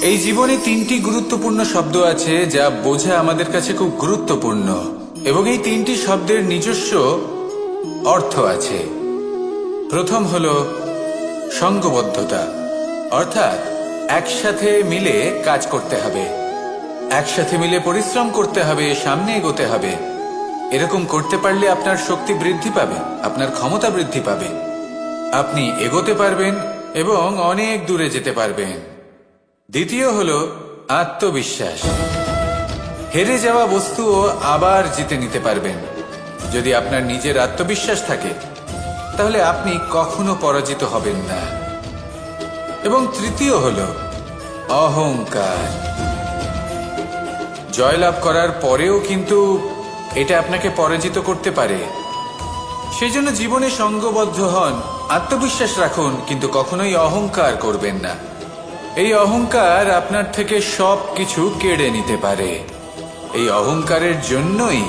এই জীবনে তিনটি গুরুত্বপূর্ণ শব্দ আছে যা বোঝা আমাদের কাছে খুব গুরুত্বপূর্ণ, এবং এই তিনটি শব্দের নিজস্ব অর্থ আছে। প্রথম হল সঙ্গবদ্ধতা, অর্থাৎ একসাথে মিলে কাজ করতে হবে, একসাথে মিলে পরিশ্রম করতে হবে, সামনে এগোতে হবে। এরকম করতে পারলে আপনার শক্তি বৃদ্ধি পাবে, আপনার ক্ষমতা বৃদ্ধি পাবে, আপনি এগোতে পারবেন এবং অনেক দূরে যেতে পারবেন। দ্বিতীয় হল আত্মবিশ্বাস। হেরে যাওয়া বস্তুও আবার জিতে নিতে পারবেন। যদি আপনার নিজের আত্মবিশ্বাস থাকে তাহলে আপনি কখনো পরাজিত হবেন না। এবং তৃতীয় হল অহংকার। জয়লাভ করার পরেও কিন্তু এটা আপনাকে পরাজিত করতে পারে। সেই জন্য জীবনে সঙ্গবদ্ধ হন, আত্মবিশ্বাস রাখুন, কিন্তু কখনোই অহংকার করবেন না। এই অহংকার আপনার থেকে সব কিছু কেড়ে নিতে পারে। এই অহংকারের জন্যই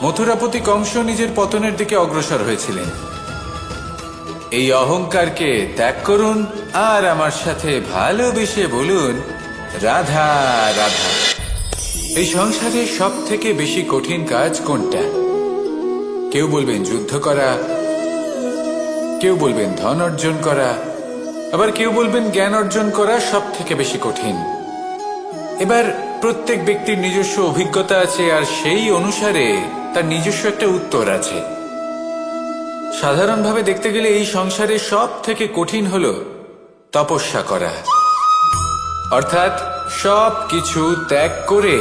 মথুরাপতি কংস নিজের পতনের দিকে অগ্রসর হয়েছিলেন। এই অহংকারকে ত্যাগ করুন আর আমার সাথে ভালোবেসে বলুন, রাধা রাধা। এই সংসারে সব থেকে বেশি কঠিন কাজ কোনটা? কেউ বলবেন যুদ্ধ করা, কেউ বলবেন ধন অর্জন করা, আবার কেউ বলবেন জ্ঞান অর্জন করা সব থেকে বেশি কঠিন। এবার প্রত্যেক ব্যক্তির নিজস্ব অভিজ্ঞতা আছে, আর সেই অনুসারে তার নিজস্ব একটা উত্তর আছে। সাধারণভাবে দেখতে গেলে এই সংসারে সব থেকে কঠিন হল তপস্যা করা, অর্থাৎ সব কিছু ত্যাগ করে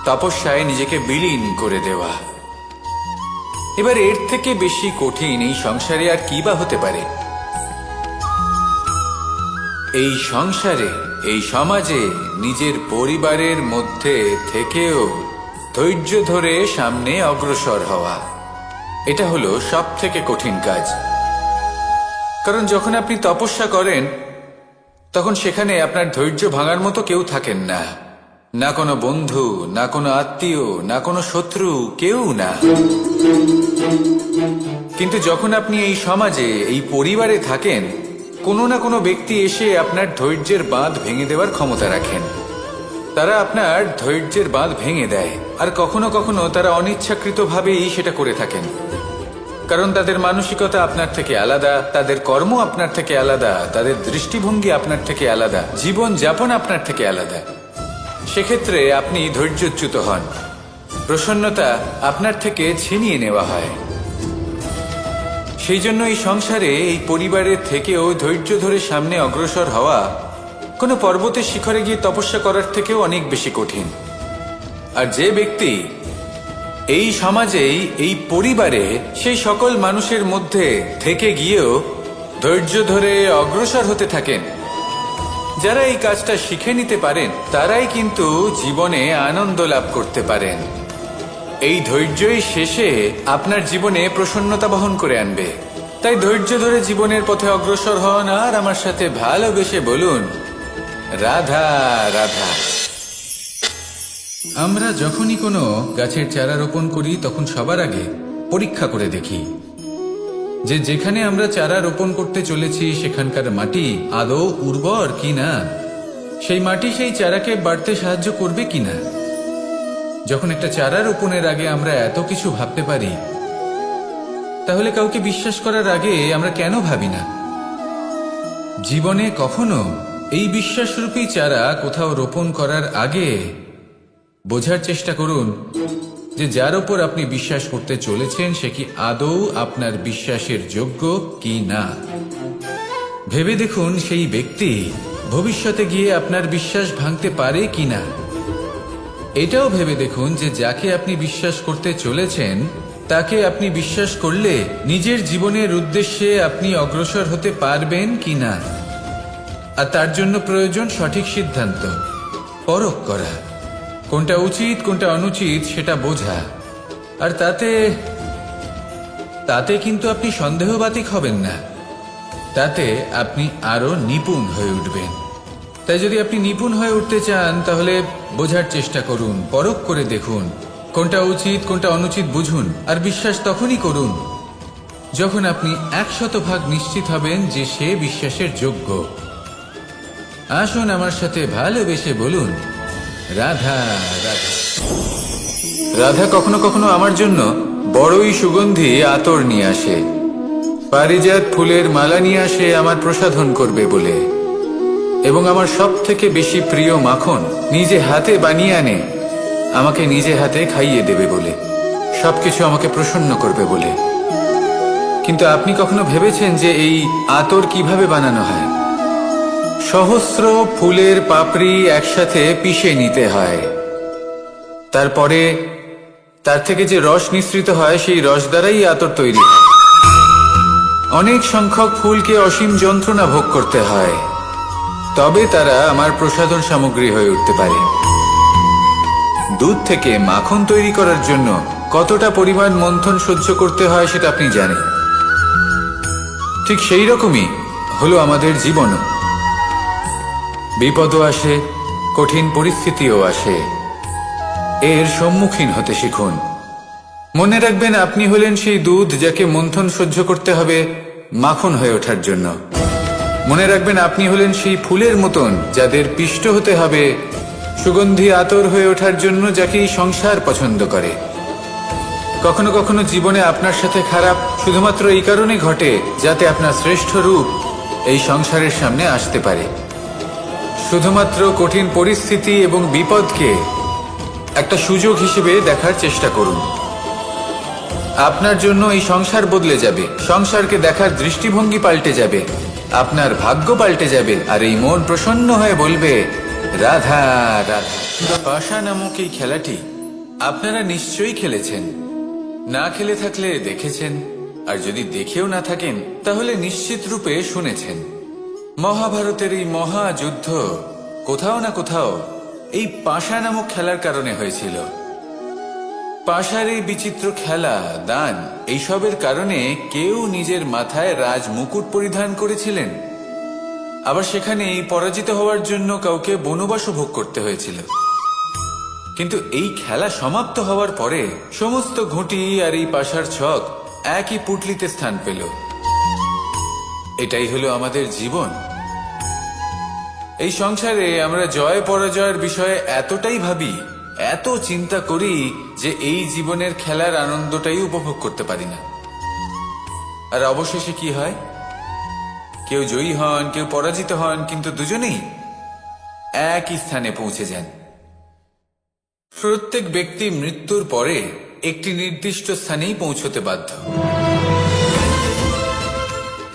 তপস্যায় নিজেকে বিলীন করে দেওয়া। এবার এর থেকে বেশি কঠিন এই সংসারে আর কি বা হতে পারে? এই সংসারে, এই সমাজে, নিজের পরিবারের মধ্যে থেকেও ধৈর্য ধরে সামনে অগ্রসর হওয়া, এটা হলো সব থেকে কঠিন কাজ। কারণ যখন আপনি তপস্যা করেন তখন সেখানে আপনার ধৈর্য ভাঙার মতো কেউ থাকেন না, না কোনো বন্ধু, না কোনো আত্মীয়, না কোনো শত্রু, কেউ না। কিন্তু যখন আপনি এই সমাজে, এই পরিবারে থাকেন, কোনো না কোনো ব্যক্তি এসে আপনার ধৈর্যের বাঁধ ভেঙে দেওয়ার ক্ষমতা রাখেন। তারা আপনার ধৈর্যের বাঁধ ভেঙে দেয়, আর কখনো কখনো তারা অনিচ্ছাকৃতভাবেই সেটা করে থাকেন। কারণ তাদের মানসিকতা আপনার থেকে আলাদা, তাদের কর্ম আপনার থেকে আলাদা, তাদের দৃষ্টিভঙ্গি আপনার থেকে আলাদা, জীবন যাপন আপনার থেকে আলাদা। সেক্ষেত্রে আপনি ধৈর্যচ্যুত হন, প্রসন্নতা আপনার থেকে ছিনিয়ে নেওয়া হয়। সেই জন্য এই সংসারে, এই পরিবারের থেকেও ধৈর্য ধরে সামনে অগ্রসর হওয়া কোনো পর্বতের শিখরে গিয়ে তপস্যা করার থেকেও অনেক বেশি কঠিন। আর যে ব্যক্তি এই সমাজেই, এই পরিবারে, সেই সকল মানুষের মধ্যে থেকে গিয়েও ধৈর্য ধরে অগ্রসর হতে থাকেন, যারা এই কাজটা শিখে নিতে পারেন, তারাই কিন্তু জীবনে আনন্দ লাভ করতে পারেন। এই ধৈর্যই শেষে আপনার জীবনে প্রসন্নতা বহন করে আনবে। তাই ধৈর্য ধরে জীবনের পথে অগ্রসর হন আর আমার সাথে ভালোবেসে বলুন, রাধা রাধা। আমরা যখনই কোনো গাছের চারা রোপণ করি তখন সবার আগে পরীক্ষা করে দেখি যে যেখানে আমরা চারা রোপণ করতে চলেছি সেখানকার মাটি আদৌ উর্বর কিনা, সেই মাটি সেই চারাকে বাড়তে সাহায্য করবে কিনা। যখন একটা চারা রোপণের আগে আমরা এত কিছু ভাবতে পারি, তাহলে কাউকে বিশ্বাস করার আগে আমরা কেন ভাবি না? জীবনে কখনো এই বিশ্বাসরূপী চারা কোথাও রোপণ করার আগে বোঝার চেষ্টা করুন যে যার উপর আপনি বিশ্বাস করতে চলেছেন সে কি আদৌ আপনার বিশ্বাসের যোগ্য কি না। ভেবে দেখুন সেই ব্যক্তি ভবিষ্যতে গিয়ে আপনার বিশ্বাস ভাঙতে পারে কিনা। এটাও ভেবে দেখুন যে যাকে আপনি বিশ্বাস করতে চলেছেন তাকে আপনি বিশ্বাস করলে নিজের জীবনের উদ্দেশ্যে আপনি অগ্রসর হতে পারবেন কিনা। আর তার জন্য প্রয়োজন সঠিক সিদ্ধান্ত, পরখ করা, কোনটা উচিত কোনটা অনুচিত সেটা বোঝা। আর তাতে কিন্তু আপনি সন্দেহবাতিক হবেন না, তাতে আপনি আরো নিপুণ হয়ে উঠবেন। তাই যদি আপনি নিপুণ হয়ে উঠতে চান তাহলে বোঝার চেষ্টা করুন, পরখ করে দেখুন, কোনটা উচিত কোনটা অনুচিত বুঝুন। আর বিশ্বাস তখনই করুন যখন আপনি 100% নিশ্চিত হবেন যে সে বিশ্বাসের যোগ্য। আসুন আমার সাথে ভালোবেসে বলুন, রাধা রাধা। রাধা কখনো কখনো আমার জন্য বড়ই সুগন্ধি আতর নিয়ে আসে, পারিজাত ফুলের মালা নিয়ে আসে আমার প্রসাধন করবে বলে, এবং আমার সব থেকে বেশি প্রিয় মাখন নিজে হাতে বানিয়ে আনে আমাকে নিজে হাতে খাইয়ে দেবে বলে, সবকিছু আমাকে প্রসন্ন করবে বলে। কিন্তু আপনি কখনো ভেবেছেন যে এই আতর কিভাবে বানানো হয়? সহস্র ফুলের পাপড়ি একসাথে পিষে নিতে হয়, তারপরে তার থেকে যে রস নিঃসৃত হয় সেই রস দ্বারাই আতর তৈরি হয়। অনেক সংখ্যক ফুলকে অসীম যন্ত্রণা ভোগ করতে হয়, তবে তারা আমার প্রসাধন সামগ্রী হয়ে উঠতে পারে। দুধ থেকে মাখন তৈরি করার জন্য কতটা পরিমাণ মন্থন সহ্য করতে হয় সেটা আপনি জানেন। ঠিক সেই রকমই হলো আমাদের জীবনও। বিপদও আসে, কঠিন পরিস্থিতিও আসে, এর সম্মুখীন হতে শিখুন। মনে রাখবেন, আপনি হলেন সেই দুধ যাকে মন্থন সহ্য করতে হবে মাখন হয়ে ওঠার জন্য। মনে রাখবেন, আপনি হলেন সেই ফুলের মতন যাদের পিষ্ট হতে হবে সুগন্ধি আতর হয়ে ওঠার জন্য, যাকে এই সংসার পছন্দ করে। কখনো কখনো জীবনে আপনার সাথে খারাপ শুধুমাত্র এই কারণে ঘটে যাতে আপনার শ্রেষ্ঠ রূপ এই সংসারের সামনে আসতে পারে। শুধুমাত্র কঠিন পরিস্থিতি এবং বিপদকে একটা সুযোগ হিসেবে দেখার চেষ্টা করুন। আপনার জন্য এই সংসার বদলে যাবে, সংসারকে দেখার দৃষ্টিভঙ্গি পাল্টে যাবে, আপনার ভাগ্য পাল্টে যাবে, আর এই মন প্রসন্ন হয়ে বলবে, রাধা রাধা। পাশা নামক এই খেলাটি আপনারা নিশ্চয়ই খেলেছেন, না খেলে থাকলে দেখেছেন, আর যদি দেখেও না থাকেন তাহলে নিশ্চিত রূপে শুনেছেন। মহাভারতের এই মহাযুদ্ধ কোথাও না কোথাও এই পাশা নামক খেলার কারণে হয়েছিল। পাশার এই বিচিত্র খেলা, দান, এইসবের কারণে কেউ নিজের মাথায় রাজ মুকুট পরিধান করেছিলেন, আবার সেখানে পরাজিত হওয়ার জন্য কাউকে বনবাসও ভোগ করতে হয়েছিল। কিন্তু এই খেলা সমাপ্ত হওয়ার পরে সমস্ত ঘুঁটি আর এই পাশার ছক একই পুটলিতে স্থান পেল। এটাই হলো আমাদের জীবন। এই সংসারে আমরা জয় পরাজয়ের বিষয়ে এতটাই ভাবি, এত চিন্তা করি যে এই জীবনের খেলার আনন্দটাই উপভোগ করতে পারি না। আর অবশেষে কি হয়? কেউ জয়ী হন, কেউ পরাজিত হন, কিন্তু দুজনেই একই স্থানে পৌঁছে যান। প্রত্যেক ব্যক্তি মৃত্যুর পরে একটি নির্দিষ্ট স্থানেই পৌঁছতে বাধ্য,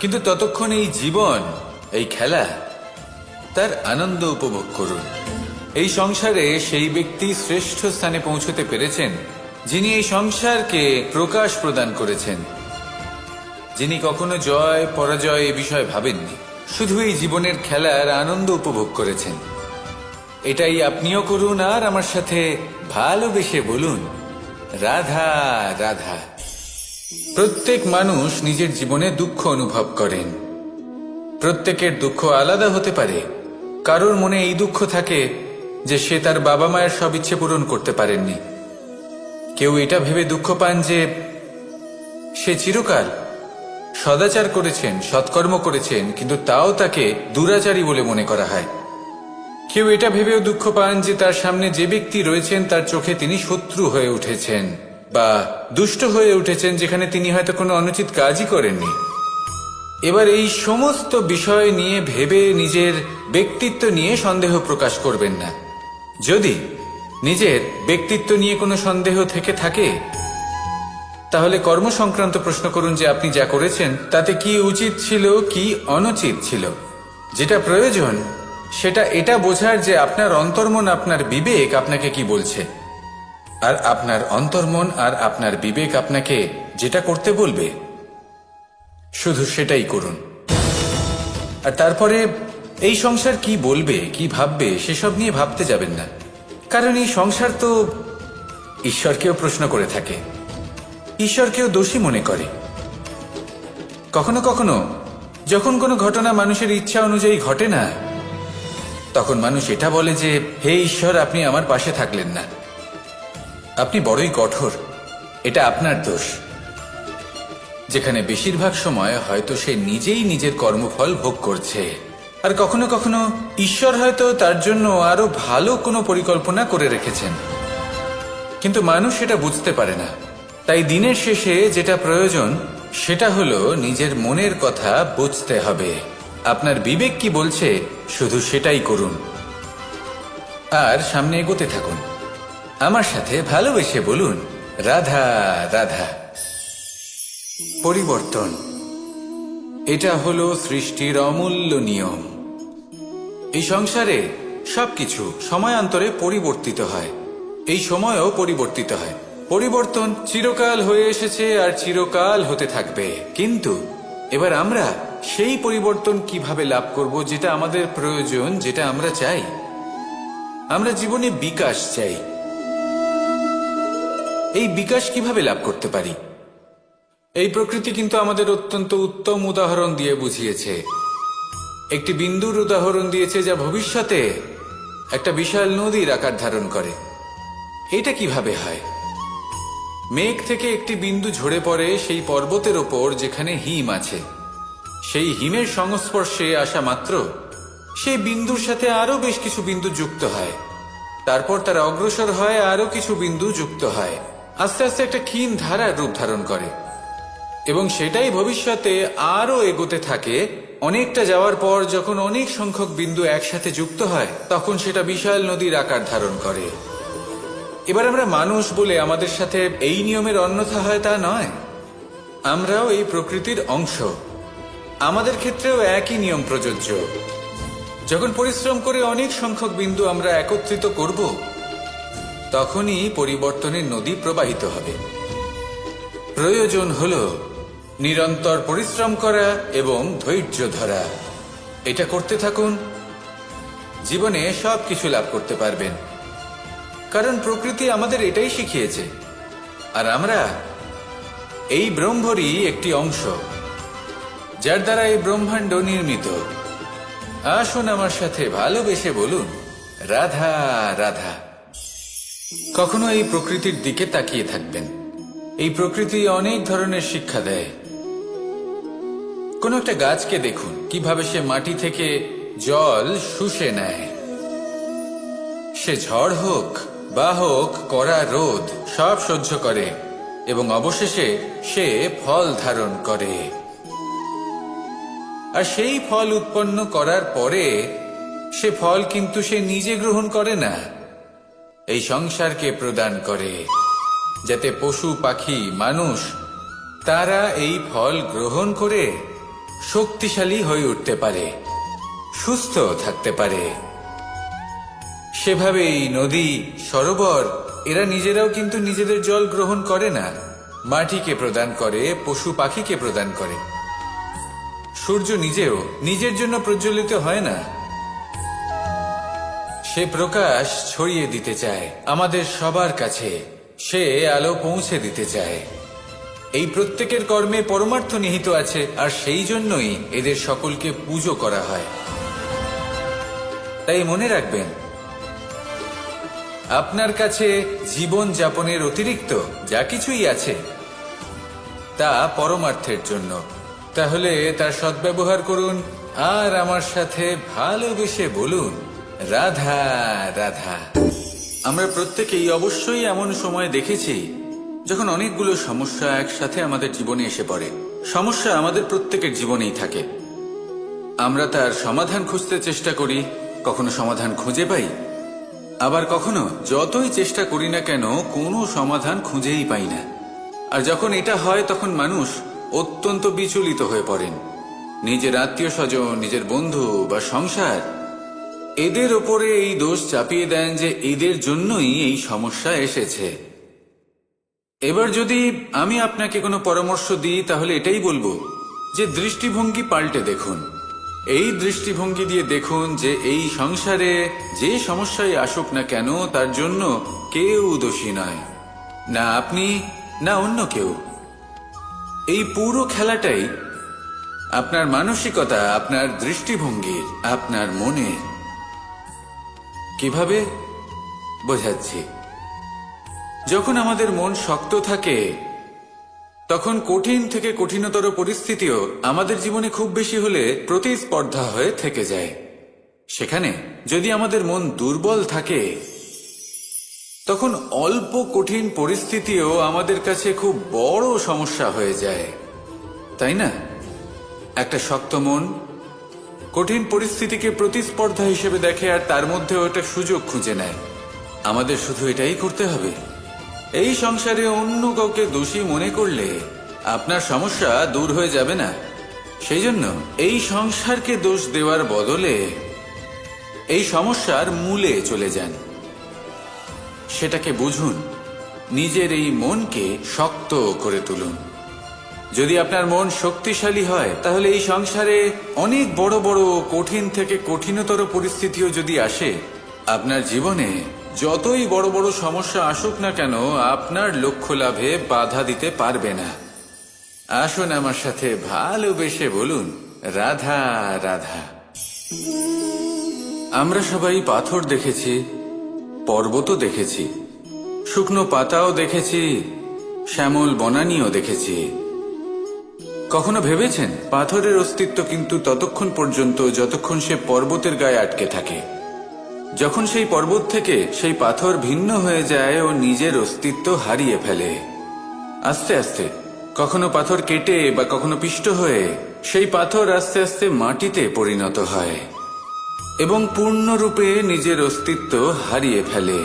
কিন্তু ততক্ষণ এই জীবন, এই খেলা, তার আনন্দ উপভোগ করুন। এই সংসারে সেই ব্যক্তি শ্রেষ্ঠ স্থানে পৌঁছতে পেরেছেন যিনি এই সংসারকে প্রকাশ প্রদান করেছেন, যিনি কখনো জয় পরাজয় এ বিষয়ে ভাবেননি, শুধু এই জীবনের খেলার আনন্দ উপভোগ করেছেন। এটাই আপনিও করুন, আর আমার সাথে ভালোবেসে বলুন, রাধা রাধা। প্রত্যেক মানুষ নিজের জীবনে দুঃখ অনুভব করেন। প্রত্যেকের দুঃখ আলাদা হতে পারে। কারোর মনে এই দুঃখ থাকে যে সে তার বাবা মায়ের সব ইচ্ছে পূরণ করতে পারেননি। কেউ এটা ভেবে দুঃখ পান যে সে চিরকাল সদাচার করেছেন, সৎকর্ম করেছেন, কিন্তু তাও তাকে দুরাচারী বলে মনে করা হয়। কেউ এটা ভেবেও দুঃখ পান যে তার সামনে যে ব্যক্তি রয়েছেন তার চোখে তিনি শত্রু হয়ে উঠেছেন বা দুষ্ট হয়ে উঠেছেন, যেখানে তিনি হয়তো কোনো অনুচিত কাজই করেননি। এবার এই সমস্ত বিষয় নিয়ে ভেবে নিজের ব্যক্তিত্ব নিয়ে সন্দেহ প্রকাশ করবেন না। যদি নিজের ব্যক্তিত্ব নিয়ে কোনো সন্দেহ থেকে থাকে তাহলে কর্ম সংক্রান্ত প্রশ্ন করুন যে আপনি যা করেছেন তাতে কি উচিত ছিল, কি অনুচিত ছিল। যেটা প্রয়োজন সেটা এটা বোঝার যে আপনার অন্তর্মন, আপনার বিবেক আপনাকে কি বলছে, আর আপনার অন্তর্মন আর আপনার বিবেক আপনাকে যেটা করতে বলবে শুধু সেটাই করুন। আর তারপরে এই সংসার কি বলবে, কি ভাববে সেসব নিয়ে ভাবতে যাবেন না, কারণ এই সংসার তো ঈশ্বরকেও প্রশ্ন করে থাকে, ঈশ্বরকেও দোষী মনে করে। কখনো কখনো যখন কোনো ঘটনা মানুষের ইচ্ছা অনুযায়ী ঘটে না, তখন মানুষ এটা বলে যে হে ঈশ্বর, আপনি আমার পাশে থাকলেন না, আপনি বড়ই কঠোর, এটা আপনার দোষ। যেখানে বেশিরভাগ সময় হয়তো সে নিজেই নিজের কর্মফল ভোগ করছে আর কখনো কখনো ঈশ্বর হয়তো তার জন্য আরো ভালো কোনো পরিকল্পনা করে রেখেছেন, কিন্তু মানুষ সেটা বুঝতে পারে না। তাই দিনের শেষে যেটা প্রয়োজন সেটা হলো নিজের মনের কথা বুঝতে হবে। আপনার বিবেক কি বলছে শুধু সেটাই করুন আর সামনে এগোতে থাকুন। আমার সাথে ভালোবেসে বলুন, রাধা রাধা। পরিবর্তন, এটা হলো সৃষ্টির অমূল্য নিয়ম। এই সংসারে সবকিছু সময়ান্তরে পরিবর্তিত হয়, এই সময়ও পরিবর্তিত হয়। পরিবর্তন চিরকাল হয়ে এসেছে আর চিরকাল হতে থাকবে, কিন্তু এবার আমরা সেই পরিবর্তন কিভাবে লাভ করব যেটা আমাদের প্রয়োজন, যেটা আমরা চাই। আমরা জীবনে বিকাশ চাই। এই বিকাশ কিভাবে লাভ করতে পারি? এই প্রকৃতি কিন্তু আমাদের অত্যন্ত উত্তম উদাহরণ দিয়ে বুঝিয়েছে। একটি বিন্দুর উদাহরণ দিয়েছে যা ভবিষ্যতে একটা বিশাল নদীর আকার ধারণ করে। এটা কিভাবে হয়? মেঘ থেকে একটি বিন্দু ঝরে পড়ে সেই পর্বতের ওপর যেখানে হিম আছে। সেই হিমের সংস্পর্শে আসা মাত্র সেই বিন্দুর সাথে আরো বেশ কিছু বিন্দু যুক্ত হয়, তারপর তারা অগ্রসর হয়, আরো কিছু বিন্দু যুক্ত হয়, আস্তে আস্তে একটা ক্ষীণ ধারার রূপ ধারণ করে এবং সেটাই ভবিষ্যতে আরো এগোতে থাকে। অনেকটা যাওয়ার পর যখন অনেক সংখ্যক বিন্দু একসাথে যুক্ত হয় তখন সেটা বিশাল নদীর আকার ধারণ করে। এবার আমরা মানুষ বলে আমাদের সাথে এই নিয়মের অন্যথা হয় তা নয়। আমরাও এই প্রকৃতির অংশ, আমাদের ক্ষেত্রেও একই নিয়ম প্রযোজ্য। যখন পরিশ্রম করে অনেক সংখ্যক বিন্দু আমরা একত্রিত করব তখনই পরিবর্তনের নদী প্রবাহিত হবে। প্রয়োজন হলো নিরন্তর পরিশ্রম করা এবং ধৈর্য ধরা। এটা করতে থাকুন, জীবনে সবকিছু লাভ করতে পারবেন, কারণ প্রকৃতি আমাদের এটাই শিখিয়েছে। আর আমরা এই ব্রহ্মরই একটি অংশ, যার দ্বারা এই ব্রহ্মাণ্ড নির্মিত। আসুন আমার সাথে ভালোবেসে বলুন, রাধা রাধা। কখনো এই প্রকৃতির দিকে তাকিয়ে থাকবেন। এই প্রকৃতি অনেক ধরনের শিক্ষা দেয়। কোন একটা গাছকে দেখুন কিভাবে সে মাটি থেকে জল শুষে নেয়। সে ঝড় হোক বা হোক কড়া রোদ সব সহ্য করে এবং অবশেষে সে ফল ধারণ করে। আর সেই ফল উৎপন্ন করার পরে সে ফল কিন্তু সে নিজে গ্রহণ করে না, এই সংসারকে প্রদান করে, যাতে পশু পাখি মানুষ তারা এই ফল গ্রহণ করে শক্তিশালী হয়ে উঠতে পারে, সুস্থ থাকতে পারে। সেভাবেই নদী, সরোবর এরা নিজেরাও কিন্তু নিজেদের জল গ্রহণ করে না, মাটিকে প্রদান করে, পশু পাখিকে প্রদান করে। সূর্য নিজেও নিজের জন্য প্রজ্বলিত হয় না, সে প্রকাশ ছড়িয়ে দিতে চায় আমাদের সবার কাছে, সে আলো পৌঁছে দিতে চায়। এই প্রত্যেকের কর্মে পরমার্থ নিহিত আছে, আর সেই জন্যই এদের সকলকে পুজো করা হয়। তাই মনে রাখবেন, আপনার কাছে জীবন যাপনের অতিরিক্ত যা কিছুই আছে তা পরমার্থের জন্য। তাহলে তার সদ্ব্যবহার করুন আর আমার সাথে ভালোবেসে বলুন, রাধা রাধা। আমরা প্রত্যেকেই অবশ্যই এমন সময় দেখেছি যখন অনেকগুলো সমস্যা একসাথে আমাদের জীবনে এসে পড়ে। সমস্যা আমাদের প্রত্যেকের জীবনেই থাকে, আমরা তার সমাধান খুঁজতে চেষ্টা করি, কখনো সমাধান খুঁজে পাই, আবার কখনো যতই চেষ্টা করি না কেন কোনো সমাধান খুঁজেই পাই না। আর যখন এটা হয় তখন মানুষ অত্যন্ত বিচলিত হয়ে পড়েন। নিজের আত্মীয় স্বজন, নিজের বন্ধু বা সংসার এদের ওপরে এই দোষ চাপিয়ে দেন যে এদের জন্যই এই সমস্যা এসেছে। এবার যদি আমি আপনাকে কোনো পরামর্শ দিই তাহলে এটাই বলবো যে দৃষ্টিভঙ্গি পাল্টে দেখুন। এই দৃষ্টিভঙ্গি দিয়ে দেখুন যে এই সংসারে যে সমস্যায় আসুক না কেন তার জন্য কেউ দোষী নয়, না আপনি না অন্য কেউ। এই পুরো খেলাটাই আপনার মানসিকতা, আপনার দৃষ্টিভঙ্গির, আপনার মনের। কিভাবে বোঝাচ্ছি? যখন আমাদের মন শক্ত থাকে তখন কঠিন থেকে কঠিনতর পরিস্থিতিও আমাদের জীবনে খুব বেশি হলে প্রতিস্পর্ধা হয়ে থেকে যায়। সেখানে যদি আমাদের মন দুর্বল থাকে, তখন অল্প কঠিন পরিস্থিতিও আমাদের কাছে খুব বড় সমস্যা হয়ে যায়, তাই না? একটা শক্ত মন কঠিন পরিস্থিতিকে প্রতিস্পর্ধা হিসেবে দেখে আর তার মধ্যে ওটা সুযোগ খুঁজে নেয়। আমাদের শুধু এটাই করতে হবে। এই সংসারে অন্য কাউকে দোষী মনে করলে আপনার সমস্যা দূর হয়ে যাবে না। সেই জন্য এই সংসারকে দোষ দেওয়ার বদলে এই সমস্যার মূলে চলে যান, সেটাকে বুঝুন, নিজের এই মনকে শক্ত করে তুলুন। যদি আপনার মন শক্তিশালী হয়, তাহলে এই সংসারে অনেক বড় বড় কঠিন থেকে কঠিনতর পরিস্থিতিও যদি আসে, আপনার জীবনে যতই বড় বড় সমস্যা আসুক না কেন, আপনার লক্ষ্য লাভে বাধা দিতে পারবে না। আসুন আমার সাথে ভালোবেসে বলুন, রাধা রাধা। আমরা সবাই পাথর দেখেছি, পর্বতও দেখেছি, শুকনো পাতাও দেখেছি, শ্যামল বনানীও দেখেছি। কখনো ভেবেছেন পাথরের অস্তিত্ব কিন্তু ততক্ষণ পর্যন্ত যতক্ষণ সে পর্বতের গায়ে আটকে থাকে। যখন সেই পর্বত থেকে সেই পাথর ভিন্ন হয়ে যায় ও নিজের অস্তিত্ব হারিয়ে ফেলে। আস্তে আস্তে কখনো পাথর কেটে বা কখনো পিষ্ট হয়ে সেই পাথর আস্তে আস্তে মাটিতে পরিণত হয় এবং পূর্ণরূপে নিজের অস্তিত্ব হারিয়ে ফেলে।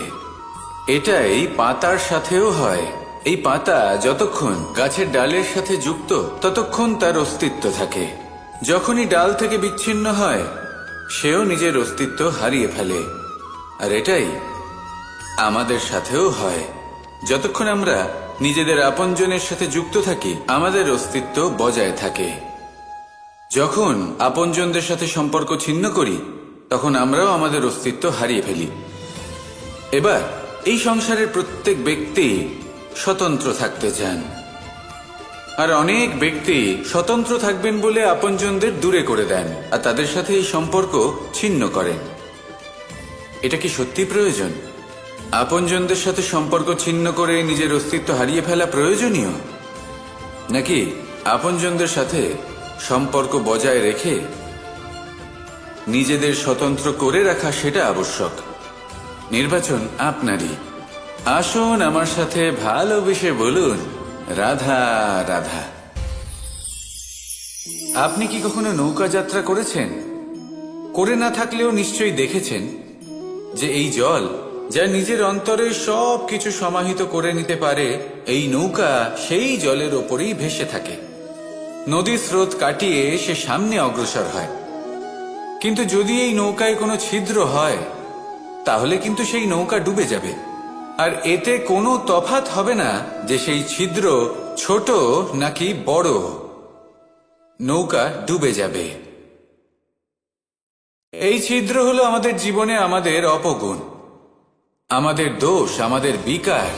এটাই পাতার সাথেও হয়। এই পাতা যতক্ষণ গাছের ডালের সাথে যুক্ত ততক্ষণ তার অস্তিত্ব থাকে। যখনই ডাল থেকে বিচ্ছিন্ন হয়, সেও নিজের অস্তিত্ব হারিয়ে ফেলে। আর এটাই আমাদের সাথেও হয়। যতক্ষণ আমরা নিজেদের আপনজনের সাথে যুক্ত থাকি, আমাদের অস্তিত্ব বজায় থাকে। যখন আপনজনদের সাথে সম্পর্ক ছিন্ন করি, তখন আমরাও আমাদের অস্তিত্ব হারিয়ে ফেলি। এবার এই সংসারের প্রত্যেক ব্যক্তি স্বতন্ত্র থাকতে চান, আর অনেক ব্যক্তি স্বতন্ত্র থাকবেন বলে আপনজনদের দূরে করে দেন আর তাদের সাথে এই সম্পর্ক ছিন্ন করেন। এটা কি সত্যি প্রয়োজন? আপনজনদের সাথে সম্পর্ক ছিন্ন করে নিজের অস্তিত্ব হারিয়ে ফেলা প্রয়োজনীয়, নাকি আপনজনদের সাথে সম্পর্ক বজায় রেখে নিজেদের স্বতন্ত্র করে রাখা সেটা আবশ্যক? নির্বাচন আপনারই। আসুন আমার সাথে ভালোবেসে বলুন, রাধা রাধা। আপনি কি কখনো নৌকা যাত্রা করেছেন? করে না থাকলেও নিশ্চয়ই দেখেছেন যে এই জল যা নিজের অন্তরে সব কিছু সমাহিত করে নিতে পারে, এই নৌকা সেই জলের ওপরেই ভেসে থাকে। নদীর স্রোত কাটিয়ে সে সামনে অগ্রসর হয়। কিন্তু যদি এই নৌকায় কোনো ছিদ্র হয়, তাহলে কিন্তু সেই নৌকা ডুবে যাবে। আর এতে কোনো তফাৎ হবে না যে সেই ছিদ্র ছোট নাকি বড়, নৌকা ডুবে যাবে। এই ছিদ্র হলো আমাদের জীবনে আমাদের অপগুণ, আমাদের দোষ, আমাদের বিকার।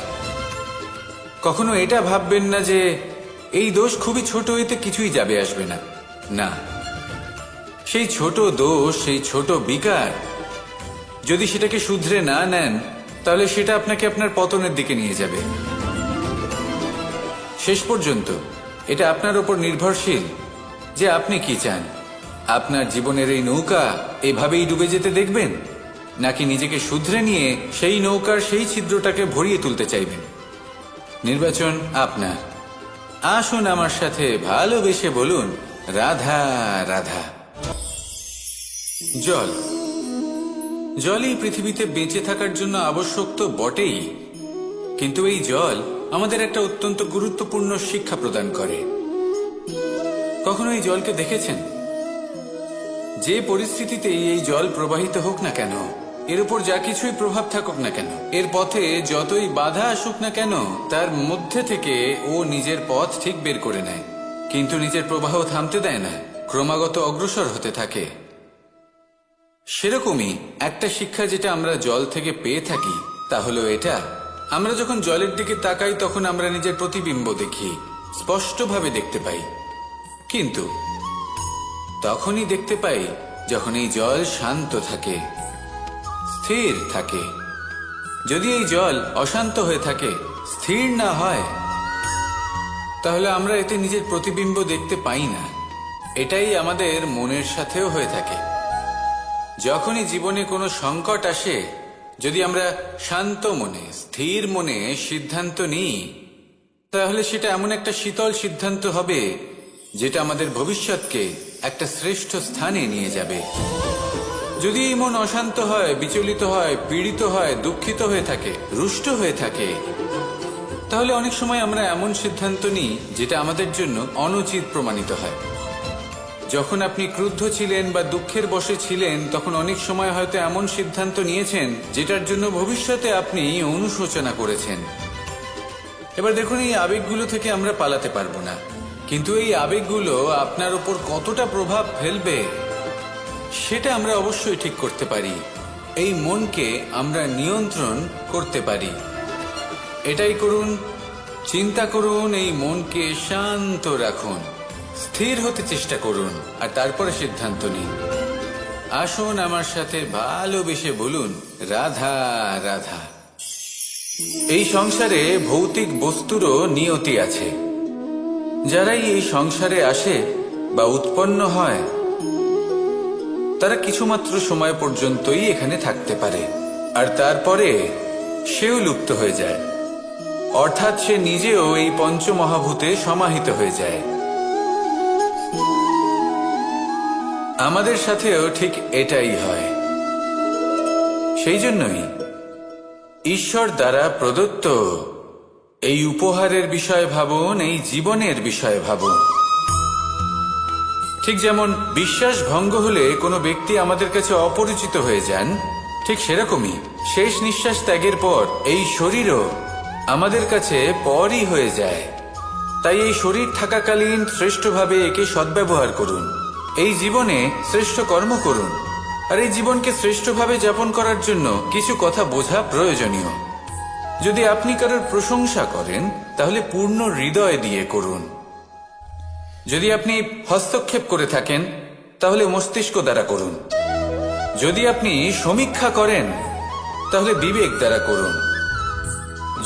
কখনো এটা ভাববেন না যে এই দোষ খুবই ছোট, এতে কিছুই যাবে আসবে না। না, সেই ছোট দোষ, সেই ছোট বিকার যদি সেটাকে শুধরে না নেন, তাহলে সেটা আপনাকে আপনার পতনের দিকে নিয়ে যাবে। শেষ পর্যন্ত এটা আপনার উপর নির্ভরশীল যে আপনি কি চান। আপনার জীবনের এই নৌকা এভাবেই ডুবে যেতে দেখবেন, নাকি নিজেকে শুধরে নিয়ে সেই নৌকার সেই ছিদ্রটাকে ভরিয়ে তুলতে চাইবেন? নির্বাচন আপনার। আসুন আমার সাথে ভালোবেসে বলুন, রাধা রাধা। জল, জলই পৃথিবীতে বেঁচে থাকার জন্য আবশ্যক তো বটেই, কিন্তু এই জল আমাদের একটা অত্যন্ত গুরুত্বপূর্ণ শিক্ষা প্রদান করে। কখনো এই জলকে দেখেছেন? যে পরিস্থিতিতেই এই জল প্রবাহিত হোক না কেন, এর উপর যা কিছুই প্রভাব থাকুক না কেন, এর পথে যতই বাধা আসুক না কেন, তার মধ্যে থেকে ও নিজের পথ ঠিক বের করে নেয়, কিন্তু নিজের প্রবাহ থামতে দেয় না, ক্রমাগত অগ্রসর হতে থাকে। সেরকমই একটা শিক্ষা যেটা আমরা জল থেকে পেয়ে থাকি, তা হলো এটা: আমরা যখন জলের দিকে তাকাই তখন আমরা নিজের প্রতিবিম্ব দেখি, স্পষ্টভাবে দেখতে পাই। কিন্তু তখনই দেখতে পাই যখন এই জল শান্ত থাকে, স্থির থাকে। যদি এই জল অশান্ত হয়ে থাকে, স্থির না হয়, তাহলে আমরা এতে নিজের প্রতিবিম্ব দেখতে পাই না। এটাই আমাদের মনের সাথেও হয়ে থাকে। যখনই জীবনে কোনো সংকট আসে, যদি আমরা শান্ত মনে, স্থির মনে সিদ্ধান্ত নিই, তাহলে সেটা এমন একটা শীতল সিদ্ধান্ত হবে যেটা আমাদের ভবিষ্যৎকে একটা শ্রেষ্ঠ স্থানে নিয়ে যাবে। যদি এই মন অশান্ত হয়, বিচলিত হয়, পীড়িত হয়, দুঃখিত হয়ে থাকে, রুষ্ট হয়ে থাকে, তাহলে অনেক সময় আমরা এমন সিদ্ধান্ত নিই যেটা আমাদের জন্য অনুচিত প্রমাণিত হয়। যখন আপনি ক্রুদ্ধ ছিলেন বা দুঃখের বশে ছিলেন, তখন অনেক সময় হয়তো এমন সিদ্ধান্ত নিয়েছেন যেটার জন্য ভবিষ্যতে আপনি অনুশোচনা করেছেন। এবার দেখুন, এই আবেগগুলো থেকে আমরা পালাতে পারবো না, কিন্তু এই আবেগগুলো আপনার উপর কতটা প্রভাব ফেলবে সেটা আমরা অবশ্যই ঠিক করতে পারি। এই মনকে আমরা নিয়ন্ত্রণ করতে পারি। এটাই করুন, চিন্তা করুন, এই মনকে শান্ত রাখুন, স্থির হতে চেষ্টা করুন, আর তারপরে সিদ্ধান্ত নিন। আসুন আমার সাথে ভালোবেসে বলুন, রাধা রাধা। এই সংসারে ভৌতিক বস্তুরও নিয়তি আছে। যারাই এই সংসারে আসে বা উৎপন্ন হয়, তারা কিছুমাত্র সময় পর্যন্তই এখানে থাকতে পারে, আর তারপরে সেও লুপ্ত হয়ে যায়, অর্থাৎ সে নিজেও এই পঞ্চমহাভূতে সমাহিত হয়ে যায়। আমাদের সাথেও ঠিক এটাই হয়। সেই জন্যই ঈশ্বর দ্বারা প্রদত্ত এই উপহারের বিষয় ভাবুন, এই জীবনের বিষয় ভাবুন। ঠিক যেমন বিশ্বাস ভঙ্গ হলে কোনো ব্যক্তি আমাদের কাছে অপরিচিত হয়ে যান, ঠিক সেরকমই শেষ নিঃশ্বাস ত্যাগের পর এই শরীরও আমাদের কাছে পরই হয়ে যায়। তাই এই শরীর থাকাকালীন শ্রেষ্ঠভাবে একে সদ্ব্যবহার করুন, এই জীবনে শ্রেষ্ঠ কর্ম করুন, আর এই জীবনকে শ্রেষ্ঠভাবে যাপন করার জন্য কিছু কথা বোঝা প্রয়োজনীয়। যদি আপনি কারোর প্রশংসা করেন, তাহলে পূর্ণ হৃদয় দিয়ে করুন। যদি আপনি হস্তক্ষেপ করে থাকেন, তাহলে মস্তিষ্ক দ্বারা করুন। যদি আপনি সমীক্ষা করেন, তাহলে বিবেক দ্বারা করুন।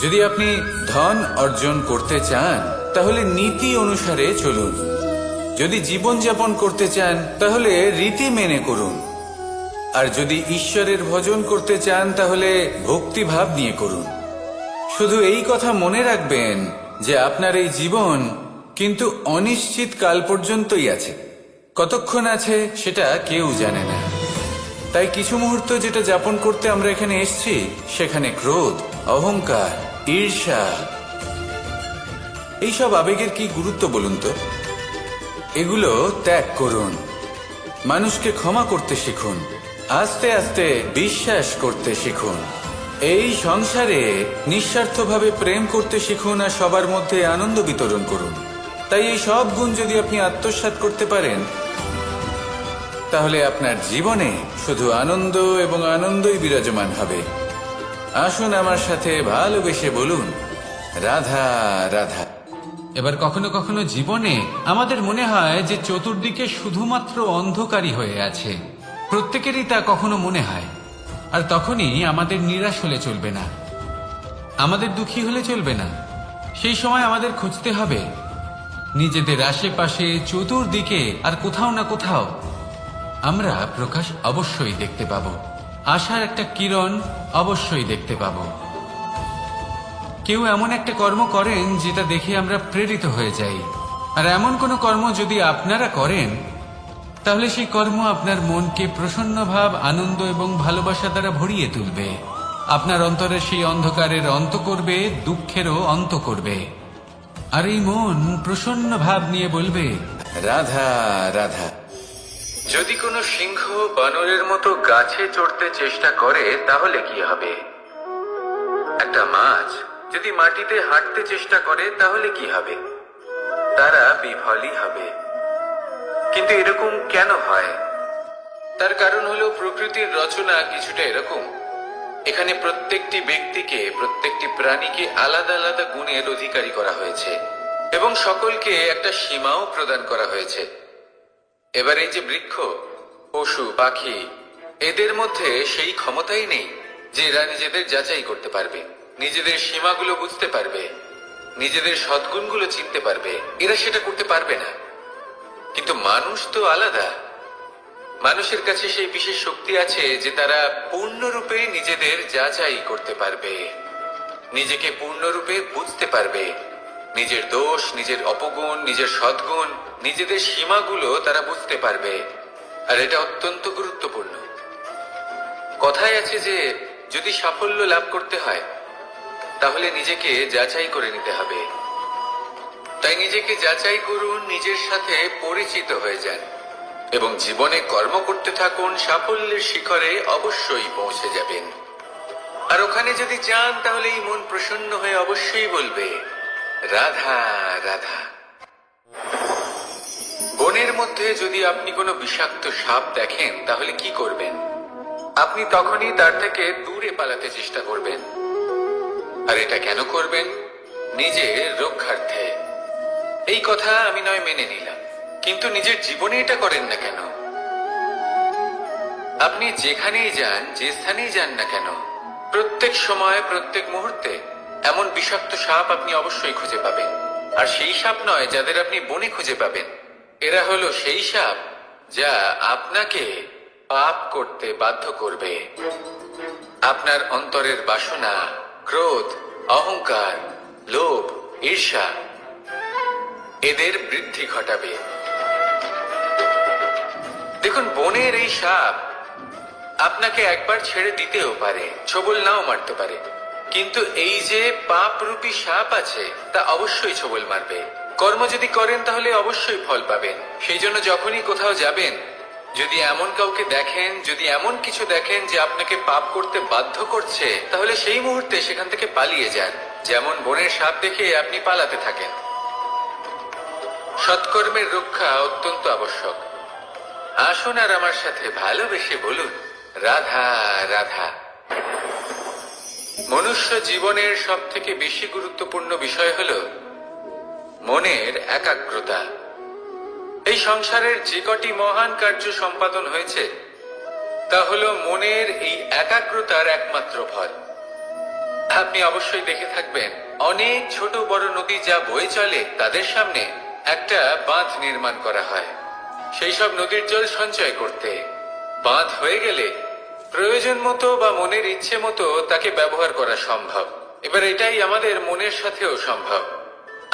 যদি আপনি ধন অর্জন করতে চান, তাহলে নীতি অনুসারে চলুন। যদি জীবনযাপন করতে চান, তাহলে রীতি মেনে করুন। আর যদি ঈশ্বরের ভজন করতে চান, তাহলে ভক্তিভাব নিয়ে করুন। শুধু এই কথা মনে রাখবেন যে আপনার এই জীবন কিন্তু অনিশ্চিত কাল পর্যন্তই আছে। কতক্ষণ আছে সেটা কেউ জানে না। তাই কিছু মুহূর্ত যেটা যাপন করতে আমরা এখানে এসেছি, সেখানে ক্রোধ, অহংকার, ঈর্ষা, এইসব আবেগের কি গুরুত্ব বলুন তো? এগুলো ত্যাগ করুন। মানুষকে ক্ষমা করতে শিখুন, আস্তে আস্তে বিশ্বাস করতে শিখুন। এই সংসারে নিঃস্বার্থভাবে প্রেম করতে শিখুন, আর সবার মধ্যে আনন্দ বিতরণ করুন। তাই এই সব গুণ যদি আপনি আত্মসাৎ করতে পারেন, তাহলে আপনার জীবনে শুধু আনন্দ এবং আনন্দই বিরাজমান হবে। আসুন আমার সাথে ভালোবেসে বলুন, রাধা রাধা। এবার কখনো কখনো জীবনে আমাদের মনে হয় যে চতুর্দিকে শুধুমাত্র অন্ধকারই হয়ে আছে। প্রত্যেকেরই তা কখনো মনে হয়। আর তখনই আমাদের নিরাশ হলে চলবে না, আমাদের দুঃখী হলে চলবে না। সেই সময় আমাদের খুঁজতে হবে নিজেদের আশেপাশে, চতুর্দিকে, আর কোথাও না কোথাও আমরা প্রকাশ অবশ্যই দেখতে পাবো, আশার একটা কিরণ অবশ্যই দেখতে পাবো। কেউ এমন একটা কর্ম করেন যেটা দেখে আমরা প্রেরিত হয়ে যাই, আর এমন কোনো কর্ম যদি আপনারা করেন, তাহলে সেই কর্ম আপনার মনকে প্রসন্ন ভাব, আনন্দ এবং ভালোবাসা দ্বারা ভরিয়ে তুলবে। আপনার অন্তরের সেই অন্ধকারের অন্ত করবে, দুঃখেরও অন্ত করবে। আর এই মন প্রসন্ন ভাব নিয়ে বলবে, রাধা রাধা। যদি কোনো সিংহ বানরের মতো গাছে চড়তে চেষ্টা করে, তাহলে কি হবে? একটা মাছ যদি মাটিতে হাঁটতে চেষ্টা করে, তাহলে কি হবে? তারা বিফলই হবে। কিন্তু এরকম কেন হয়? তার কারণ হলো প্রকৃতির রচনা কিছুটা এরকম। এখানে প্রত্যেকটি ব্যক্তিকে, প্রত্যেকটি প্রাণীকে আলাদা আলাদা গুণের অধিকারী করা হয়েছে, এবং সকলকে একটা সীমাও প্রদান করা হয়েছে। এবার এই যে বৃক্ষ, পশু, পাখি, এদের মধ্যে সেই ক্ষমতাই নেই যে এরা নিজেদের যাচাই করতে পারবে, নিজেদের সীমাগুলো বুঝতে পারবে। নিজেদের সদ্গুণগুলো চিনতে পারবে, এরা সেটা করতে পারবে না। কিন্তু মানুষ তো আলাদা। মানুষের কাছে সেই বিশেষ শক্তি আছে যে তারা পূর্ণরূপে নিজেদের যাচাই করতে পারবে, নিজেকে পূর্ণরূপে বুঝতে পারবে, নিজের দোষ, নিজের অপগুণ, নিজের সদ্গুণ, নিজেদের সীমাগুলো তারা বুঝতে পারবে। আর এটা অত্যন্ত গুরুত্বপূর্ণ। কথায় আছে যে যদি সাফল্য লাভ করতে হয় তাহলে নিজেকে যাচাই করে নিতে হবে। তাই নিজেকে যাচাই করুন, নিজের সাথে পরিচিত হয়ে যান এবং জীবনে কর্ম করতে থাকুন। সাফল্যের শিখরে অবশ্যই পৌঁছে যাবেন। আর ওখানে যদি যান তাহলে এই মন প্রসন্ন হয়ে অবশ্যই বলবে, রাধা রাধা। বনের মধ্যে যদি আপনি কোনো বিষাক্ত সাপ দেখেন তাহলে কি করবেন? আপনি তখনই তার থেকে দূরে পালাতে চেষ্টা করবেন। আর এটা কেন করবেন? নিজের রক্ষার্থে। এই কথা আমি নয় মেনে নিলাম, কিন্তু নিজের জীবনে এটা করেন না কেন? আপনি যেখানেই যান, যে স্থানেই যান না কেন, প্রত্যেক সময়, প্রত্যেক মুহূর্তে এমন বিষাক্ত সাপ আপনি অবশ্যই খুঁজে পাবেন। আর সেই সাপ নয় যাদের আপনি বনে খুঁজে পাবেন, এরা হলো সেই সাপ যা আপনাকে পাপ করতে বাধ্য করবে। আপনার অন্তরের বাসনা, ক্রোধ, অহংকার, লোভ, ঈর্ষা এদের বৃদ্ধি ঘটাবে। দেখুন, বনের এই সাপ আপনাকে একবার ছেড়ে দিতেও পারে, ছোবল নাও মারতে পারে, কিন্তু এই যে পাপরূপী সাপ আছে তা অবশ্যই ছোবল মারবে। কর্ম যদি করেন তাহলে অবশ্যই ফল পাবেন। সেই জন্য যখনই কোথাও যাবেন, যদি এমন কাউকে দেখেন, যদি এমন কিছু দেখেন যে আপনাকে পাপ করতে বাধ্য করছে, তাহলে সেই মুহূর্তে সেখান থেকে পালিয়ে যান। যেমন বনের সাপ দেখে আপনি পালাতে থাকেন। সৎকর্মের রক্ষা অত্যন্ত আবশ্যক। আসুন আর আমার সাথে ভালোবেসে বলুন, রাধা রাধা। মনুষ্য জীবনের সব থেকে বেশি গুরুত্বপূর্ণ বিষয় হল মনের একাগ্রতা। এই সংসারের যে কটি মহান কার্য সম্পাদন হয়েছে তা হল মনের এই একাগ্রতার একমাত্র ফল। আপনি অবশ্যই দেখে থাকবেন, অনেক ছোট বড় নদী যা বয়ে চলে তাদের সামনে একটা বাঁধ নির্মাণ করা হয় সেই সব নদীর জল সঞ্চয় করতে। বাঁধ হয়ে গেলে প্রয়োজন মতো বা মনের ইচ্ছে মতো তাকে ব্যবহার করা সম্ভব। এবার এটাই আমাদের মনের সাথেও সম্ভব।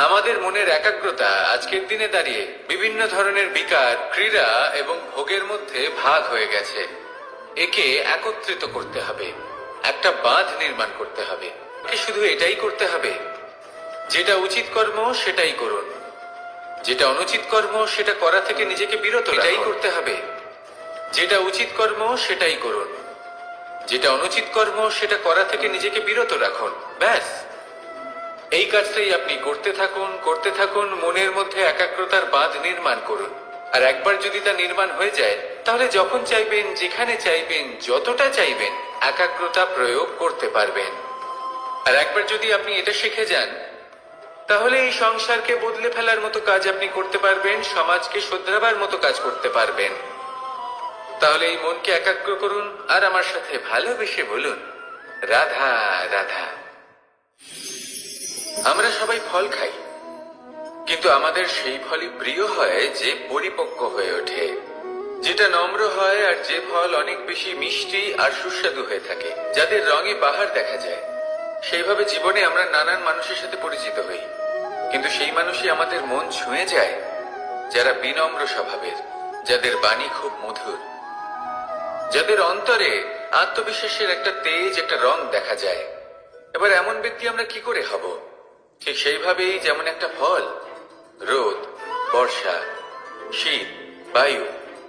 আমাদের মনের একাগ্রতা আজকের দিনে দাঁড়িয়ে বিভিন্ন ধরনের বিকার, ক্রীড়া এবং ভোগের মধ্যে ভাগ হয়ে গেছে। একে একত্রিত করতে হবে, একটা বাঁধ নির্মাণ করতে হবে। শুধু এটাই করতে হবে, যেটা উচিত কর্ম সেটাই করুন, যেটা অনুচিত কর্ম সেটা করা থেকে নিজেকে বিরত এটাই করতে হবে। যেটা উচিত কর্ম সেটাই করুন, যেটা অনুচিত কর্ম সেটা করা থেকে নিজেকে বিরত রাখুন। ব্যাস, এই কাজটাই আপনি করতে থাকুন, করতে থাকুন। মনের মধ্যে একাগ্রতার বাঁধ নির্মাণ করুন। আর একবার যদি তা নির্মাণ হয়ে যায় তাহলে যখন চাইবেন, যেখানে চাইবেন, যতটা চাইবেন একাগ্রতা প্রয়োগ করতে পারবেন। আর একবার যদি আপনি এটা শিখে যান তাহলে এই সংসারকে বদলে ফেলার মতো কাজ আপনি করতে পারবেন, সমাজকে শুধরাবার মতো কাজ করতে পারবেন। তাহলে এই মনকে একাগ্র করুন আর আমার সাথে ভালোবেসে বলুন, রাধা রাধা। আমরা সবাই ফল খাই, কিন্তু আমাদের সেই ফলই প্রিয় হয় যে পরিপক্ক হয়ে ওঠে, যেটা নম্র হয়, আর যে ফল অনেক বেশি মিষ্টি আর সুস্বাদু হয়ে থাকে, যাদের রঙে বাহার দেখা যায়। সেইভাবে জীবনে আমরা নানান মানুষের সাথে পরিচিত হই, কিন্তু সেই মানুষই আমাদের মন ছুঁয়ে যায় যারা বিনম্র স্বভাবের, যাদের বাণী খুব মধুর, যাদের অন্তরে আত্মবিশ্বাসের একটা তেজ, একটা রং দেখা যায়। এবার এমন ব্যক্তি আমরা কি করে হব? ঠিক সেইভাবেই যেমন একটা ফল রোদ, বর্ষা, শীত, বায়ু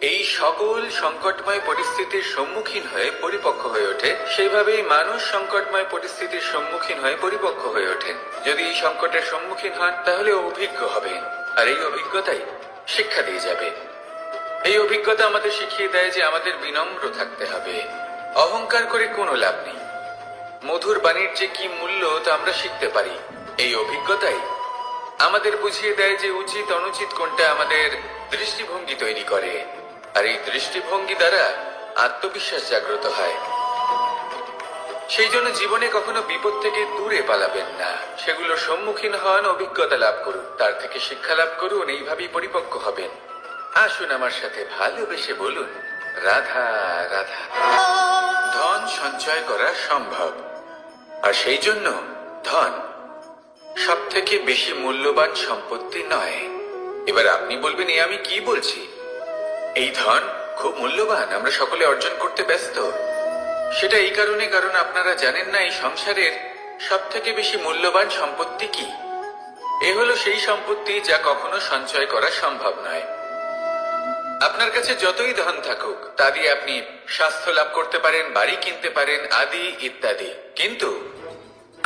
এই সকল সংকটময় পরিস্থিতির সম্মুখীন হয়ে পরিপক্ক হয়ে ওঠে, সেইভাবেই মানুষ সংকটময় পরিস্থিতির সম্মুখীন হয়ে পরিপক্ক হয়ে ওঠেন। যদি এই সংকটের সম্মুখীন হন তাহলে অভিজ্ঞ হবেন, আর এই অভিজ্ঞতাই শিক্ষা দিয়ে যাবে। এই অভিজ্ঞতা আমাদের শিখিয়ে দেয় যে আমাদের বিনম্র থাকতে হবে। অহংকার করে কোনো লাভ নেই। মধুর বাণীর যে কি মূল্য তা আমরা শিখতে পারি। এই অভিজ্ঞতাই আমাদের বুঝিয়ে দেয় যে উচিত অনুচিত কোনটা, আমাদের দৃষ্টিভঙ্গি তৈরি করে, আর এই দৃষ্টিভঙ্গি দ্বারা আত্মবিশ্বাস জাগ্রত হয়। সেই জন্য জীবনে কখনো বিপদ থেকে দূরে পালাবেন না, সেগুলোর সম্মুখীন হন, অভিজ্ঞতা লাভ করুন, তার থেকে শিক্ষা লাভ করুন, এইভাবেই পরিপক্ক হবেন। আসুন আমার সাথে ভালোবেসে বলুন, রাধা রাধা। ধন সঞ্চয় করা সম্ভব, আর সেই জন্য ধন সব থেকে বেশি মূল্যবান সম্পত্তি নয়। এবার আপনি বলবেন, এ আমি কি বলছি? এই ধন খুব মূল্যবান, আমরা সকলে অর্জন করতে ব্যস্ত। সেটা এই কারণে, কারণ আপনারা জানেন না এই সংসারের সব থেকে বেশি মূল্যবান সম্পত্তি কি। এ হলো সেই সম্পত্তি যা কখনো সঞ্চয় করা সম্ভব নয়। আপনার কাছে যতই ধন থাকুক তা দিয়ে আপনি স্বাস্থ্য লাভ করতে পারেন, বাড়ি কিনতে পারেন, আদি ইত্যাদি, কিন্তু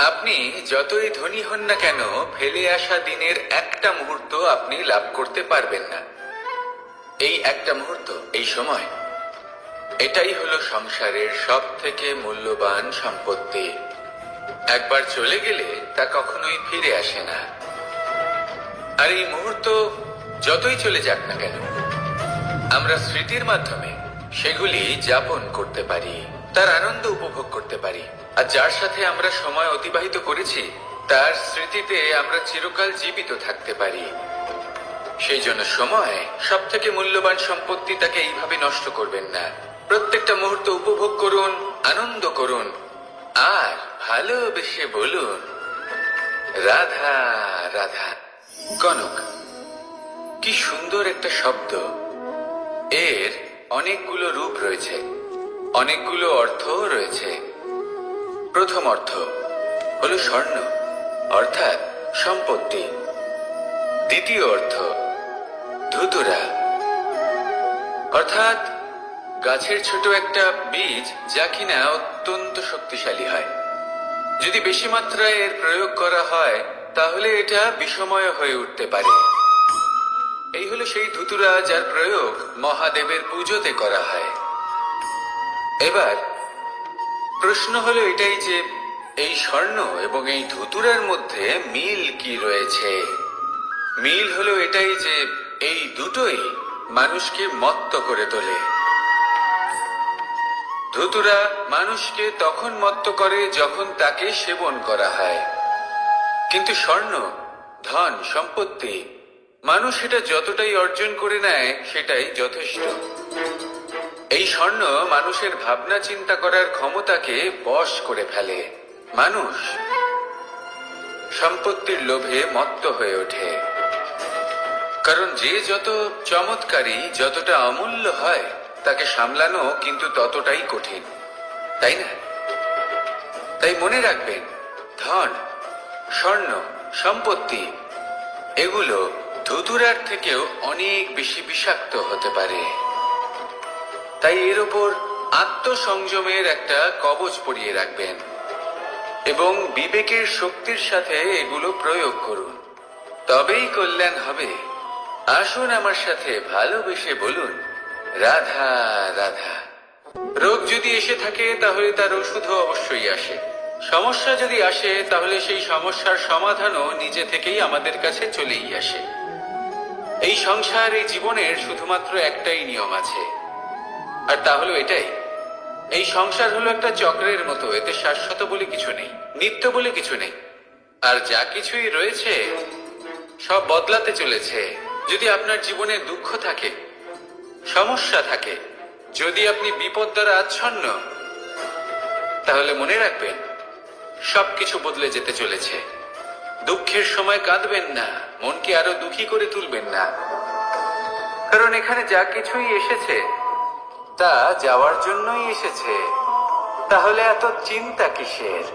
আপনি যতই ধনী হন না কেন, ফেলে আসা দিনের একটা মুহূর্ত আপনি লাভ করতে পারবেন না। এই একটা মুহূর্ত, এই সময়, এটাই হলো সংসারের সব থেকে মূল্যবান সম্পত্তি। একবার চলে গেলে তা কখনোই ফিরে আসে না। আর এই মুহূর্ত যতই চলে যাক না কেন, আমরা স্মৃতির মাধ্যমে সেগুলি যাপন করতে পারি, তার আনন্দ উপভোগ করতে পারি। আর যার সাথে আমরা সময় অতিবাহিত করেছি তার স্মৃতিতে আমরা চিরকাল জীবিত থাকতে পারি। সেই জন্য সময় সব থেকে মূল্যবান সম্পত্তি, তাকে এইভাবে নষ্ট করবেন না। প্রত্যেকটা মুহূর্ত উপভোগ করুন, আনন্দ করুন, আর ভালোবেসে বলুন, রাধা রাধা। কনক, কি সুন্দর একটা শব্দ। এর অনেকগুলো রূপ রয়েছে, অনেকগুলো অর্থ রয়েছে। প্রথম অর্থ হলো স্বর্ণ, অর্থাৎ সম্পত্তি। দ্বিতীয় অর্থ ধুতুরা, অর্থাৎ গাছের ছোট একটা বীজ, যা কিনা অত্যন্ত শক্তিশালী হয়। যদি বেশি মাত্রায় এর প্রয়োগ করা হয় তাহলে এটা বিষময় হয়ে উঠতে পারে। এই হলো সেই ধুতুরা যার প্রয়োগ মহাদেবের পুজোতে করা হয়। এবার প্রশ্ন হলো এটাই যে এই স্বর্ণ এবং এই ধুতুরার মধ্যে মিল কি রয়েছে। মিল হলো এটাই যে এই দুটোই মানুষকে মত্ত করে তোলে। ধুতুরা মানুষকে তখন মত্ত করে যখন তাকে সেবন করা হয়, কিন্তু স্বর্ণ, ধন, সম্পত্তি, মানুষ এটা যতটাই অর্জন করে নেয় সেটাই যথেষ্ট। এই স্বর্ণ মানুষের ভাবনা চিন্তা করার ক্ষমতাকে বশ করে ফেলে। মানুষ সম্পত্তির লোভে মত্ত হয়ে ওঠে, কারণ যে যত চমৎকারী, যতটা অমূল্য হয় তাকে সামলানো কিন্তু ততটাই কঠিন, তাই না? তাই মনে রাখবেন, ধন, স্বর্ণ, সম্পত্তি এগুলো ধুতুরার থেকেও অনেক বেশি বিষাক্ত হতে পারে। তাই এর ওপর আত্মসংযমের একটা কবচ পরিয়ে রাখবেন এবং বিবেকের শক্তির সাথে এগুলো প্রয়োগ করুন, তবেই কল্যাণ হবে। আসুন আমার সাথে ভালোবেসে বলুন, রাধা রাধা। রোগ যদি এসে থাকে তাহলে তার ওষুধও অবশ্যই আসে। সমস্যা যদি আসে তাহলে সেই সমস্যার সমাধানও নিজে থেকেই আমাদের কাছে চলেই আসে। এই সংসার, এই জীবনের শুধুমাত্র একটাই নিয়ম আছে, আর তা হলো এটাই, এই সংসার হলো একটা চক্রের মতো। এতে শাশ্বত বলে কিছু নেই, নিত্য বলে কিছু নেই, আর যা কিছুই রয়েছে সব বদলাতে চলেছে। যদি আপনার জীবনে দুঃখ থাকে, সমস্যা থাকে, যদি আপনি বিপদ দ্বারা আচ্ছন্ন, তাহলে মনে রাখবেন সবকিছু বদলে যেতে চলেছে। দুঃখের সময় কাঁদবেন না, মনকে আরো দুঃখী করে তুলবেন না, কারণ এখানে যা কিছুই এসেছে তা যাওয়ার জন্যই এসেছে। তাহলে এত চিন্তা কিসের?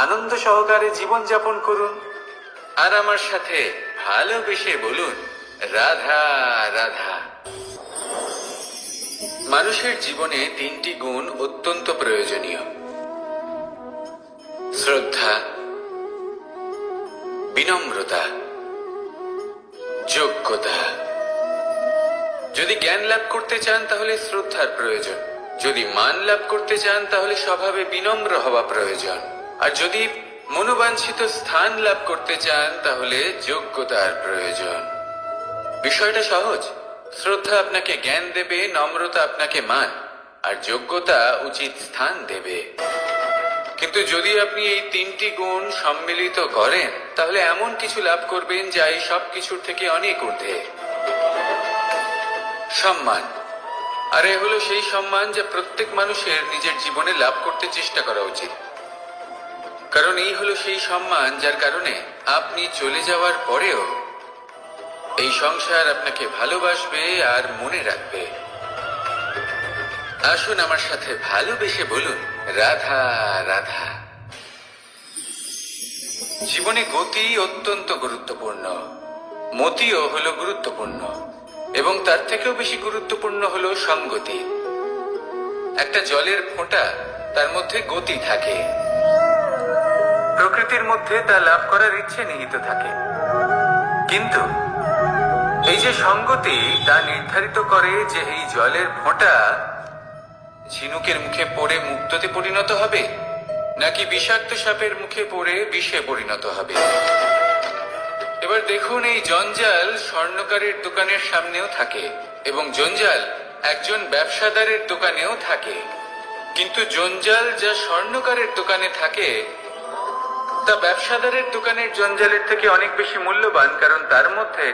আনন্দ সহকারে জীবন যাপন করুন, আর আমার সাথে ভালোবেসে বলুন, রাধা রাধা। মানুষের জীবনে তিনটি গুণ অত্যন্ত প্রয়োজনীয়: শ্রদ্ধা, বিনম্রতা, যোগ্যতা। যদি জ্ঞান লাভ করতে চান তাহলে শ্রদ্ধার প্রয়োজন, যদি মান লাভ করতে চান তাহলে স্বভাবে বিনম্র হওয়া প্রয়োজন, আর যদি মনোবাঞ্ছিত স্থান লাভ করতে চান তাহলে যোগ্যতার প্রয়োজন। বিষয়টা সহজ। শ্রদ্ধা আপনাকে জ্ঞান দেবে, নম্রতা আপনাকে মান, আর যোগ্যতা উচিত স্থান দেবে। কিন্তু যদি আপনি এই তিনটি গুণ সম্মিলিত করেন তাহলে এমন কিছু লাভ করবেন যা এই সব কিছুর থেকে অনেক ঊর্ধ্বে। সম্মান। আর এ হলো সেই সম্মান যা প্রত্যেক মানুষের নিজের জীবনে লাভ করতে চেষ্টা করা উচিত, কারণ এই হলো সেই সম্মান যার কারণে আপনি চলে যাওয়ার পরেও এই সংসার আপনাকে ভালোবাসবে আর মনে রাখবে। আসুন আমার সাথে ভালোবেসে বলুন, রাধা রাধা। জীবনে গতি অত্যন্ত গুরুত্বপূর্ণ, মতিও হলো গুরুত্বপূর্ণ, এবং তার থেকেও বেশি গুরুত্বপূর্ণ হলো সঙ্গতি। একটা জলের ফোঁটা, তার মধ্যে গতি থাকে, প্রকৃতির মধ্যে তা লাভ করার ইচ্ছে নিহিত থাকে, কিন্তু এই যে সঙ্গতি তা নির্ধারিত করে যে এই জলের ফোঁটা ঝিনুকের মুখে পড়ে মুক্ততে পরিণত হবে নাকি বিষাক্ত সাপের মুখে পড়ে বিষে পরিণত হবে। এবার দেখুন, এই জঞ্জাল স্বর্ণকারের দোকানের সামনেও থাকে এবং জঞ্জাল একজন ব্যবসাদারের দোকানেও থাকে, কিন্তু জঞ্জাল যা স্বর্ণকারের দোকানে থাকে তা ব্যবসাদারের দোকানের জঞ্জালের থেকে অনেক বেশি মূল্যবান, কারণ তার মধ্যে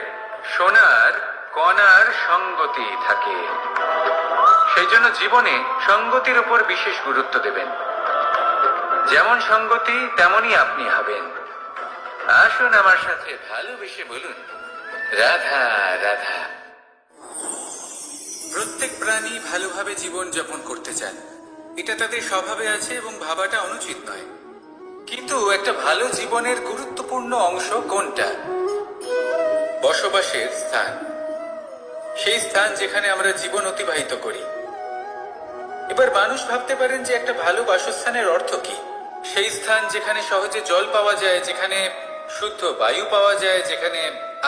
সোনার কণার সঙ্গতি থাকে। সেই জন্য জীবনে সঙ্গতির উপর বিশেষ গুরুত্ব দেবেন। যেমন সঙ্গতি তেমনই আপনি হবেন। আসুন আমার সাথে ভালোবেসে বলুন, রাধা রাধা। প্রত্যেক প্রাণী ভালোভাবে জীবন যাপন করতে চান, এটা তাদের স্বভাবে আছে এবং ভাবাটা অনুচিত নয়। কিন্তু একটা ভালো জীবনের গুরুত্বপূর্ণ অংশ কোনটা? বসবাসের স্থান, সেই স্থান যেখানে আমরা জীবন অতিবাহিত করি। এবার মানুষ ভাবতে পারেন যে একটা ভালো বাসস্থানের অর্থ কি? সেই স্থান যেখানে সহজে জল পাওয়া যায়, যেখানে শুদ্ধ বায়ু পাওয়া যায়, যেখানে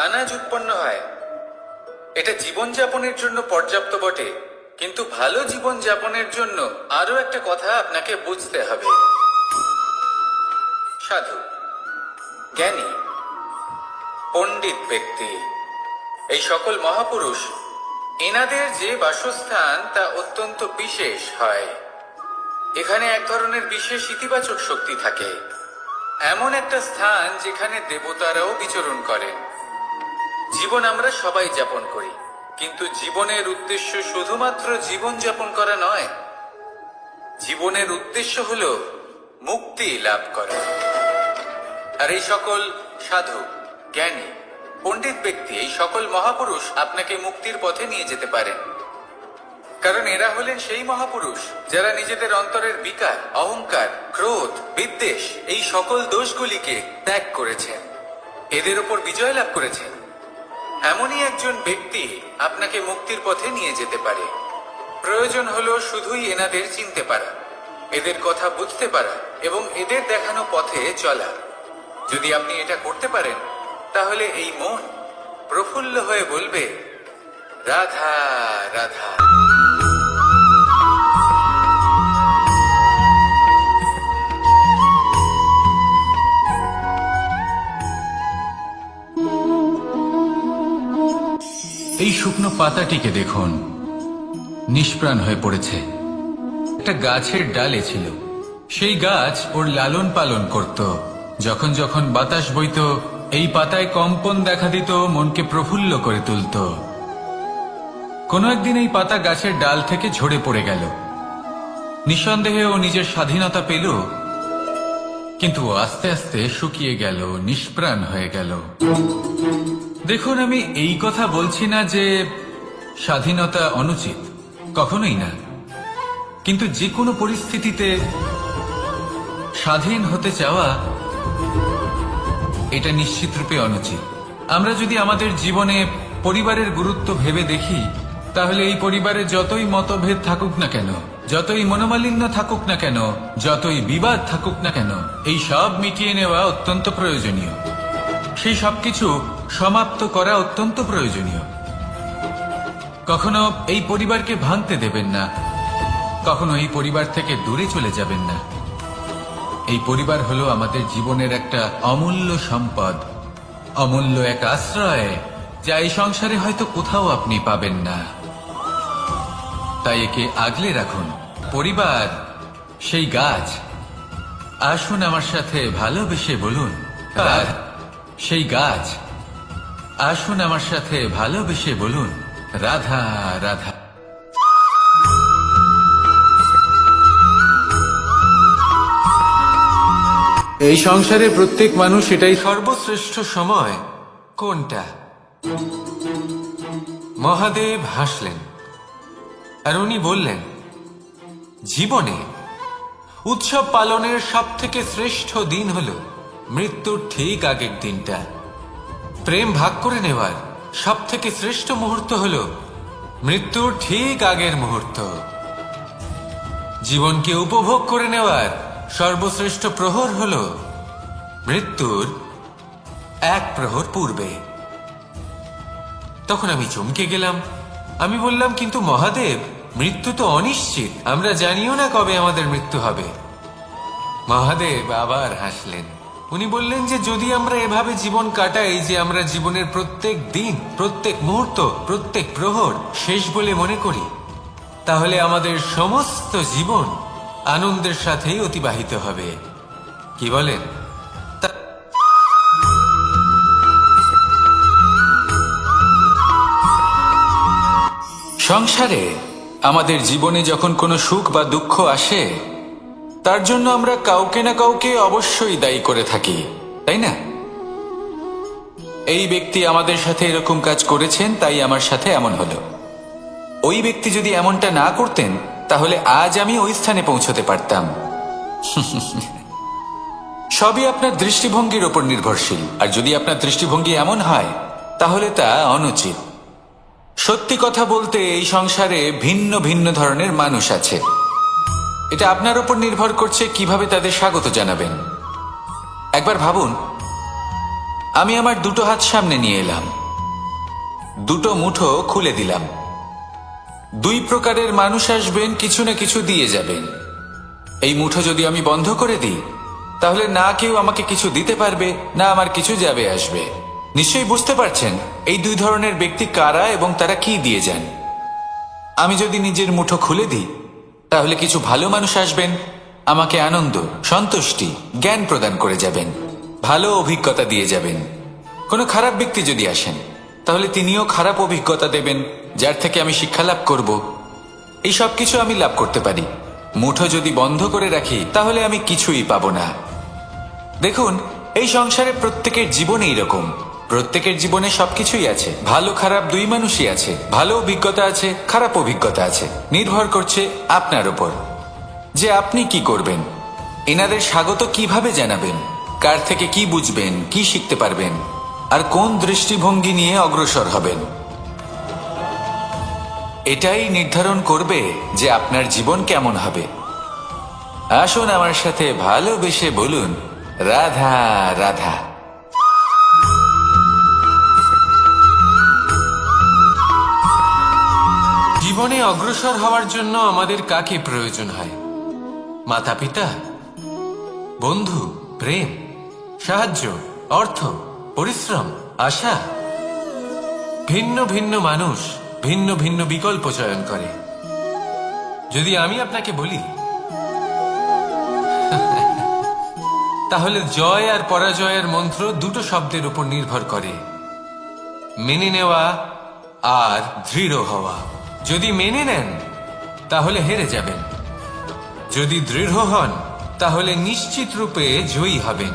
আনাজ উৎপন্ন হয়। এটা জীবনযাপনের জন্য পর্যাপ্ত বটে, কিন্তু ভালো জীবন যাপনের জন্য আরো একটা কথা আপনাকে বুঝতে হবে। সাধু, জ্ঞানী, পণ্ডিত ব্যক্তি, এই সকল মহাপুরুষ, এনাদের যে বাসস্থান তা অত্যন্ত বিশেষ হয়। এখানে এক ধরনের বিশেষ ইতিবাচক শক্তি থাকে, এমন একটা স্থান যেখানে দেবতারাও বিচরণ করেন। জীবন আমরা সবাই যাপন করি, কিন্তু জীবনের উদ্দেশ্য শুধুমাত্র জীবন যাপন করা নয়। জীবনের উদ্দেশ্য হলো মুক্তি লাভ করা। আর এই সকল সাধু, জ্ঞানী, পণ্ডিত ব্যক্তি, এই সকল মহাপুরুষ আপনাকে মুক্তির পথে নিয়ে যেতে পারেন, কারণ এরা হলেন সেই মহাপুরুষ যারা নিজেদের অন্তরের বিকার, অহংকার, ক্রোধ, বিদ্বেষ, এই সকল দোষগুলিকে ত্যাগ করেছেন, এদের উপর বিজয় লাভ করেছেন। এমনই একজন ব্যক্তি আপনাকে মুক্তির পথে নিয়ে যেতে পারে। প্রয়োজন হলো শুধুই এনাদের চিনতে পারা, এদের কথা বুঝতে পারা এবং এদের দেখানো পথে চলা। যদি আপনি এটা করতে পারেন তাহলে এই মন প্রফুল্ল হয়ে বলবে, রাধা রাধা। এই শুকনো পাতাটিকে দেখুন, নিষ্প্রাণ হয়ে পড়েছে। একটা গাছের ডালে ছিল, সেই গাছ ওর লালন পালন করত। যখন যখন বাতাস বইত, এই পাতায় কম্পন দেখা দিত, মনকে প্রফুল্ল করে তুলত। কোনো একদিন এই পাতা গাছের ডাল থেকে ঝরে পড়ে গেল। নিঃসন্দেহে ও নিজের স্বাধীনতা পেল, কিন্তু আস্তে আস্তে শুকিয়ে গেল, নিষ্প্রাণ হয়ে গেল। দেখুন, আমি এই কথা বলছি না যে স্বাধীনতা অনুচিত, কখনোই না। কিন্তু যে কোনো পরিস্থিতিতে স্বাধীন হতে চাওয়া এটা নিশ্চিত রূপে অনুচিত। আমরা যদি আমাদের জীবনে পরিবারের গুরুত্ব ভেবে দেখি, তাহলে এই পরিবারে যতই মতভেদ থাকুক না কেন, যতই মনোমালিন্য থাকুক না কেন, যতই বিবাদ থাকুক না কেন, এই সব মিটিয়ে নেওয়া অত্যন্ত প্রয়োজনীয়। সেই সবকিছু সমাপ্ত করা অত্যন্ত প্রয়োজনীয়। কখনো এই পরিবারকে ভাঙতে দেবেন না, কখনো এই পরিবার থেকে দূরে চলে যাবেন না। এই পরিবার হলো আমাদের জীবনের একটা অমূল্য সম্পদ, অমূল্য এক আশ্রয়, যা এই সংসারে হয়তো কোথাও আপনি পাবেন না। তাই একে আগলে রাখুন। পরিবার সেই গাছ আসুন আমার সাথে ভালোবেসে বলুন সেই গাছ। আসুন আমার সাথে ভালোবেসে বলুন রাধা রাধা। এই সংসারে প্রত্যেক মানুষ এটাই সর্বশ্রেষ্ঠ সময় কোনটা? মহাদেব হাসলেন আর উনি বললেন, জীবনে উৎসব পালনের সব থেকে শ্রেষ্ঠ দিন হল মৃত্যুর ঠিক আগের দিনটা। প্রেম ভাগ করে নেওয়ার সব থেকে শ্রেষ্ঠ মুহূর্ত হল মৃত্যুর ঠিক আগের মুহূর্ত। জীবনকে উপভোগ করে নেওয়ার সর্বশ্রেষ্ঠ প্রহর হল মৃত্যুর এক প্রহর পূর্বে। তখন আমি চমকে গেলাম। আমি বললাম, কিন্তু মহাদেব, মৃত্যু তো অনিশ্চিত, আমরা জানিও না কবে আমাদের মৃত্যু হবে। মহাদেব আবার হাসলেন। উনি বললেন যে যদি আমরা এভাবে জীবন কাটাই যে আমরা জীবনের প্রত্যেক দিন, প্রত্যেক মুহূর্ত, প্রত্যেক প্রহর শেষ বলে মনে করি, তাহলে আমাদের সমস্ত জীবন আনন্দের সাথেই অতিবাহিত হবে। কি বলেন? সংসারে আমাদের জীবনে যখন কোনো সুখ বা দুঃখ আসে, তার জন্য আমরা কাউকে না কাউকে অবশ্যই দায়ী করে থাকি, তাই না? এই ব্যক্তি আমাদের সাথে এরকম কাজ করেছেন, তাই আমার সাথে এমন হলো। ওই ব্যক্তি যদি এমনটা না করতেন, তাহলে আজ আমি ওই স্থানে পৌঁছতে পারতাম। সবই আপনার দৃষ্টিভঙ্গির ওপর নির্ভরশীল, আর যদি আপনার দৃষ্টিভঙ্গি এমন হয়, তাহলে তা অনুচিত। সত্যি কথা বলতে, এই সংসারে ভিন্ন ভিন্ন ধরনের মানুষ আছে। এটা আপনার উপর নির্ভর করছে কিভাবে তাদের স্বাগত জানাবেন। একবার ভাবুন, আমি আমার দুটো হাত সামনে নিয়ে এলাম, দুটো মুঠো খুলে দিলাম। দুই প্রকারের মানুষ আসবেন, কিছু না কিছু দিয়ে যাবেন। এই মুঠো যদি আমি বন্ধ করে দিই, তাহলে না কেউ আমাকে কিছু দিতে পারবে, না আমার কিছু যাবে আসবে। নিশ্চয়ই বুঝতে পারছেন এই দুই ধরনের ব্যক্তি কারা এবং তারা কি দিয়ে যান। আমি যদি নিজের মুঠো খুলে দিই, তাহলে কিছু ভালো মানুষ আসবেন, আমাকে আনন্দ, সন্তুষ্টি, জ্ঞান প্রদান করে যাবেন, ভালো অভিজ্ঞতা দিয়ে যাবেন। কোনো খারাপ ব্যক্তি যদি আসেন, তাহলে তিনিও খারাপ অভিজ্ঞতা দেবেন, যার থেকে আমি শিক্ষা লাভ করব। এই সব কিছু আমি লাভ করতে পারি। মুঠো যদি বন্ধ করে রাখি, তাহলে আমি কিছুই পাবো না। দেখুন, এই সংসারে প্রত্যেকের জীবনে এইরকম। প্রত্যেকের জীবনে সবকিছুই আছে, ভালো খারাপ দুই মানুষই আছে। ভালো অভিজ্ঞতা আছে, খারাপ অভিজ্ঞতা আছে। নির্ভর করছে আপনার উপর যে আপনি কি করবেন, এনাদের স্বাগত কিভাবে জানাবেন, কার থেকে কি বুঝবেন, কি শিখতে পারবেন, আর কোন দৃষ্টিভঙ্গি নিয়ে অগ্রসর হবেন। এটাই নির্ধারণ করবে যে আপনার জীবন কেমন হবে। আসুন আমার সাথে ভালোবেসে বলুন রাধা রাধা। জীবনে অগ্রসর হওয়ার জন্য আমাদের কাকে প্রয়োজন হয়? মাতা পিতা, বন্ধু, প্রেম, সাহায্য, অর্থ, পরিশ্রম, আশা। ভিন্ন ভিন্ন মানুষ ভিন্ন ভিন্ন বিকল্প চয়ন করে। যদি আমি আপনাকে বলি, তাহলে জয় আর পরাজয়ের মন্ত্র দুটো শব্দের উপর নির্ভর করে, মেনে নেওয়া আর দৃঢ় হওয়া। যদি মেনে নেন, তাহলে হেরে যাবেন। যদি দৃঢ় হন, তাহলে নিশ্চিত রূপে জয়ী হবেন।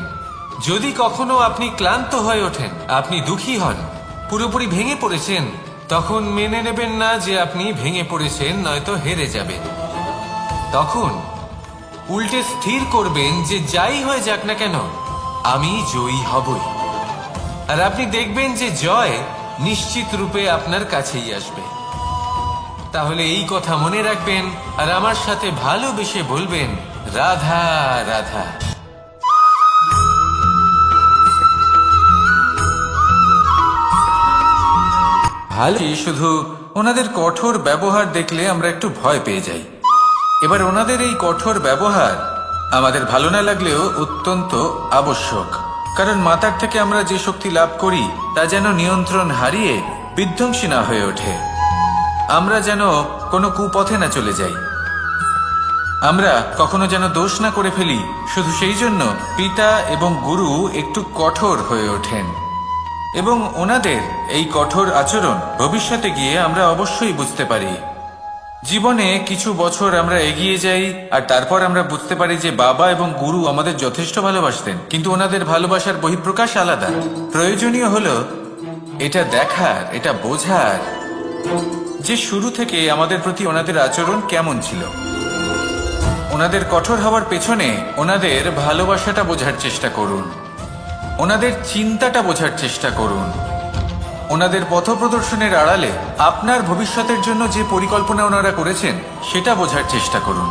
যদি কখনো আপনি ক্লান্ত হয়ে ওঠেন, আপনি দুঃখী হন, পুরোপুরি ভেঙে পড়েছেন, তখন মেনে নেবেন না যে আপনি ভেঙে পড়েছেন, নয়তো হেরে যাবেন। তখন উল্টে স্থির করবেন যে যাই হয়ে যাক না কেন, আমি জয়ী হবই। আর আপনি দেখবেন যে জয় নিশ্চিত রূপে আপনার কাছেই আসবে। তাহলে এই কথা মনে রাখবেন আর আমার সাথে ভালোবেসে বলবেন রাধা রাধা। ভালো, শুধু ওনাদের কঠোর ব্যবহার দেখলে আমরা একটু ভয় পেয়ে যাই। এবার ওনাদের এই কঠোর ব্যবহার আমাদের ভালো না লাগলেও অত্যন্ত আবশ্যক, কারণ মাতার থেকে আমরা যে শক্তি লাভ করি তা যেন নিয়ন্ত্রণ হারিয়ে বিধ্বংসী না হয়ে ওঠে। আমরা যেন কোনো কুপথে না চলে যাই। আমরা কখনো যেন দোষ না করে ফেলি, শুধু সেই জন্য পিতা এবং গুরু একটু কঠোর হয়ে ওঠেন, এবং ওনাদের এই কঠোর আচরণ ভবিষ্যতে গিয়ে আমরা অবশ্যই বুঝতে পারি। জীবনে কিছু বছর আমরা এগিয়ে যাই আর তারপর আমরা বুঝতে পারি যে বাবা এবং গুরু আমাদের যথেষ্ট ভালোবাসতেন, কিন্তু ওনাদের ভালোবাসার বহিঃপ্রকাশ আলাদা। প্রয়োজনীয় হলো এটা দেখার, এটা বোঝার যে শুরু থেকে আমাদের প্রতি ওনাদের আচরণ কেমন ছিল। ওনাদের কঠোর হওয়ার পেছনে ওনাদের ভালোবাসাটা বোঝার চেষ্টা করুন, ওনাদের চিন্তাটা বোঝার চেষ্টা করুন, ওনাদের পথপ্রদর্শনের আড়ালে আপনার ভবিষ্যতের জন্য যে পরিকল্পনা ওনারা করেছেন সেটা বোঝার চেষ্টা করুন।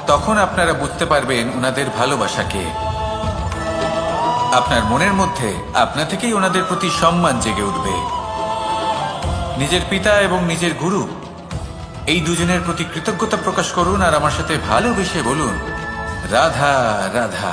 তখন আপনারা বুঝতে পারবেন ওনাদের ভালোবাসাকে। আপনার মনের মধ্যে আপনা থেকেই ওনাদের প্রতি সম্মান জেগে উঠবে। নিজের পিতা এবং নিজের গুরু এই দুজনের প্রতি কৃতজ্ঞতা প্রকাশ করুন আর আমার সাথে ভালোবেসে বলুন, রাধা রাধা।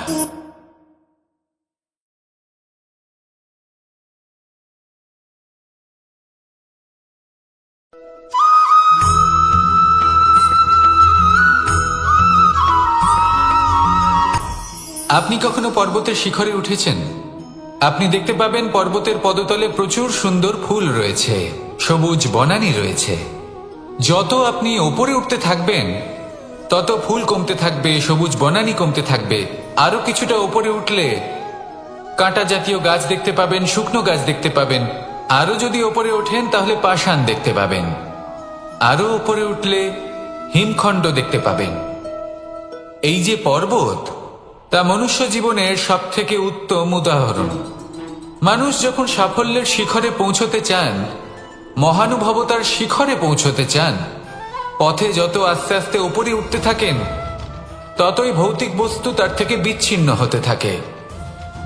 আপনি কখনো পর্বতের শিখরে উঠেছেন? আপনি দেখতে পাবেন পর্বতের পদতলে প্রচুর সুন্দর ফুল রয়েছে, সবুজ বনানী রয়েছে। যত আপনি ওপরে উঠতে থাকবেন তত ফুল কমতে থাকবে, সবুজ বনানী কমতে থাকবে। আরো কিছুটা ওপরে উঠলে কাঁটা জাতীয় গাছ দেখতে পাবেন, শুকনো গাছ দেখতে পাবেন। আরো যদি ওপরে ওঠেন তাহলে পাষাণ দেখতে পাবেন। আরো ওপরে উঠলে হিমখণ্ড দেখতে পাবেন। এই যে পর্বত, তা মনুষ্য জীবনের সবথেকে উত্তম উদাহরণ। মানুষ যখন সাফল্যের শিখরে পৌঁছতে চান, মহানুভবতার শিখরে পৌঁছতে চান, পথে যত আস্তে আস্তে উপরে উঠতে থাকেন ততই ভৌতিক বস্তু তার থেকে বিচ্ছিন্ন হতে থাকে।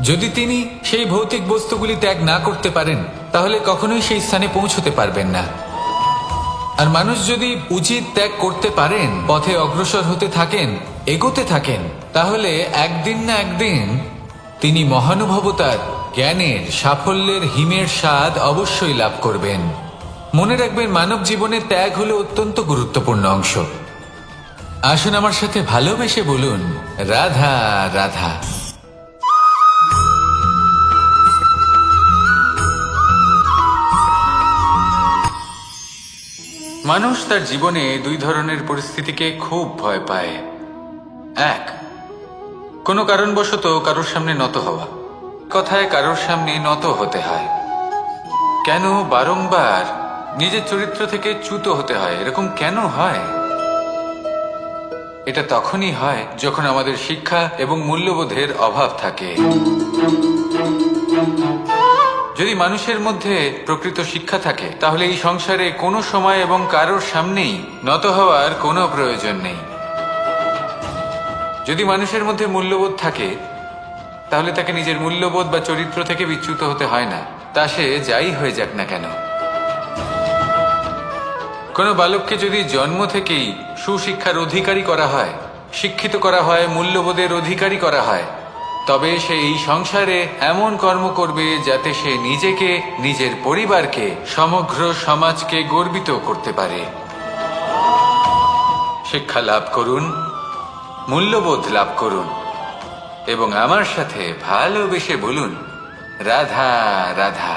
যদি তিনি সেই ভৌতিক বস্তুগুলি ত্যাগ না করতে পারেন তাহলে কখনোই সেই স্থানে পৌঁছতে পারবেন না। আর মানুষ যদি উচিত ত্যাগ করতে পারেন, পথে অগ্রসর হতে থাকেন, এগোতে থাকেন, তাহলে একদিন না একদিন তিনি মহানুভবতার, জ্ঞানের, সাফল্যের হিমের স্বাদ অবশ্যই লাভ করবেন। মনে রাখবেন, মানব জীবনে ত্যাগ হলো অত্যন্ত গুরুত্বপূর্ণ অংশ। আসুন আমার সাথে ভালোবেসে বলুন, রাধা রাধা। মানুষ তার জীবনে দুই ধরনের পরিস্থিতিকে খুব ভয় পায়। এক, কোনো কারণবশত কারোর সামনে নত হওয়া। কথায় কারোর সামনে নত হতে হয়। কেন বারংবার নিজের চরিত্র থেকে চ্যুত হতে হয়? এরকম কেন হয়? এটা তখনই হয় যখন আমাদের শিক্ষা এবং মূল্যবোধের অভাব থাকে। যদি মানুষের মধ্যে প্রকৃত শিক্ষা থাকে তাহলে এই সংসারে কোনো সময় এবং কারোর সামনেই নত হওয়ার কোনো প্রয়োজন নেই। যদি মানুষের মধ্যে মূল্যবোধ থাকে তাহলে তাকে নিজের মূল্যবোধ বা চরিত্র থেকে বিচ্যুত হতে হয় না, তা সে যাই হয়ে যাক না কেন। কোনো বালককে যদি জন্ম থেকেই সুশিক্ষার অধিকারী করা হয়, শিক্ষিত করা হয়, মূল্যবোধের অধিকারী করা হয়, তবে সে এই সংসারে এমন কর্ম করবে যাতে সে নিজেকে, নিজের পরিবারকে, সমগ্র সমাজকে গর্বিত করতে পারে। শিক্ষা লাভ করুন, মূল্যবোধ লাভ করুন এবং আমার সাথে ভালোবেসে বলুন, রাধা রাধা।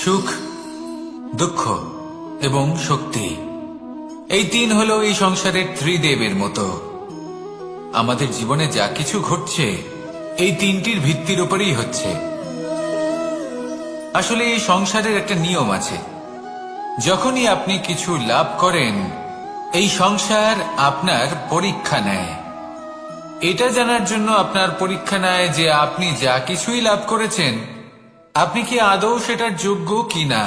সুখ, দুঃখ এবং শক্তি, এই তিন হলো এই সংসারের ত্রিদেবের মতো। আমাদের জীবনে যা কিছু ঘটছে এই তিনটির ভিত্তির উপরেই হচ্ছে। আসলে এই সংসারের একটা নিয়ম আছে, যখনই আপনি কিছু লাভ করেন এই সংসার আপনার পরীক্ষা নেয়। এটা জানার জন্য আপনার পরীক্ষা নেয় যে আপনি যা কিছুই লাভ করেছেন আপনি কি আদৌ সেটার যোগ্য কিনা।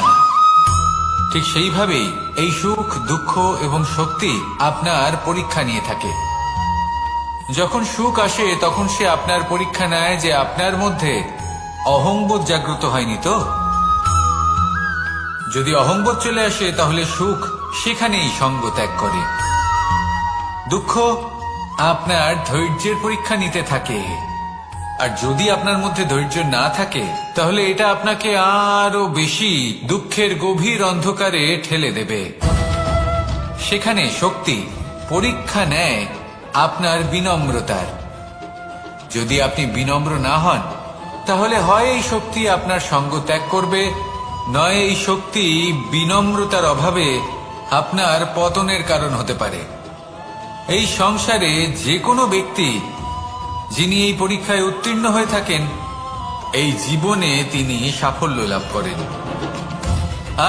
ঠিক সেইভাবেই এই সুখ, দুঃখ এবং শক্তি আপনার পরীক্ষা নিয়ে থাকে। যখন সুখ আসে তখন সে আপনার পরীক্ষা নেয় যে আপনার মধ্যে অহংবোধ জাগ্রত হয়নি তো। যদি অহংবোধ চলে আসে তাহলে সুখ সেখানেই সঙ্গ ত্যাগ করে। দুঃখ আপনার ধৈর্যের পরীক্ষা নিতে থাকে। আর যদি আপনার মধ্যে ধৈর্য না থাকে তাহলে এটা আপনাকে আরো বেশি দুঃখের গভীর অন্ধকারে ঠেলে দেবে। সেখানে শক্তি পরীক্ষা নেয় আপনার বিনম্রতার। যদি আপনি বিনম্র না হন তাহলে হয় এই শক্তি আপনার সঙ্গ ত্যাগ করবে, নয় এই শক্তি বিনম্রতার অভাবে আপনার পতনের কারণ হতে পারে। এই সংসারে যে কোনো ব্যক্তি যিনি এই পরীক্ষায় উত্তীর্ণ হয়ে থাকেন, এই জীবনে তিনি সাফল্য লাভ করেন।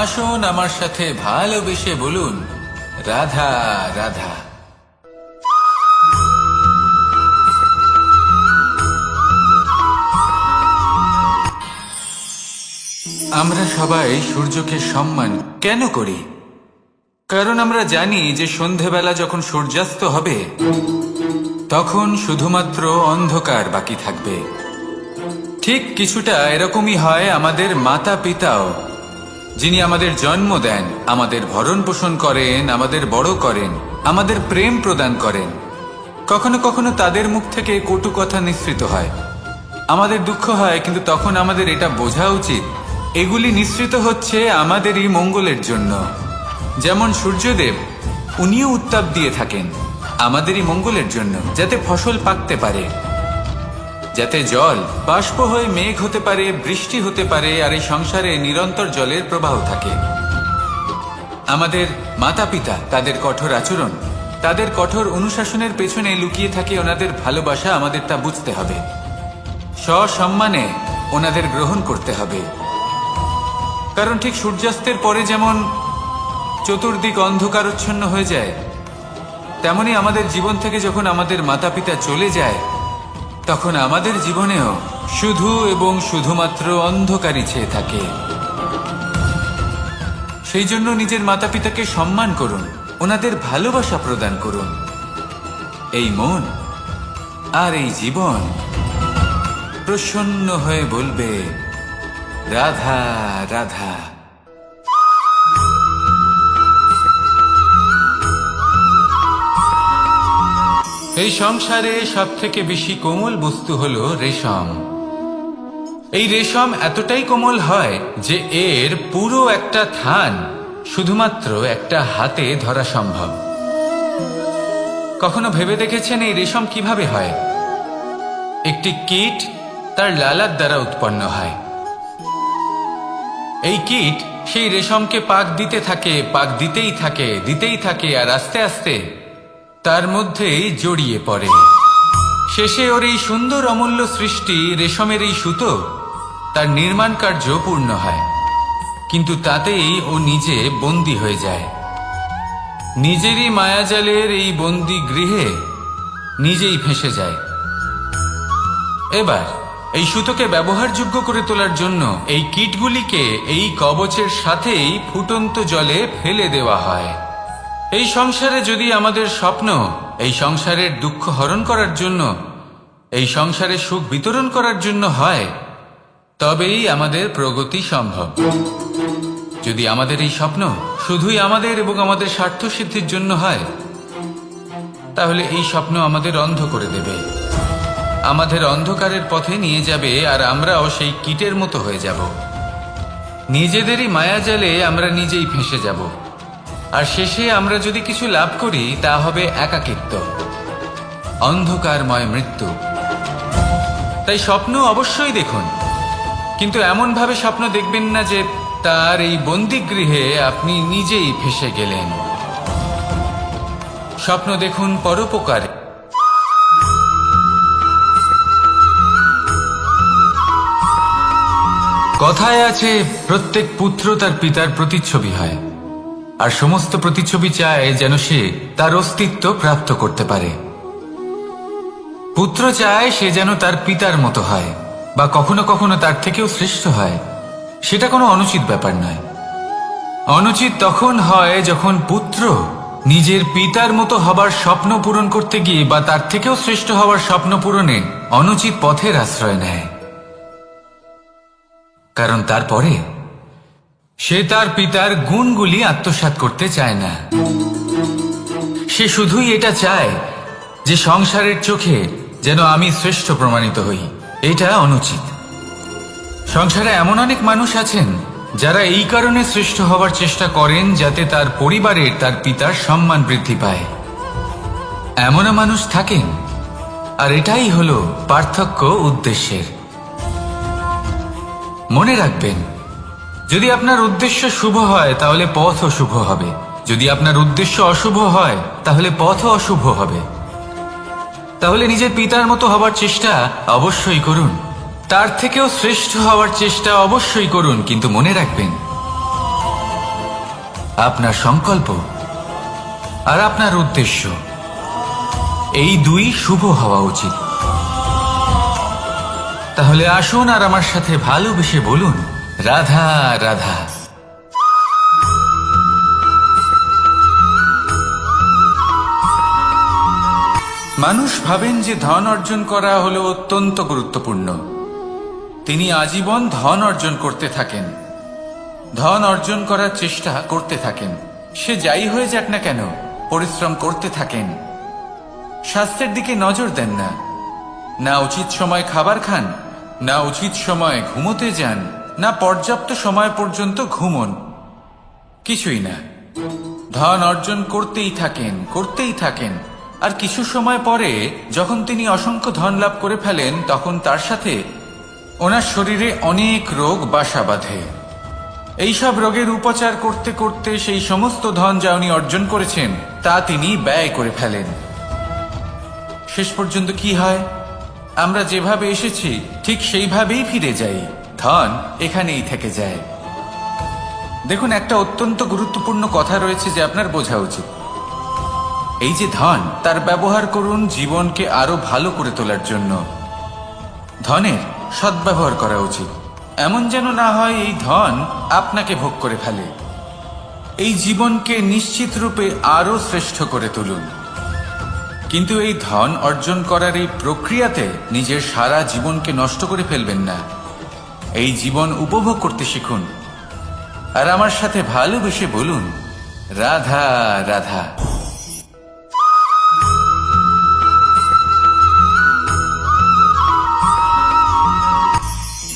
আসুন আমার সাথে ভালোবেসে বলুন, রাধা রাধা। আমরা সবাই সূর্যকে সম্মান কেন করি? কারণ আমরা জানি যে সন্ধেবেলা যখন সূর্যাস্ত হবে তখন শুধুমাত্র অন্ধকার বাকি থাকবে। ঠিক কিছুটা এরকমই হয় আমাদের মাতা পিতাও, যিনি আমাদের জন্ম দেন, আমাদের ভরণ পোষণ করেন, আমাদের বড় করেন, আমাদের প্রেম প্রদান করেন। কখনো কখনো তাদের মুখ থেকে কটু কথা নিঃসৃত হয়, আমাদের দুঃখ হয়, কিন্তু তখন আমাদের এটা বোঝা উচিত এগুলি নিঃসৃত হচ্ছে আমাদেরই মঙ্গলের জন্য। যেমন সূর্যদেব, উনিও উত্তাপ দিয়ে থাকেন আমাদেরই মঙ্গলের জন্য, যাতে ফসল পাকতে পারে, যাতে জল বাষ্প হয়ে মেঘ হতে পারে, বৃষ্টি হতে পারে, আর এই সংসারে নিরন্তর জলের প্রবাহ থাকে। আমাদের মাতা পিতা, তাদের কঠোর আচরণ, তাদের কঠোর অনুশাসনের পেছনে লুকিয়ে থাকে ওনাদের ভালোবাসা। আমাদের তা বুঝতে হবে, সসম্মানে ওনাদের গ্রহণ করতে হবে। কারণ ঠিক সূর্যাস্তের পরে যেমন চতুর্দিক অন্ধকারচ্ছন্ন হয়ে যায়, তেমনি আমাদের জীবন থেকে যখন আমাদের মাতা পিতা চলে যায় তখন আমাদের জীবনেও শুধু এবং শুধুমাত্র অন্ধকারই ছেয়ে থাকে। সেই জন্য নিজের মাতা পিতাকে সম্মান করুন, ওনাদের ভালোবাসা প্রদান করুন। এই মন আর এই জীবন প্রসন্ন হয়ে বলবে, রাধা রাধা। এই সংসারে সব থেকে বেশি কোমল বস্তু হলো রেশম। এই রেশম এতটাই কোমল হয় যে এর পুরো একটা থান শুধুমাত্র একটা হাতে ধরা সম্ভব। কখনো ভেবে দেখেছেন এই রেশম কিভাবে হয়? একটি কীট তার লালার দ্বারা উৎপন্ন হয়। এই কীট সেই রেশমকে পাক দিতে থাকে, পাক দিতেই থাকে, দিতেই থাকে, আর আস্তে আস্তে তার মধ্যেই জড়িয়ে পড়ে। শেষে ওর এই সুন্দর অমূল্য সৃষ্টি রেশমের এই সুতো, তার নির্মাণ কার্য পূর্ণ হয়, কিন্তু তাতেই ও নিজে বন্দী হয়ে যায়। নিজেরই মায়াজালের এই বন্দী গৃহে নিজেই ফেঁসে যায়। এবার এই সুতোকে ব্যবহারযোগ্য করে তোলার জন্য এই কীটগুলিকে এই কবচের সাথেই ফুটন্ত জলে ফেলে দেওয়া হয়। এই সংসারে যদি আমাদের স্বপ্ন এই সংসারের দুঃখ হরণ করার জন্য, এই সংসারে সুখ বিতরণ করার জন্য হয়, তবেই আমাদের প্রগতি সম্ভব। যদি আমাদের এই স্বপ্ন শুধুই আমাদের এবং আমাদের স্বার্থ সিদ্ধির জন্য হয়, তাহলে এই স্বপ্ন আমাদের অন্ধ করে দেবে, আমাদের অন্ধকারের পথে নিয়ে যাবে, আর আমরাও সেই কীটের মতো হয়ে যাব। নিজেদেরই মায়াজালে আমরা নিজেই ফেঁসে যাব, আর শেষে আমরা যদি কিছু লাভ করি তা হবে একাকিত্ব, অন্ধকারময় মৃত্যু। তাই স্বপ্ন অবশ্যই দেখুন, কিন্তু এমন ভাবে স্বপ্ন দেখবেন না যে তার এই বন্দিগৃহে আপনি নিজেই ফেঁসে গেলেন। স্বপ্ন দেখুন পরোপকারে। কথায় আছে, প্রত্যেক পুত্র তার পিতার প্রতিচ্ছবি হয়, আর সমস্ত প্রতিচ্ছবি চায় যেন সে তার অস্তিত্ব প্রাপ্ত করতে পারে। পুত্র চায় সে যেন তার পিতার মতো হয়, বা কখনো কখনো তার থেকেও শ্রেষ্ঠ হয়। সেটা কোনো অনুচিত ব্যাপার নয়। অনুচিত তখন হয় যখন পুত্র নিজের পিতার মতো হবার স্বপ্ন পূরণ করতে গিয়ে বা তার থেকেও শ্রেষ্ঠ হবার স্বপ্ন পূরণে অনুচিত পথের আশ্রয় নেয়। কারণ তারপরে সে তার পিতার গুণগুলি আত্মসাৎ করতে চায় না। সে শুধুই এটা চায় যে সংসারের চোখে যেন আমি শ্রেষ্ঠ প্রমাণিত হই, এটা অনুচিত। সংসারে এমন অনেক মানুষ আছেন যারা এই কারণে শ্রেষ্ঠ হওয়ার চেষ্টা করেন যাতে তার পরিবারের, তার পিতার সম্মান বৃদ্ধি পায়। এমনও মানুষ থাকেন, আর এটাই হলো পার্থক্য উদ্দেশ্যের। মনে রাখবেন, যদি আপনার উদ্দেশ্য শুভ হয় তাহলে পথও শুভ হবে, যদি আপনার উদ্দেশ্য অশুভ হয় তাহলে পথও অশুভ হবে। তাহলে নিজের পিতার মতো হবার চেষ্টা অবশ্যই করুন, তার থেকেও শ্রেষ্ঠ হওয়ার চেষ্টা অবশ্যই করুন, কিন্তু মনে রাখবেন আপনার সংকল্প আর আপনার উদ্দেশ্য এই দুই শুভ হওয়া উচিত। তাহলে আসুন আর আমার সাথে ভালোবেসে বলুন, রাধা রাধা। মানুষ ভাবেন যে ধন অর্জন করা হলো অত্যন্ত গুরুত্বপূর্ণ। তিনি আজীবন ধন অর্জন করতে থাকেন, ধন অর্জন করার চেষ্টা করতে থাকেন। সে যাই হয়ে যাক না কেন, পরিশ্রম করতে থাকেন। স্বাস্থ্যের দিকে নজর দেন না, না উচিত সময় খাবার খান, না উচিত সময় ঘুমোতে যান, না পর্যাপ্ত সময় পর্যন্ত ঘুমন, কিছুই না। ধন অর্জন করতেই থাকেন, করতেই থাকেন। আর কিছু সময় পরে যখন তিনি অসংখ্য ধন লাভ করে ফেলেন, তখন তার সাথে ওনার শরীরে অনেক রোগ বাসা বাঁধে। এইসব রোগের উপচার করতে করতে সেই সমস্ত ধন যা উনি অর্জন করেছেন তা তিনি ব্যয় করে ফেলেন। শেষ পর্যন্ত কি হয়? আমরা যেভাবে এসেছি ঠিক সেইভাবেই ফিরে যাই, ধন এখানেই থেকে যায়। দেখুন, একটা অত্যন্ত গুরুত্বপূর্ণ কথা রয়েছে যে আপনার বোঝা উচিত। এই যে ধন, তার ব্যবহার করুন জীবনকে আরো ভালো করে তোলার জন্য। ধনের সদ্ব্যবহার করা উচিত, এমন যেন না হয় এই ধন আপনাকে ভোগ করে ফেলে। এই জীবনকে নিশ্চিত রূপে আরো শ্রেষ্ঠ করে তুলুন। কিন্তু এই ধন অর্জন করার এই প্রক্রিয়াতে নিজের সারা জীবনকে নষ্ট করে ফেলবেন না। এই জীবন উপভোগ করতে শিখুন, আর আমার সাথে ভালোবেসে বলুন, রাধা রাধা।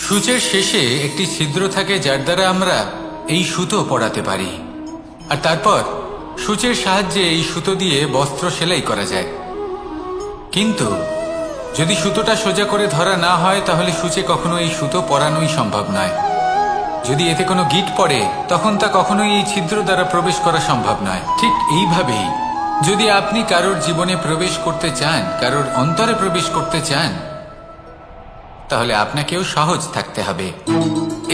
সূচের শেষে একটি ছিদ্র থাকে যার দ্বারা আমরা এই সুতো পরাতে পারি, আর তারপর সূচের সাহায্যে এই সুতো দিয়ে বস্ত্র সেলাই করা যায়। কিন্তু যদি সুতোটা সোজা করে ধরা না হয় তাহলে সূচে কখনো এই সুতো পরানোই সম্ভব নয়। যদি এতে কোনো গিঁট পড়ে তখন তা কখনোই এই ছিদ্র দ্বারা প্রবেশ করা সম্ভব নয়। ঠিক এইভাবেই যদি আপনি কারোর জীবনে প্রবেশ করতে চান, কারোর অন্তরে প্রবেশ করতে চান, তাহলে আপনাকেও সহজ থাকতে হবে।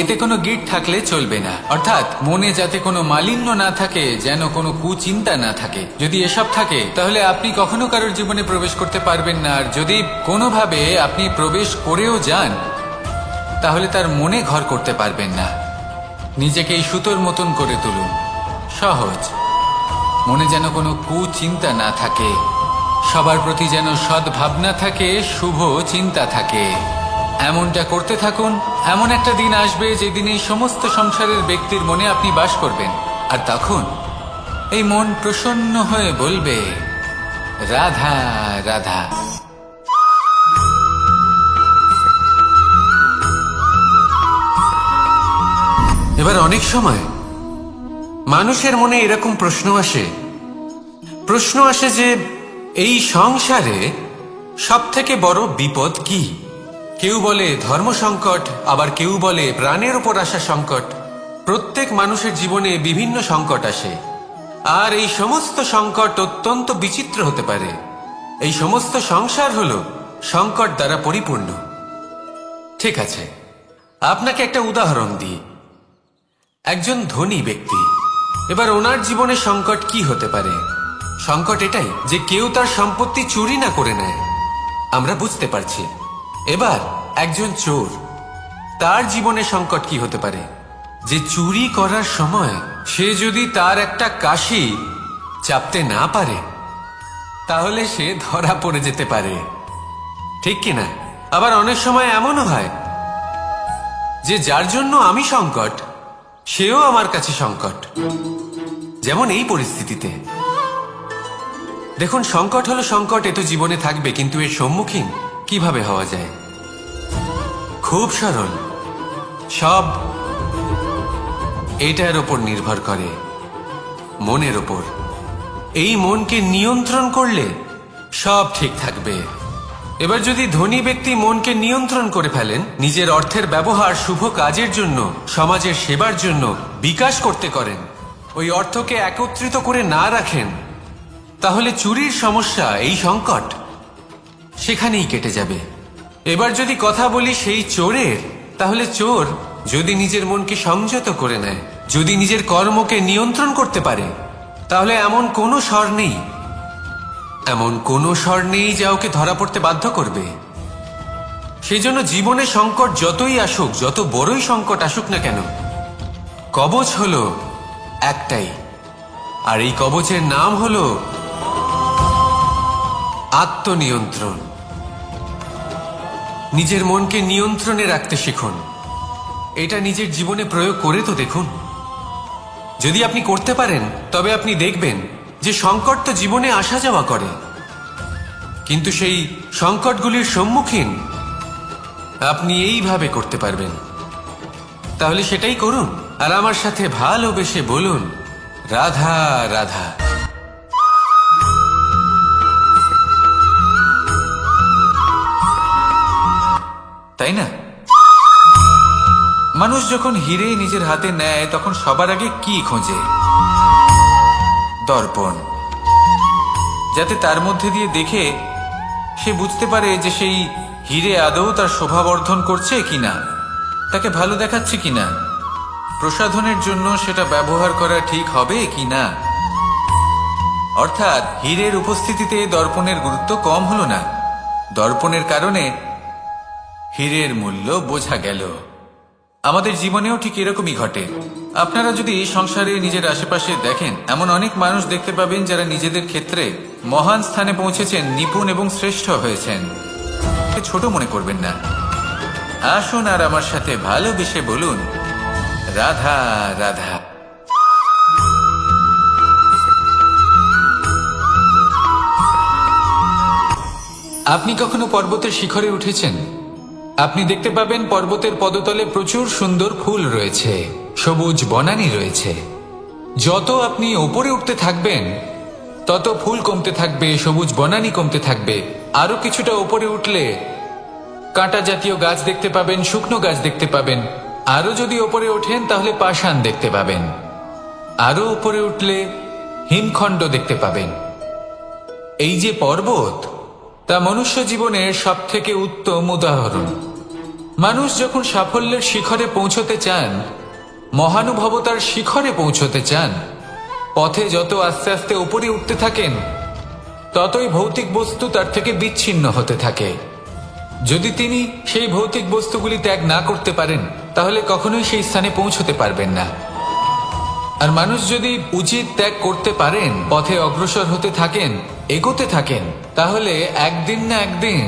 এতে কোনো গিট থাকলে চলবে না, অর্থাৎ মনে যাতে কোনো মালিন্য না থাকে, যেন কোনো কুচিন্তা না থাকে। যদি এসব থাকে তাহলে আপনি কখনো কারোর জীবনে প্রবেশ করতে পারবেন না। আর যদি কোনোভাবে আপনি প্রবেশ করেও যান তাহলে তার মনে ঘর করতে পারবেন না। নিজেকে এই সুতোর মতন করে তুলুন, সহজ। মনে যেন কোনো কুচিন্তা না থাকে, সবার প্রতি যেন সদ্ভাবনা থাকে, শুভ চিন্তা থাকে। এমনটা করতে থাকুন। এমন একটা দিন আসবে যেদিন এই সমস্ত সংসারের ব্যক্তির মনে আপনি বাস করবেন, আর তখন এই মন প্রসন্ন হয়ে বলবে, রাধা রাধা। এবার অনেক সময় মানুষের মনে এরকম প্রশ্ন আসে যে এই সংসারে সব থেকে বড় বিপদ কি? কেউ বলে ধর্ম সংকট, আবার কেউ বলে প্রাণের উপর আসা সংকট। প্রত্যেক মানুষের জীবনে বিভিন্ন সংকট আসে, আর এই সমস্ত সংকট অত্যন্ত বিচিত্র হতে পারে। এই সমস্ত সংসার হলো সংকট দ্বারা পরিপূর্ণ। ঠিক আছে, আপনাকে একটা উদাহরণ দিই। একজন ধনী ব্যক্তি, এবার ওনার জীবনে সংকট কি হতে পারে? সংকট এটাই যে কেউ তার সম্পত্তি চুরি না করে নেয়, আমরা বুঝতে পারছি। এবার একজন চোর, তার জীবনে সংকট কি হতে পারে? যে চুরি করার সময় সে যদি তার একটা কাশি চাপতে না পারে তাহলে সে ধরা পড়ে যেতে পারে, ঠিক কিনা? আবার অনেক সময় এমনও হয় যে যার জন্য আমি সংকট, সেও আমার কাছে সংকট। যেমন এই পরিস্থিতিতে দেখুন, সংকট হলো সংকট, এ তো জীবনে থাকবে, কিন্তু এর সম্মুখীন কিভাবে হওয়া যায়? খুব সরল। সব এটার ওপর নির্ভর করে, মনের ওপর। এই মনকে নিয়ন্ত্রণ করলে সব ঠিক থাকবে। এবার যদি ধনী ব্যক্তি মনকে নিয়ন্ত্রণ করে ফেলেন, নিজের অর্থের ব্যবহার শুভ কাজের জন্য, সমাজের সেবার জন্য বিকাশ করতে করেন, ওই অর্থকে একত্রিত করে না রাখেন, তাহলে চুরির সমস্যা, এই সংকট সেখানেই কেটে যাবে। এবার যদি কথা বলি সেই চোরের, তাহলে চোর যদি নিজের মনকে সংযত করে নেয়, যদি নিজের কর্মকে নিয়ন্ত্রণ করতে পারে, তাহলে এমন কোনো স্বর নেই, এমন কোনো স্বর নেই যা ওকে ধরা পড়তে বাধ্য করবে। সেই জন্য জীবনে সংকট যতই আসুক, যত বড়ই সংকট আসুক না কেন, কবচ হলো একটাই, আর এই কবচের নাম হলো আত্মনিয়ন্ত্রণ। নিজের মনকে নিয়ন্ত্রণে রাখতে শিখুন। এটা নিজের জীবনে প্রয়োগ করে তো দেখুন। যদি আপনি করতে পারেন, তবে আপনি দেখবেন যে সংকট তো জীবনে আসা যাওয়া করে, কিন্তু সেই সংকটগুলির সম্মুখীন আপনি এইভাবে করতে পারবেন। তাহলে সেটাই করুন, আর আমার সাথে ভালোবেসে বলুন, রাধা রাধা। তাই না? মানুষ যখন হিরে নিজের হাতে নেয়, তখন সবার আগে কি খোঁজে? দর্পণ, যাতে তার মধ্যে দিয়ে দেখে সে বুঝতে পারে যে সেই হিরে আদৌ তার শোভাবর্ধন করছে কিনা, তাকে ভালো দেখাচ্ছে কিনা, প্রসাধনের জন্য সেটা ব্যবহার করা ঠিক হবে কিনা। অর্থাৎ হীরের উপস্থিতিতে দর্পণের গুরুত্ব কম হলো না, দর্পণের কারণে হীরের মূল্য বোঝা গেল। আমাদের জীবনেও ঠিক এরকমই ঘটে। আপনারা যদি সংসারে নিজের আশেপাশে দেখেন, এমন অনেক মানুষ দেখতে পাবেন যারা নিজেদের ক্ষেত্রে মহান স্থানে পৌঁছেছেন, নিপুণ এবং শ্রেষ্ঠ হয়েছেন। ছোট মনে করবেন না। আসুন আর আমার সাথে ভালোবেসে বলুন, রাধা রাধা। আপনি কখনো পর্বতের শিখরে উঠেছেন? আপনি দেখতে পাবেন পর্বতের পদতলে প্রচুর সুন্দর ফুল রয়েছে, সবুজ বনানী রয়েছে। যত আপনি ওপরে উঠতে থাকবেন, তত ফুল কমতে থাকবে, সবুজ বনানী কমতে থাকবে। আরো কিছুটা ওপরে উঠলে কাঁটা জাতীয় গাছ দেখতে পাবেন, শুকনো গাছ দেখতে পাবেন। আরো যদি ওপরে ওঠেন তাহলে পাষাণ দেখতে পাবেন। আরো উপরে উঠলে হিমখণ্ড দেখতে পাবেন। এই যে পর্বত, তা মনুষ্য জীবনের সব থেকে উত্তম উদাহরণ। মানুষ যখন সাফল্যের শিখরে পৌঁছতে চান, মহানুভবতার শিখরে পৌঁছতে চান, পথে যত আস্তে আস্তে উপরে উঠতে থাকেন, ততই ভৌতিক বস্তু তার থেকে বিচ্ছিন্ন হতে থাকে। যদি তিনি সেই ভৌতিক বস্তুগুলি ত্যাগ না করতে পারেন, তাহলে কখনোই সেই স্থানে পৌঁছতে পারবেন না। আর মানুষ যদি উচিত ত্যাগ করতে পারেন, পথে অগ্রসর হতে থাকেন, এগোতে থাকেন, তাহলে একদিন না একদিন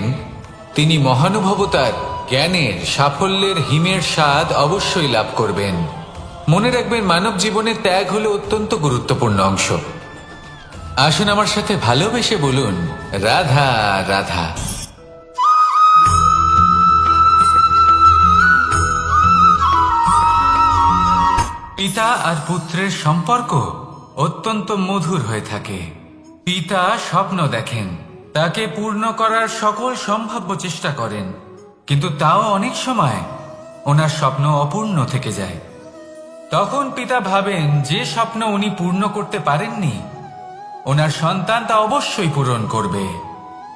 তিনি মহানুভবতার, জ্ঞানের, সাফল্যের হিমের স্বাদ অবশ্যই লাভ করবেন। মনে রাখবেন, মানব জীবনে ত্যাগ হলো অত্যন্ত গুরুত্বপূর্ণ অংশ। আসুন আমার সাথে ভালোবেসে বলুন, রাধা রাধা। পিতা আর পুত্রের সম্পর্ক অত্যন্ত মধুর হয়ে থাকে। পিতা স্বপ্ন দেখেন, তাকে পূর্ণ করার সকল সম্ভাব্য চেষ্টা করেন, কিন্তু তাও অনেক সময় ওনার স্বপ্ন অপূর্ণ থেকে যায়। তখন পিতা ভাবেন যে স্বপ্ন উনি পূর্ণ করতে পারেননি, ওনার সন্তান তা অবশ্যই পূরণ করবে।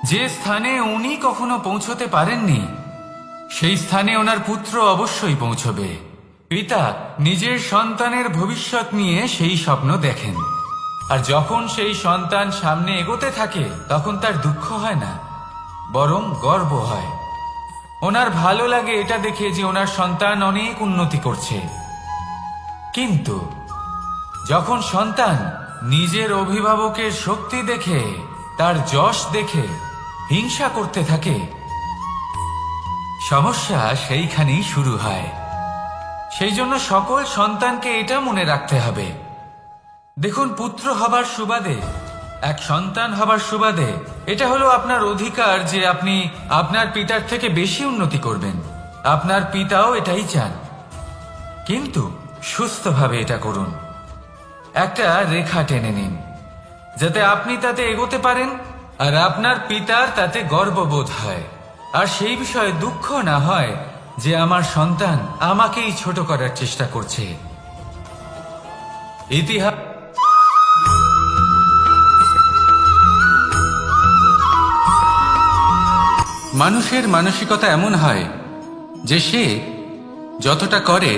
যে স্থানে উনি কখনো পৌঁছতে পারেননি, সেই স্থানে ওনার পুত্র অবশ্যই পৌঁছবে। পিতা নিজের সন্তানের ভবিষ্যৎ নিয়ে সেই স্বপ্ন দেখেন, আর যখন সেই সন্তান সামনে এগোতে থাকে, তখন তার দুঃখ হয় না, বরং গর্ব হয়। ওনার ভালো লাগে এটা দেখে যে ওনার সন্তান অনেক উন্নতি করছে। কিন্তু যখন সন্তান নিজের অভিভাবকের শক্তি দেখে, তার যশ দেখে হিংসা করতে থাকে, সমস্যা সেইখানেই শুরু হয়। সেই জন্য সকল সন্তানকে এটা মনে রাখতে হবে। দেখুন, পুত্র হবার সুবাদে, এক সন্তান হবার সুবাদে এটা হলো আপনার অধিকার যে আপনি আপনার পিতার থেকে বেশি উন্নতি করবেন। আপনার পিতাও এটাই চান, কিন্তু সুস্থভাবে এটা করুন। একটা রেখা টেনে নিন যাতে আপনি তাতে এগোতে পারেন আর আপনার পিতার তাতে গর্ববোধ হয়, আর সেই বিষয়ে দুঃখ না হয় যে আমার সন্তান আমাকেই ছোট করার চেষ্টা করছে। ইতিহাস মানুষের মানসিকতা এমন হয় যে সে যতটা করে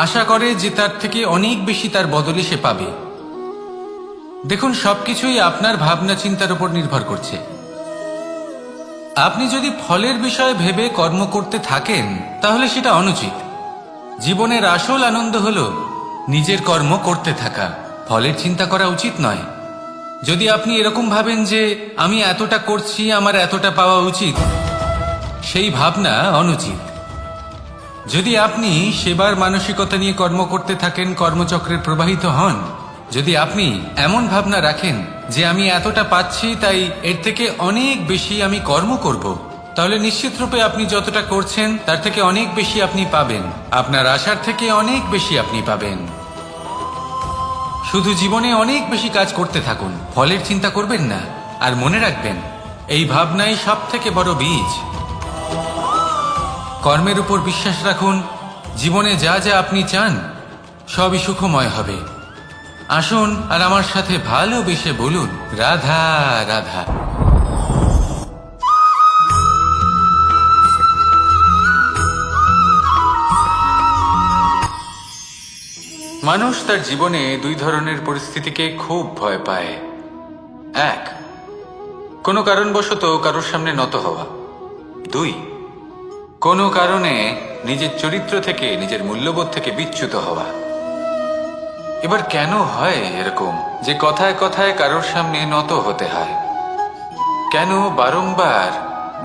আশা করে যে তার থেকে অনেক বেশি তার বদলে সে পাবে। দেখুন, সবকিছুই আপনার ভাবনা চিন্তার উপর নির্ভর করছে। আপনি যদি ফলের বিষয়ে ভেবে কর্ম করতে থাকেন তাহলে সেটা অনুচিত। জীবনের আসল আনন্দ হলো নিজের কর্ম করতে থাকা, ফলের চিন্তা করা উচিত নয়। যদি আপনি এরকম ভাবেন যে আমি এতটা করছি, আমার এতটা পাওয়া উচিত, সেই ভাবনা অনুচিত। যদি আপনি সেবার মানসিকতা নিয়ে কর্ম করতে থাকেন, কর্মচক্রে প্রবাহিত হন, যদি আপনি এমন ভাবনা রাখেন যে আমি এতটা পাচ্ছি তাই এর থেকে অনেক বেশি আমি কর্ম করব, তাহলে নিশ্চিতরূপে আপনি যতটা করছেন তার থেকে অনেক বেশি আপনি পাবেন, আপনার আশার থেকে অনেক বেশি আপনি পাবেন। শুধু জীবনে অনেক বেশি কাজ করতে থাকুন, ফলের চিন্তা করবেন না। আর মনে রাখবেন, এই ভাবনাই সব থেকে বড় বীজ। কর্মের উপর বিশ্বাস রাখুন, জীবনে যা যা আপনি চান সবই সুখময় হবে। আসুন আর আমার সাথে ভালোবেসে বলুন, রাধা রাধা। মানুষ তার জীবনে দুই ধরনের পরিস্থিতিকে খুব ভয় পায়। এক, কোনো কারণবশত কারোর সামনে নত হওয়া। দুই, কোনো কারণে নিজের চরিত্র থেকে, নিজের মূল্যবোধ থেকে বিচ্যুত হওয়া। এবার কেন হয় এরকম যে কথায় কথায় কারোর সামনে নত হতে হয়? কেন বারংবার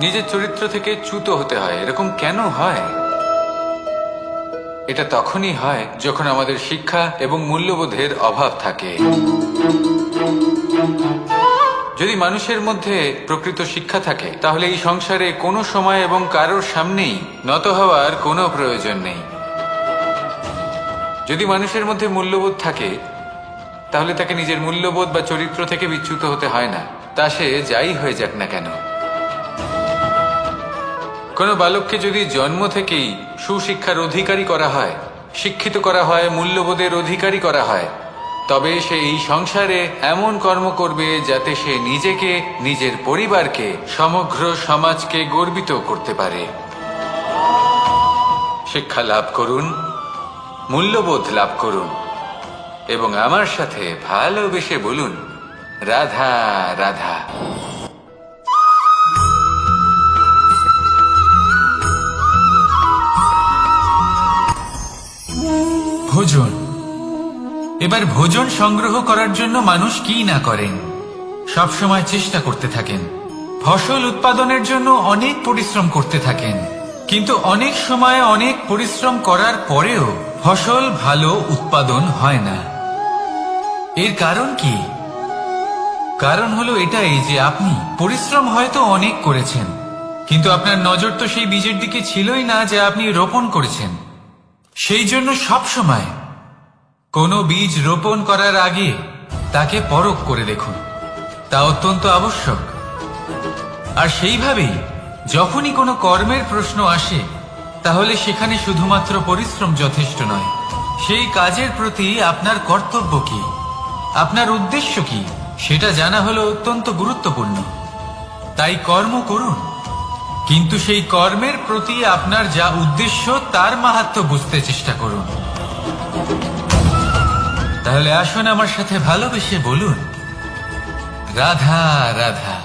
নিজের চরিত্র থেকে চ্যুত হতে হয়? এরকম কেন হয়? এটা তখনই হয় যখন আমাদের শিক্ষা এবং মূল্যবোধের অভাব থাকে। যদি মানুষের মধ্যে প্রকৃত শিক্ষা থাকে তাহলে এই সংসারে কোনো সময় এবং কারোর সামনেই নত হওয়ার কোনো প্রয়োজন নেই। যদি মানুষের মধ্যে মূল্যবোধ থাকে তাহলে তাকে নিজের মূল্যবোধ বা চরিত্র থেকে বিচ্যুত হতে হয় না, তা সে যাই হয়ে যাক না কেন। কোনো বালককে যদি জন্ম থেকেই সুশিক্ষার অধিকারী করা হয়, শিক্ষিত করা হয়, মূল্যবোধের অধিকারী করা হয়, তবে সে এই সংসারে এমন কর্ম করবে যাতে সে নিজেকে, নিজের পরিবারকে, সমগ্র সমাজকে গর্বিত করতে পারে। শিক্ষা লাভ করুন, মূল্যবোধ লাভ করুন এবং আমার সাথে ভালোবেসে বলুন, রাধা রাধা। ভোজন। এবার ভোজন সংগ্রহ করার জন্য মানুষ কি না করেন, সব সময় চেষ্টা করতে থাকেন। ফসল উৎপাদনের জন্য অনেক পরিশ্রম করতে থাকেন, কিন্তু অনেক সময় অনেক পরিশ্রম করার পরেও ফসল ভালো উৎপাদন হয় না। এর কারণ কি? কারণ হলো এটাই যে আপনি পরিশ্রম হয়তো অনেক করেছেন, কিন্তু আপনার নজর তো সেই বীজের দিকে ছিলই না যা আপনি রোপণ করেছেন। সেই জন্য সব সময় কোনো বীজ রোপণ করার আগে তাকে পরখ করে দেখুন, তা অত্যন্ত আবশ্যক। আর সেইভাবেই যখনই কোনো কর্মের প্রশ্ন আসে তাহলে সেখানে শুধুমাত্র পরিশ্রম যথেষ্ট নয়, সেই কাজের প্রতি আপনার কর্তব্য কি, আপনার উদ্দেশ্য কি, সেটা জানা হলো অত্যন্ত গুরুত্বপূর্ণ। তাই কর্ম করুন, কিন্তু সেই কর্মের প্রতি আপনার যা উদ্দেশ্য তার মাহাত্ম্য বুঝতে চেষ্টা করুন। তাহলে আসুন আমার সাথে ভালোবেসে বলুন, রাধা রাধা।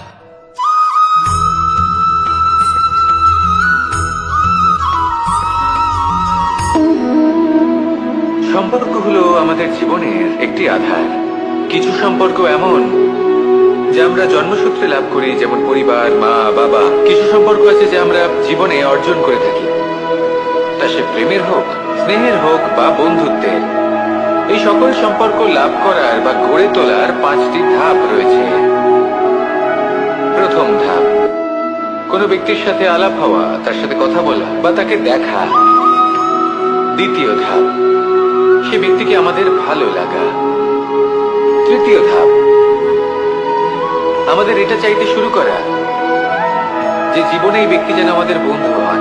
সম্পর্ক হলো আমাদের জীবনের একটি আধার। কিছু সম্পর্ক এমন যা আমরা জন্মসূত্রে লাভ করি, যেমন পরিবার, মা, বাবা। কিছু সম্পর্ক আছে যা আমরা জীবনে অর্জন করে থাকি, তা সে প্রেমের হোক, স্নেহের হোক বা বন্ধুত্বের। এই সকল সম্পর্ক লাভ করার বা গড়ে তোলার 5টি ধাপ রয়েছে। প্রথম ধাপ, কোনো ব্যক্তির সাথে আলাপ হওয়া, তার সাথে কথা বলা বা তাকে দেখা। দ্বিতীয় ধাপ, সে ব্যক্তিকে আমাদের ভালো লাগা। তৃতীয় ধাপ, আমাদের এটা চাইতে শুরু করা যে জীবনে এই ব্যক্তি যেন আমাদের বন্ধু হন,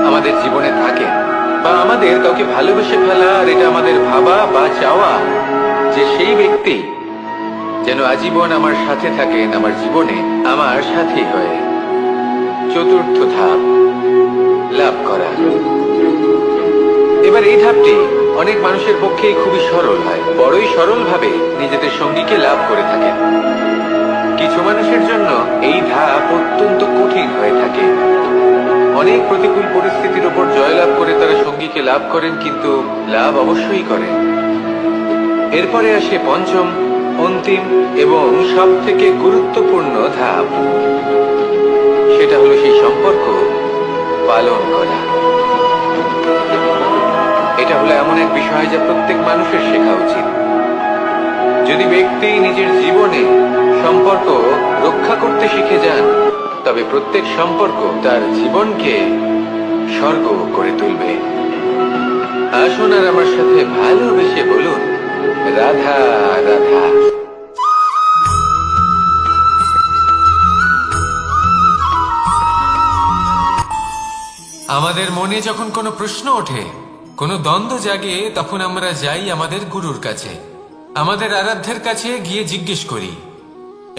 আমাদের জীবনে থাকেন, বা আমাদের কাউকে ভালোবেসে ফেলা। আর এটা আমাদের ভাবা বা চাওয়া যে সেই ব্যক্তি যেন আজীবন আমার সাথে থাকেন, আমার জীবনে আমার সাথী হয়ে। চতুর্থ ধাপ, লাভ করা। এবার এই ধাপটি অনেক মানুষের পক্ষেই খুবই সরল হয়, বড়ই সরলভাবে নিজেদের সঙ্গীকে লাভ করে থাকেন। কিছু মানুষের জন্য এই ধাপ অত্যন্ত কঠিন হয়ে থাকে। অনেক প্রতিকূল পরিস্থিতির উপর জয়লাভ করে তারা সঙ্গীকে লাভ করেন, কিন্তু লাভ অবশ্যই করেন। এরপরে আসে পঞ্চম, অন্তিম এবং সব থেকে গুরুত্বপূর্ণ ধাপ। সেটা হলো সেই সম্পর্ক পালন করা। এটা হলো এমন এক বিষয় যা প্রত্যেক মানুষের শেখা উচিত। যদি ব্যক্তি নিজের জীবনে সম্পর্ক রক্ষা করতে শিখে যান, তবে প্রত্যেক সম্পর্ক তার জীবনকে স্বর্গ করে তুলবে। আসুন আর আমার সাথে ভালোবেসে বলুন, রাধা রাধা। আমাদের মনে যখন কোনো প্রশ্ন ওঠে, কোনো দ্বন্দ্ব জাগে, তখন আমরা যাই আমাদের গুরুর কাছে, আমাদের আরাধ্যের কাছে গিয়ে জিজ্ঞেস করি।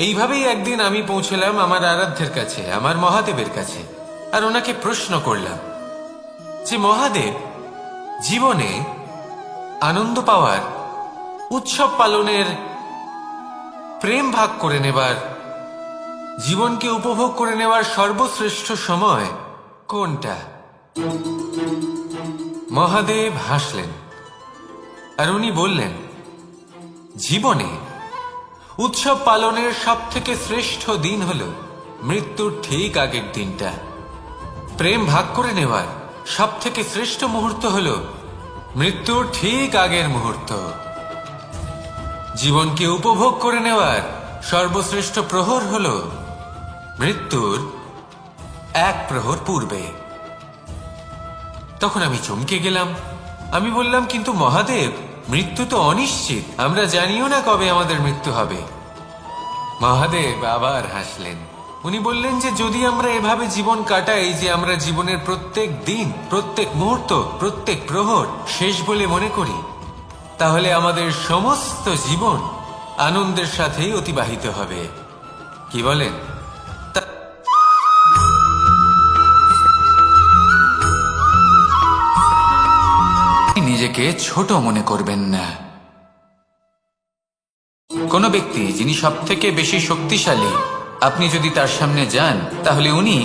এইভাবেই একদিন আমি পৌঁছলাম আমার আরাধ্যের কাছে, আমার মহাদেবের কাছে, আর ওনাকে প্রশ্ন করলাম যে মহাদেব, জীবনে আনন্দ পাওয়ার, উৎসব পালনের, প্রেম ভাগ করে নেবার, জীবনকে উপভোগ করে নেওয়ার সর্বশ্রেষ্ঠ সময় কোনটা? মহাদেব হাসলেন আর উনি বললেন, জীবনে উৎসব পালনের সব থেকে শ্রেষ্ঠ দিন হল মৃত্যুর ঠিক আগের দিনটা। প্রেম ভাগ করে নেওয়ার সব থেকে শ্রেষ্ঠ মুহূর্ত হল মৃত্যুর ঠিক আগের মুহূর্ত। জীবনকে উপভোগ করে নেওয়ার সর্বশ্রেষ্ঠ প্রহর হল মৃত্যুর এক প্রহর পূর্বে। তখন আমি চমকে গেলাম। আমি বললাম, কিন্তু মহাদেব, মৃত্যু তো অনিশ্চিত, আমরা জানিও না কবে আমাদের মৃত্যু হবে। মহাদেব আবার হাসলেন। উনি বললেন যে যদি আমরা এভাবে জীবন কাটাই যে আমরা জীবনের প্রত্যেক দিন, প্রত্যেক মুহূর্ত, প্রত্যেক প্রহর শেষ বলে মনে করি, তাহলে আমাদের সমস্ত জীবন আনন্দের সাথেই অতিবাহিত হবে। কি বলেন? নিজেকে ছোট মনে করবেন না। কোনো ব্যক্তি যিনি সব থেকে বেশি শক্তিশালী, আপনি যদি তার সামনে যান, তাহলে উনি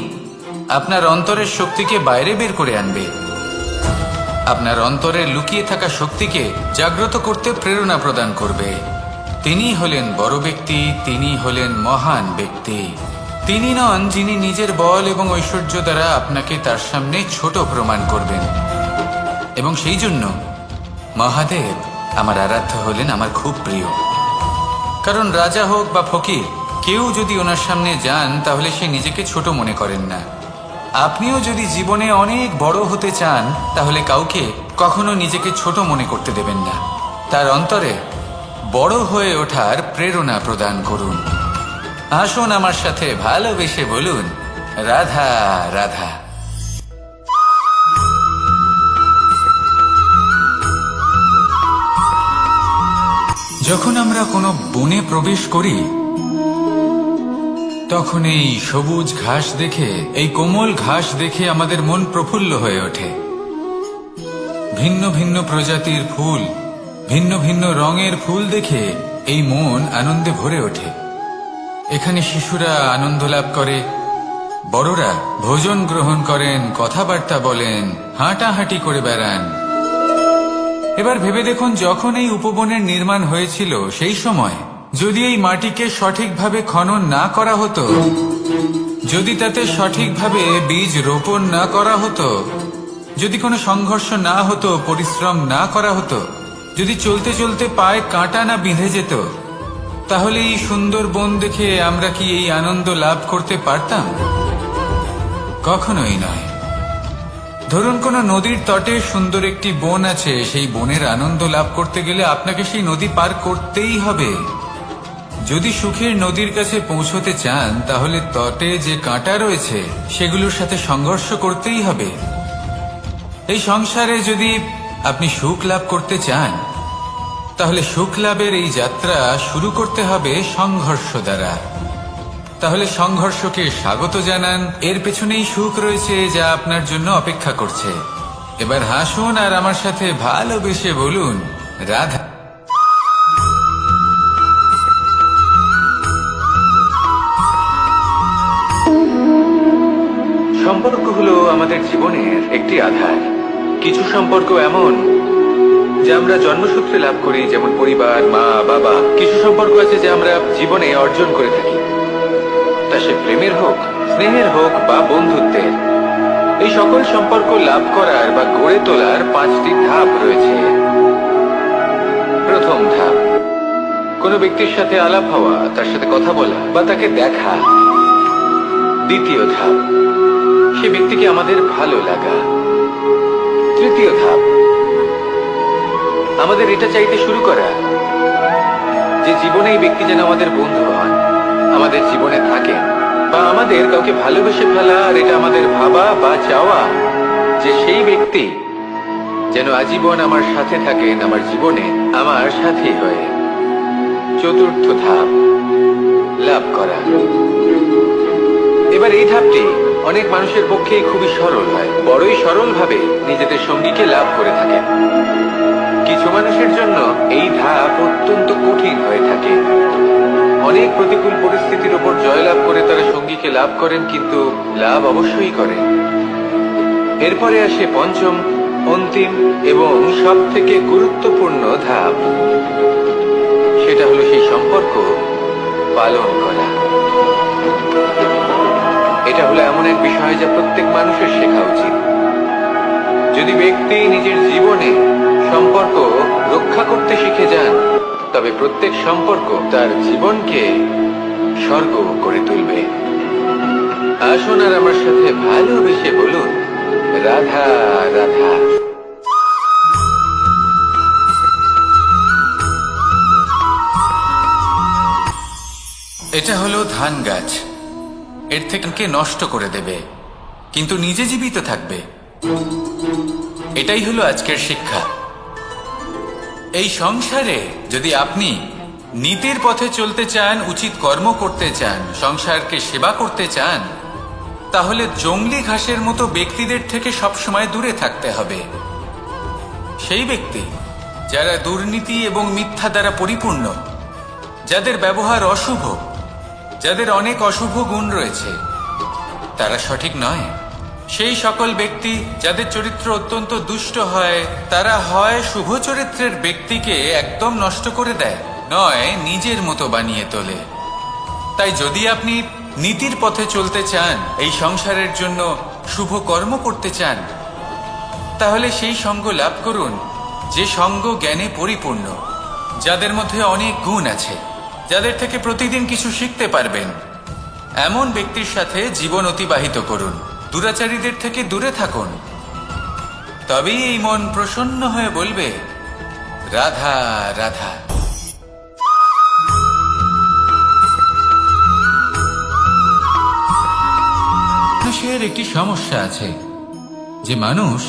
আপনার অন্তরের শক্তিকে বাইরে বের করে আনবে, আপনার অন্তরের লুকিয়ে থাকা শক্তিকে জাগ্রত করতে প্রেরণা প্রদান করবে। তিনি হলেন বড় ব্যক্তি, তিনি হলেন মহান ব্যক্তি। তিনি নন যিনি নিজের বল এবং ঐশ্বর্য দ্বারা আপনাকে তার সামনে ছোট প্রমাণ করবেন। এবং সেই জন্য মহাদেব আমার আরাধ্য হলেন আমার খুব প্রিয়। কারণ রাজা হোক বা ফকির, কেউ যদি ওনার সামনে যান তাহলে সে নিজেকে ছোট মনে করেন না। আপনিও যদি জীবনে অনেক বড় হতে চান, তাহলে কাউকে কখনো নিজেকে ছোট মনে করতে দেবেন না। তার অন্তরে বড় হয়ে ওঠার প্রেরণা প্রদান করুন। আসুন আমার সাথে ভালোবেসে বলুন, রাধা রাধা। যখন আমরা কোনো বনে প্রবেশ করি, তখন এই সবুজ ঘাস দেখে, এই কোমল ঘাস দেখে আমাদের মন প্রফুল্ল হয়ে ওঠে। ভিন্ন ভিন্ন প্রজাতির ফুল, ভিন্ন ভিন্ন রঙের ফুল দেখে এই মন আনন্দে ভরে ওঠে। এখানে শিশুরা আনন্দ লাভ করে, বড়রা ভোজন গ্রহণ করেন, কথাবার্তা বলেন, হাঁটাহাঁটি করে বেড়ান। এবার ভেবে দেখুন, যখন এই উপবনের নির্মাণ হয়েছিল সেই সময় যদি এই মাটিকে সঠিকভাবে খনন না করা হতো, যদি তাতে সঠিকভাবে বীজ রোপণ না করা হতো, যদি কোনো সংঘর্ষ না হতো, পরিশ্রম না করা হতো, যদি চলতে চলতে পায়ে কাঁটা না বিঁধে যেত, তাহলে এই সুন্দর বন দেখে আমরা কি এই আনন্দ লাভ করতে পারতাম? কখনোই নয়। ধরুন কোনো নদীর তটে সুন্দর একটি বন আছে, সেই বনের আনন্দ লাভ করতে গেলে আপনাকে সেই নদী পার করতেই হবে। যদি সুখের নদীর কাছে পৌঁছতে চান তাহলে তটে যে কাঁটা রয়েছে সেগুলোর সাথে সংঘর্ষ করতেই হবে। এই সংসারে যদি আপনি সুখ লাভ করতে চান তাহলে সুখ লাভের এই যাত্রা শুরু করতে হবে সংঘর্ষ দ্বারা। তাহলে সংঘর্ষকে স্বাগত জানান, এর পেছনেই সুখ রয়েছে যা আপনার জন্য অপেক্ষা করছে। এবার হাসুন আর আমার সাথে ভালোবেসে বলুন রাধা। সম্পর্ক হলো আমাদের জীবনের একটি আধার। কিছু সম্পর্ক এমন যা আমরা জন্মসূত্রে লাভ করি, যেমন পরিবার, মা বাবা। কিছু সম্পর্ক আছে যা আমরা জীবনে অর্জন করে থাকি, তা সে প্রেমের হোক, স্নেহের হোক বা বন্ধুত্বের। এই সকল সম্পর্ক লাভ করার বা গড়ে তোলার 5টি ধাপ রয়েছে। প্রথম ধাপ, কোনো ব্যক্তির সাথে আলাপ হওয়া, তার সাথে কথা বলা বা তাকে দেখা। দ্বিতীয় ধাপ, সে ব্যক্তিকে আমাদের ভালো লাগা। তৃতীয় ধাপ, আমাদের এটা চাইতে শুরু করা যে জীবনে এই ব্যক্তি যেন আমাদের বন্ধু হন, আমাদের জীবনে থাকেন, বা আমাদের কাউকে ভালোবেসে ফেলা। আর এটা আমাদের ভাবা বা চাওয়া যে সেই ব্যক্তি যেন আজীবন আমার সাথে থাকেন, আমার জীবনে আমার সাথী হয়ে। চতুর্থ ধাপ, লাভ করা। এবার এই ধাপটি অনেক মানুষের পক্ষেই খুবই সরল হয়, বড়ই সরলভাবে নিজেদের সঙ্গীকে লাভ করে থাকেন। কিছু মানুষের জন্য এই ধাপ অত্যন্ত কঠিন হয়ে থাকে। অনেক প্রতিকূল পরিস্থিতির উপর জয়লাভ করে তারা সঙ্গীকে লাভ করেন, কিন্তু লাভ অবশ্যই করেন। এরপরে আসে পঞ্চম, অন্তিম এবং সব থেকে গুরুত্বপূর্ণ ধাপ। সেটা হলো সেই সম্পর্ক পালন করা। এটা হলো এমন এক বিষয় যা প্রত্যেক মানুষের শেখা উচিত। যদি ব্যক্তি নিজের জীবনে সম্পর্ক রক্ষা করতে শিখে যান, তবে প্রত্যেক সম্পর্ক তার জীবনকে স্বর্গ করে তুলবে। আসুন আর আমার সাথে ভালোবেসে বলুন রাধা রাধা। এটা হলো ধান গাছ, এর থেকে নষ্ট করে দেবে কিন্তু নিজে জীবিত থাকবে। এটাই হলো আজকের শিক্ষা। এই সংসারে যদি আপনি নীতির পথে চলতে চান, উচিত কর্ম করতে চান, সংসারকে সেবা করতে চান, তাহলে জংলি ঘাসের মতো ব্যক্তিদের থেকে সবসময় দূরে থাকতে হবে। সেই ব্যক্তি যারা দুর্নীতি এবং মিথ্যা দ্বারা পরিপূর্ণ, যাদের ব্যবহার অশুভ, যাদের অনেক অশুভ গুণ রয়েছে, তারা সঠিক নয়। সেই সকল ব্যক্তি যাদের চরিত্র অত্যন্ত দুষ্ট হয়, তারা হয় শুভ চরিত্রের ব্যক্তিকে একদম নষ্ট করে দেয়, নয় নিজের মতো বানিয়ে তোলে। তাই যদি আপনি নীতির পথে চলতে চান, এই সংসারের জন্য শুভ কর্ম করতে চান, তাহলে সেই সঙ্গ লাভ করুন যে সঙ্গ জ্ঞানে পরিপূর্ণ, যাদের মধ্যে অনেক গুণ আছে, যাদের থেকে প্রতিদিন কিছু শিখতে পারবেন। এমন ব্যক্তির সাথে জীবন অতিবাহিত করুন, দুরাচারীদের থেকে দূরে থাকুন। তবেই এই মন প্রসন্ন হয়ে বলবে রাধা রাধা। মানুষের একটি সমস্যা আছে যে মানুষ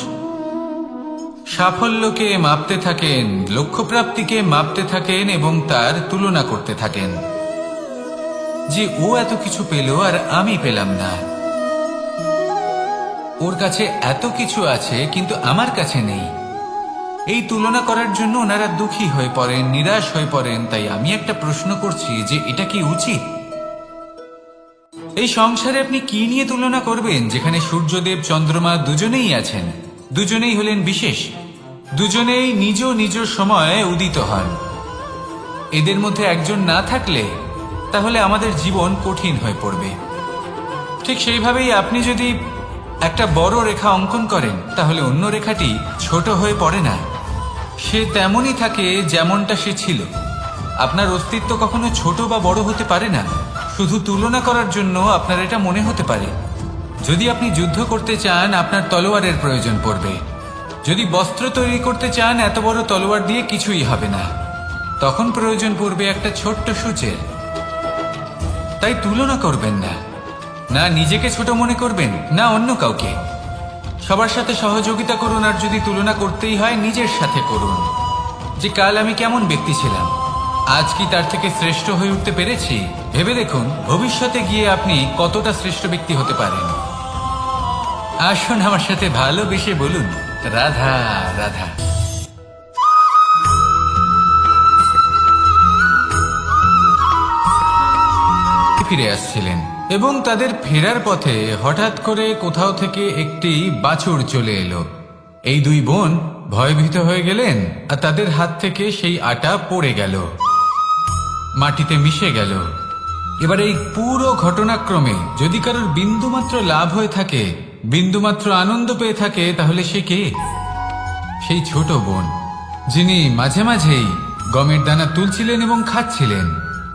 সাফল্যকে মাপতে থাকেন, লক্ষ্যপ্রাপ্তিকে মাপতে থাকেন এবং তার তুলনা করতে থাকেন যে ও এত কিছু পেল আর আমি পেলাম না, ওর কাছে এত কিছু আছে কিন্তু আমার কাছে নেই। এই তুলনা করার জন্য ওনারা দুঃখী হয়ে পড়েন, নিরাশ হয়ে পড়েন। তাই আমি একটা প্রশ্ন করছি যে এটা কি উচিত? এই সংসারে আপনি কি নিয়ে তুলনা করবেন, যেখানে সূর্যদেব চন্দ্রমা দুজনেই আছেন, দুজনেই হলেন বিশেষ, দুজনেই নিজ নিজ সময়ে উদিত হন। এদের মধ্যে একজন না থাকলে তাহলে আমাদের জীবন কঠিন হয়ে পড়বে। ঠিক সেইভাবেই আপনি যদি একটা বড় রেখা অঙ্কন করেন, তাহলে অন্য রেখাটি ছোট হয়ে পড়ে না, সে তেমনই থাকে যেমনটা সে ছিল। আপনার অস্তিত্ব কখনো ছোট বা বড় হতে পারে না। শুধু তুলনা করার জন্য আপনার এটা মনে হতে পারে যদি আপনি যুদ্ধ করতে চান আপনার তলোয়ারের প্রয়োজন পড়বে। যদি বস্ত্র তৈরি করতে চান এত বড় তলোয়ার দিয়ে কিছুই হবে না, তখন প্রয়োজন পড়বে একটা ছোট্ট সূচের। তাই তুলনা করবেন না, না নিজেকে ছোট মনে করবেন, না অন্য কাউকে। সবার সাথে সহযোগিতা করুন, আর যদি তুলনা করতেই হয় নিজের সাথে করুন, যে কাল আমি কেমন ব্যক্তি ছিলাম, আজ কি তার থেকে শ্রেষ্ঠ হয়ে উঠতে পেরেছি। ভেবে দেখুন ভবিষ্যতে গিয়ে আপনি কতটা শ্রেষ্ঠ ব্যক্তি হতে পারেন। আসুন আমার সাথে ভালোবেসে বলুন, রাধা রাধা। ফিরে আসছিলেন এবং তাদের ফেরার পথে হঠাৎ করে কোথাও থেকে একটি বাছুর চলে এলো। এই দুই বোন ভয়ভীত হয়ে গেলেন, আর তাদের হাত থেকে সেই আটা পড়ে গেল, মাটিতে মিশে গেল। এবার এই পুরো ঘটনাক্রমে যদি কারোর বিন্দুমাত্র লাভ হয়ে থাকে, বিন্দুমাত্র আনন্দ পেয়ে থাকে, তাহলে সে কে? সেই ছোট বোন, যিনি মাঝে মাঝেই গমের দানা তুলছিলেন এবং খাচ্ছিলেন।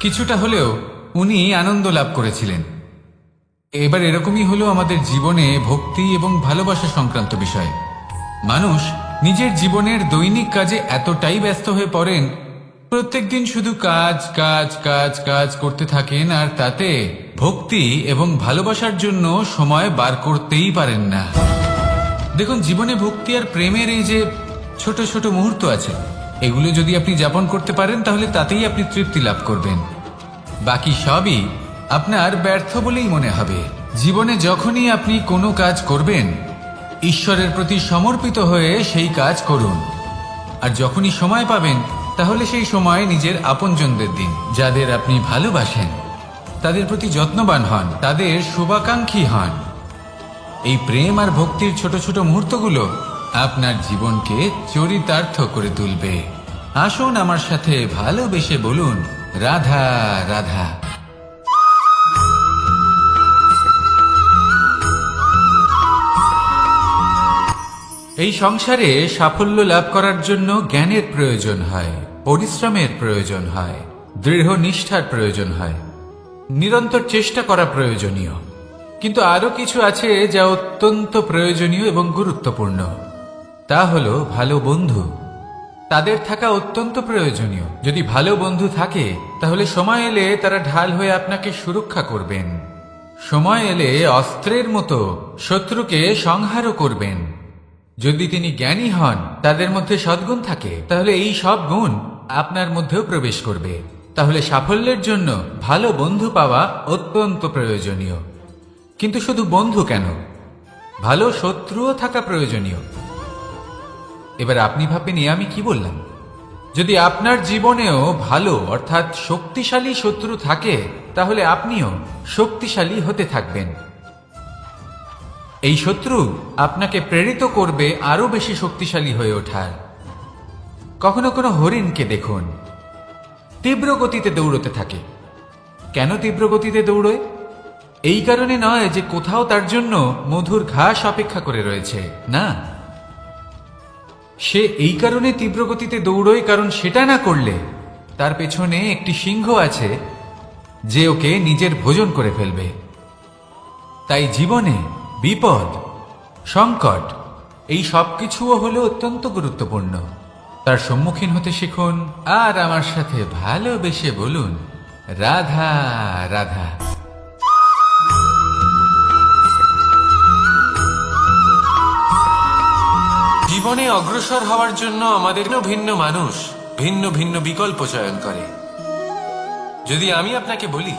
কিছুটা হলেও উনি আনন্দ লাভ করেছিলেন। এবার এরকমই হলো আমাদের জীবনে ভক্তি এবং ভালোবাসা সংক্রান্ত বিষয়। মানুষ নিজের জীবনের দৈনিক কাজে এতটাই ব্যস্ত হয়ে পড়েন, প্রত্যেকদিন শুধু কাজ কাজ কাজ কাজ করতে থাকেন, আর তাতে ভক্তি এবং ভালোবাসার জন্য সময় বার করতেই পারেন না। দেখুন, জীবনে ভক্তি আর প্রেমের এই যে ছোট ছোট মুহূর্ত আছে, এগুলো যদি আপনি যাপন করতে পারেন তাহলে তাতেই আপনি তৃপ্তি লাভ করবেন। বাকি সবই আপনার ব্যর্থ বলেই মনে হবে। জীবনে যখনই আপনি কোনো কাজ করবেন, ঈশ্বরের প্রতি সমর্পিত হয়ে সেই কাজ করুন। আর যখনই সময় পাবেন, তাহলে সেই সময় নিজের আপনজনদের দিন। যাদের আপনি ভালোবাসেন তাদের প্রতি যত্নবান হন, তাদের শুভাকাঙ্ক্ষী হন। এই প্রেম আর ভক্তির ছোট ছোট মুহূর্তগুলো আপনার জীবনকে চরিতার্থ করে তুলবে। আসুন আমার সাথে ভালোবেসে বলুন, রাধা রাধা। এই সংসারে সাফল্য লাভ করার জন্য জ্ঞানের প্রয়োজন হয়, পরিশ্রমের প্রয়োজন হয়, দৃঢ় নিষ্ঠার প্রয়োজন হয়, নিরন্তর চেষ্টা করা প্রয়োজনীয়। কিন্তু আরো কিছু আছে যা অত্যন্ত প্রয়োজনীয় এবং গুরুত্বপূর্ণ। তা হলো ভালো বন্ধু। তাদের থাকা অত্যন্ত প্রয়োজনীয়। যদি ভালো বন্ধু থাকে, তাহলে সময় এলে তারা ঢাল হয়ে আপনাকে সুরক্ষা করবেন। সময় এলে অস্ত্রের মতো শত্রুকে সংহারও করবেন। যদি তিনি জ্ঞানী হন, তাদের মধ্যে সদ্গুণ থাকে, তাহলে এই সব গুণ আপনার মধ্যেও প্রবেশ করবে। তাহলে সাফল্যের জন্য ভালো বন্ধু পাওয়া অত্যন্ত প্রয়োজনীয়। কিন্তু শুধু বন্ধু কেন, ভালো শত্রুও থাকা প্রয়োজনীয়। এবার আপনি ভাববেন, আমি কি বললাম? যদি আপনার জীবনেও ভালো অর্থাৎ শক্তিশালী শত্রু থাকে, তাহলে আপনিও শক্তিশালী হতে থাকবেন। এই শত্রু আপনাকে প্রেরিত করবে আরো বেশি শক্তিশালী হয়ে ওঠার। কখনো কোনো হরিণকে দেখুন, তীব্র গতিতে দৌড়তে থাকে। কেন তীব্র গতিতে দৌড়য়? এই কারণে নয় যে কোথাও তার জন্য মধুর ঘাস অপেক্ষা করে রয়েছে, না। সে এই কারণে তীব্র গতিতে দৌড়য় কারণ সেটা না করলে তার পেছনে একটি সিংহ আছে যে ওকে নিজের ভোজন করে ফেলবে। তাই জীবনে বিপদ, সংকট, এই সবকিছুও হলো অত্যন্ত গুরুত্বপূর্ণ। তার সম্মুখীন হতে শিখুন, আর আমার সাথে ভালোবেসে বলুন, রাধা রাধা। জীবনে অগ্রসর হওয়ার জন্য আমাদের ভিন্ন মানুষ ভিন্ন ভিন্ন বিকল্প চয়ন করে। যদি আমি আপনাকে বলি,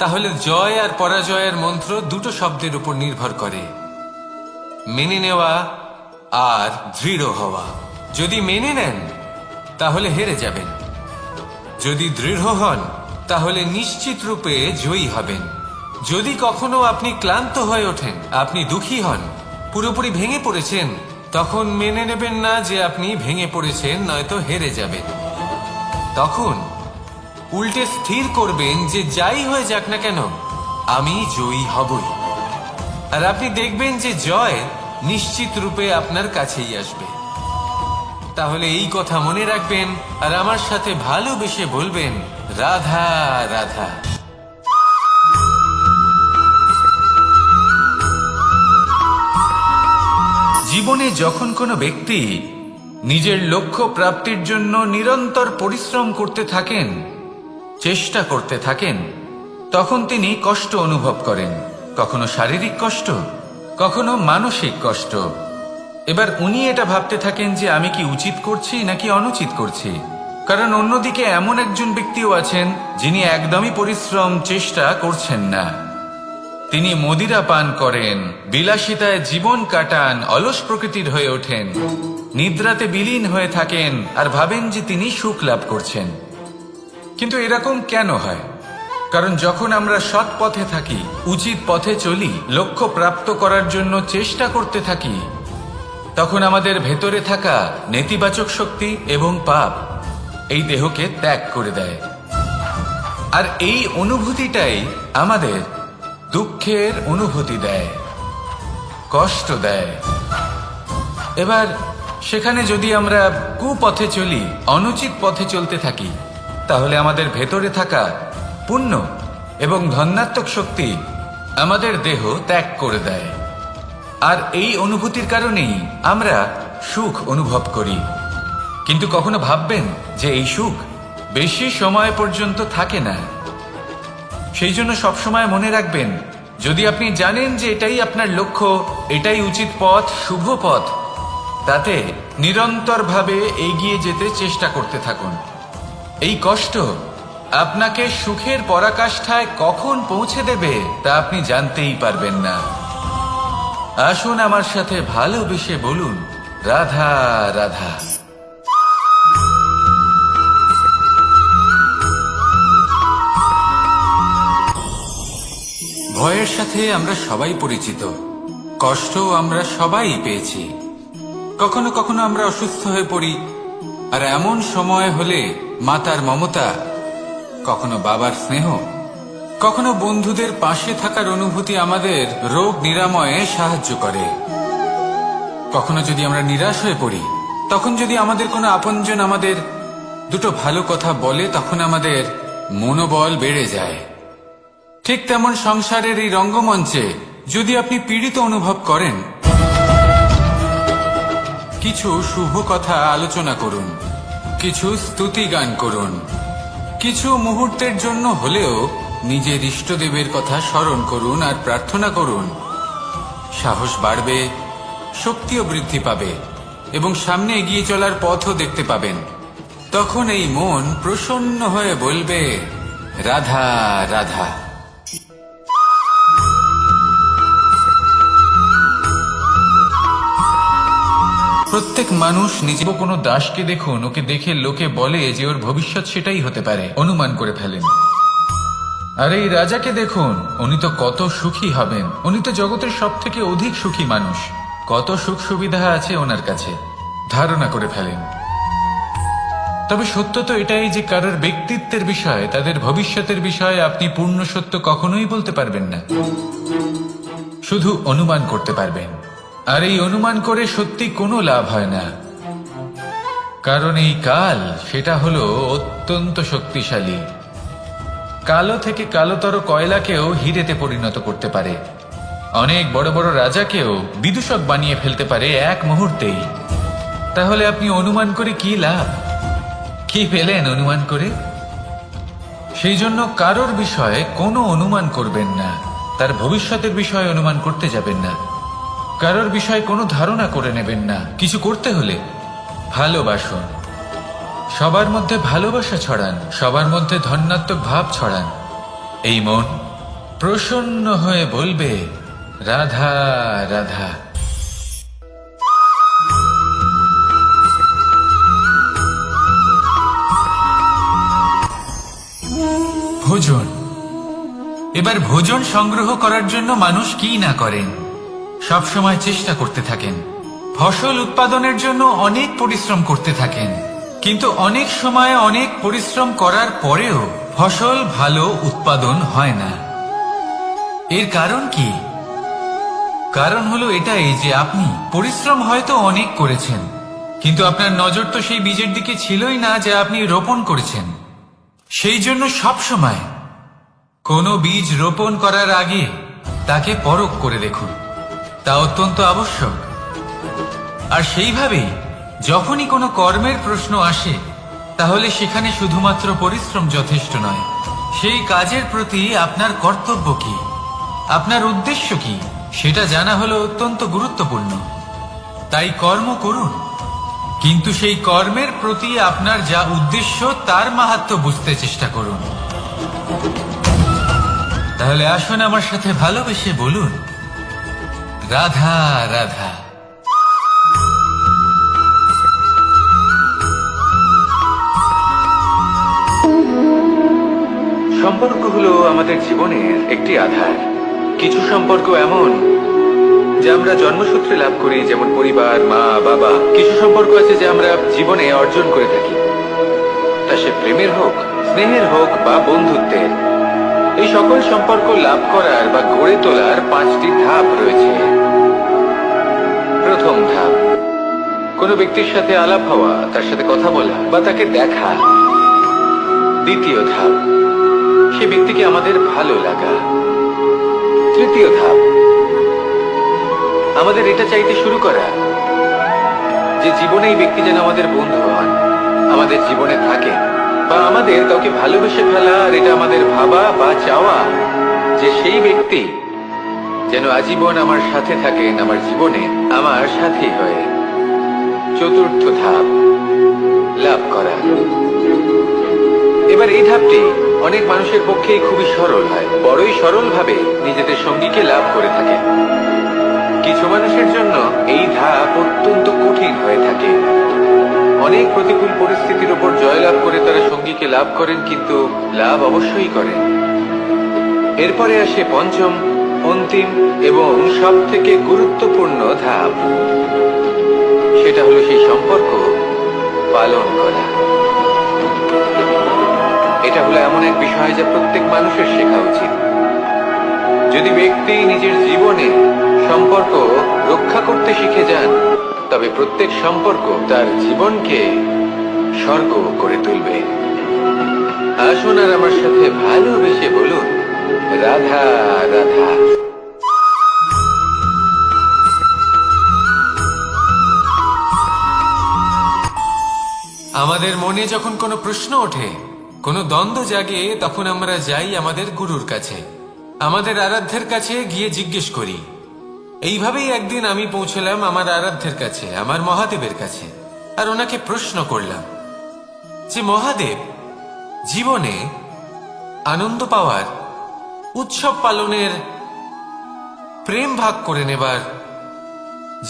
তাহলে জয় আর পরাজয়ের মন্ত্র দুটো শব্দের উপর নির্ভর করে, মেনে নেওয়া আর দৃঢ় হওয়া। যদি মেনে নেন তাহলে হেরে যাবেন, যদি দৃঢ় হন তাহলে নিশ্চিত রূপে জয়ী হবেন। যদি কখনো আপনি ক্লান্ত হয়ে ওঠেন, আপনি দুঃখী হন, পুরোপুরি ভেঙে পড়েছেন, তখন মেনে নেবেন না যে আপনি ভেঙে পড়েছেন, নয়তো হেরে যাবেন। তখন উল্টে স্থির করবেন যে যাই হয়ে যাক না কেন, আমি জয়ী হবই। আর আপনি দেখবেন যে জয় নিশ্চিত রূপে আপনার কাছেই আসবে। তাহলে এই কথা মনে রাখবেন আর আমার সাথে ভালোবেসে বলবেন, রাধা রাধা। জীবনে যখন কোনো ব্যক্তি নিজের লক্ষ্য প্রাপ্তির জন্য নিরন্তর পরিশ্রম করতে থাকেন, চেষ্টা করতে থাকেন, তখন তিনি কষ্ট অনুভব করেন, কখনো শারীরিক কষ্ট, কখনো মানসিক কষ্ট। এবার উনি এটা ভাবতে থাকেন যে আমি কি উচিত করছি নাকি অনুচিত করছি। কারণ অন্যদিকে এমন একজন ব্যক্তিও আছেন যিনি একদমই পরিশ্রম চেষ্টা করছেন না। তিনি মদিরা পান করেন, বিলাসিতায় জীবন কাটান, অলস প্রকৃতির হয়ে ওঠেন, নিদ্রাতে বিলীন হয়ে থাকেন আর ভাবেন যে তিনি সুখ লাভ করছেন। কিন্তু এরকম কেন হয়? কারণ যখন আমরা সৎ পথে থাকি, উচিত পথে চলি, লক্ষ্য প্রাপ্ত করার জন্য চেষ্টা করতে থাকি, তখন আমাদের ভেতরে থাকা নেতিবাচক শক্তি এবং পাপ এই দেহকে ত্যাগ করে দেয়। আর এই অনুভূতিটাই আমাদের দুঃখের অনুভূতি দেয়, কষ্ট দেয়। এবার সেখানে যদি আমরা কুপথে চলি, অনুচিত পথে চলতে থাকি, তাহলে আমাদের ভেতরে থাকা পুণ্য এবং ধনাত্মক শক্তি আমাদের দেহ ত্যাগ করে দেয়। আর এই অনুভূতির কারণেই আমরা সুখ অনুভব করি। কিন্তু কখনো ভাববেন যে এই সুখ বেশি সময় পর্যন্ত থাকে না। সেই জন্য সবসময় মনে রাখবেন, যদি আপনি জানেন যে এটাই আপনার লক্ষ্য, এটাই উচিত পথ, শুভ পথ, তাতে নিরন্তরভাবে এগিয়ে যেতে চেষ্টা করতে থাকুন। এই কষ্ট আপনাকে সুখের পরাকাষ্ঠায় কখন পৌঁছে দেবে তা আপনি জানতেই পারবেন না। আসুন আমার সাথে ভালোবেসে বলুন, রাধা রাধা। ভয়ের সাথে আমরা সবাই পরিচিত, কষ্ট আমরা সবাই পেয়েছি। কখনো কখনো আমরা অসুস্থ হয়ে পড়ি, আর এমন সময় হলে মাতার মমতা, কখনো বাবার স্নেহ, কখনো বন্ধুদের পাশে থাকার অনুভূতি আমাদের রোগ নিরাময়ে সাহায্য করে। কখনো যদি আমরা নিরাশ হয়ে পড়ি, তখন যদি আমাদের কোনো আপনজন আমাদের দুটো ভালো কথা বলে, তখন আমাদের মনোবল বেড়ে যায়। ঠিক তেমন সংসারের এই রঙ্গমঞ্চে যদি আপনি পীড়িত অনুভব করেন, কিছু শুভ কথা আলোচনা করুন, কিছু স্তুতি গান করুন, কিছু মুহূর্তের জন্য হলেও নিজের ইষ্টদেবের কথা স্মরণ করুন আর প্রার্থনা করুন। সাহস বাড়বে, শক্তিও বৃদ্ধি পাবে এবং সামনে এগিয়ে চলার পথও দেখতে পাবেন। তখন এই মন প্রসন্ন হয়ে বলবে, রাধা রাধা। প্রত্যেক মানুষ নিজে কোনো দাসকে দেখুন, ওকে দেখে লোকে বলে যে ওর ভবিষ্যৎ সেটাই হতে পারে, অনুমান করে ফেলেন। আর এই রাজাকে দেখুন, উনি তো কত সুখী হবেন, উনি তো জগতের সব থেকে অধিক সুখী মানুষ, কত সুখ সুবিধা আছে ওনার কাছে, ধারণা করে ফেলেন। তবে সত্য তো এটাই যে কারোর ব্যক্তিত্বের বিষয়ে, তাদের ভবিষ্যতের বিষয়ে আপনি পূর্ণ সত্য কখনোই বলতে পারবেন না, শুধু অনুমান করতে পারবেন। আর এই অনুমান করে সত্যি কোনো লাভ হয় না, কারণ এই কাল সেটা হলো অত্যন্ত শক্তিশালী। কালো থেকে কালোতর কয়লাকেও হিরেতে পরিণত করতে পারে, অনেক বড় বড় রাজাকেও বিদূষক বানিয়ে ফেলতে পারে এক মুহূর্তেই। তাহলে আপনি অনুমান করে কি লাভ? কি পেলেন অনুমান করে? সেই জন্য কারোর বিষয়ে কোনো অনুমান করবেন না, তার ভবিষ্যতের বিষয়ে অনুমান করতে যাবেন না, কারোর বিষয়ে কোনো ধারণা করে নেবেন না। কিছু করতে হলে ভালোবাসুন, সবার মধ্যে ভালোবাসা ছড়ান, সবার মধ্যে ধনাত্মক ভাব ছড়ান। এই মন প্রসন্ন হয়ে বলবে, রাধা রাধা। ভোজন। এবার ভোজন সংগ্রহ করার জন্য মানুষ কি না করেন, সব সময় চেষ্টা করতে থাকেন। ফসল উৎপাদনের জন্য অনেক পরিশ্রম করতে থাকেন, কিন্তু অনেক সময় অনেক পরিশ্রম করার পরেও ফসল ভালো উৎপাদন হয় না। এর কারণ কি? কারণ হলো এটাই যে আপনি পরিশ্রম হয়তো অনেক করেছেন, কিন্তু আপনার নজর তো সেই বীজের দিকে ছিলই না যা আপনি রোপণ করেছেন। সেই জন্য সব সময় কোনো বীজ রোপণ করার আগে তাকে পরখ করে দেখুন, তা অত্যন্ত আবশ্যক। আর সেইভাবেই যখনই কোনো কর্মের প্রশ্ন আসে, তাহলে সেখানে শুধুমাত্র পরিশ্রম যথেষ্ট নয়। সেই কাজের প্রতি আপনার কর্তব্য কি, আপনার উদ্দেশ্য কি, সেটা জানা হলো অত্যন্ত গুরুত্বপূর্ণ। তাই কর্ম করুন, কিন্তু সেই কর্মের প্রতি আপনার যা উদ্দেশ্য তার মাহাত্ম্য বুঝতে চেষ্টা করুন। তাহলে আসুন আমার সাথে ভালোবেসে বলুন, রাধা রাধা। সম্পর্ক হলো আমাদের জীবনের একটি আধার। কিছু সম্পর্ক এমন যা আমরা জন্মসূত্রে লাভ করি, যেমন পরিবার, মা, বাবা। কিছু সম্পর্ক আছে যা আমরা জীবনে অর্জন করে থাকি, তা সে প্রেমের হোক, স্নেহের হোক বা বন্ধুত্বের। এই সকল সম্পর্ক লাভ করার বা গড়ে তোলার 5টি ধাপ রয়েছে। প্রথম ধাপ, কোনো ব্যক্তির সাথে আলাপ হওয়া, তার সাথে কথা বলা বা তাকে দেখা। দ্বিতীয় ধাপ, সে ব্যক্তিকে আমাদের ভালো লাগা। তৃতীয় ধাপ, আমাদের এটা চাইতে শুরু করা যে জীবনে এই ব্যক্তি যেন আমাদের বন্ধু হন, আমাদের জীবনে থাকে, বা আমাদের কাউকে ভালোবেসে ফেলা। আর এটা আমাদের ভাবা বা চাওয়া যে সেই ব্যক্তি যেন আজীবন আমার সাথে থাকেন, আমার জীবনে আমার সাথী হয়ে। চতুর্থ ধাপ, লাভ করা। এবার এই ধাপটি অনেক মানুষের পক্ষেই খুবই সরল হয়, বড়ই সরল ভাবে নিজেদের সঙ্গীকে লাভ করে থাকে। কিছু মানুষের জন্য এই ধাপ অত্যন্ত কঠিন হয়ে থাকে। অনেক প্রতিকূল পরিস্থিতির উপর জয়লাভ করে তারা সঙ্গীকে লাভ করেন, কিন্তু লাভ অবশ্যই করেন। এরপরে আসে পঞ্চম, অন্তিম এবং সব থেকে গুরুত্বপূর্ণ ধাপ। সেটা হলো সেই সম্পর্ক পালন করা। এটা হলো এমন এক বিষয় যা প্রত্যেক মানুষের শেখা উচিত। যদি ব্যক্তি নিজের জীবনে সম্পর্ক রক্ষা করতে শিখে যান, তবে প্রত্যেক সম্পর্ক তার জীবনকে স্বর্গ করে তুলবে। আসুন আর আমার সাথে ভালোবেসে বলুন, রাধা রাধা। আমাদের মনে যখন কোনো প্রশ্ন ওঠে, কোনো দ্বন্দ্ব জাগে, তখন আমরা যাই আমাদের গুরুর কাছে, আমাদের আরাধ্যের কাছে গিয়ে জিজ্ঞেস করি। এইভাবেই একদিন আমি পৌঁছলাম আমার আরাধ্যের কাছে, আমার মহাদেবের কাছে, আর ওনাকে প্রশ্ন করলাম যে মহাদেব, জীবনে আনন্দ পাওয়ার, উৎসব পালনের, প্রেম ভাগ করে নেবার,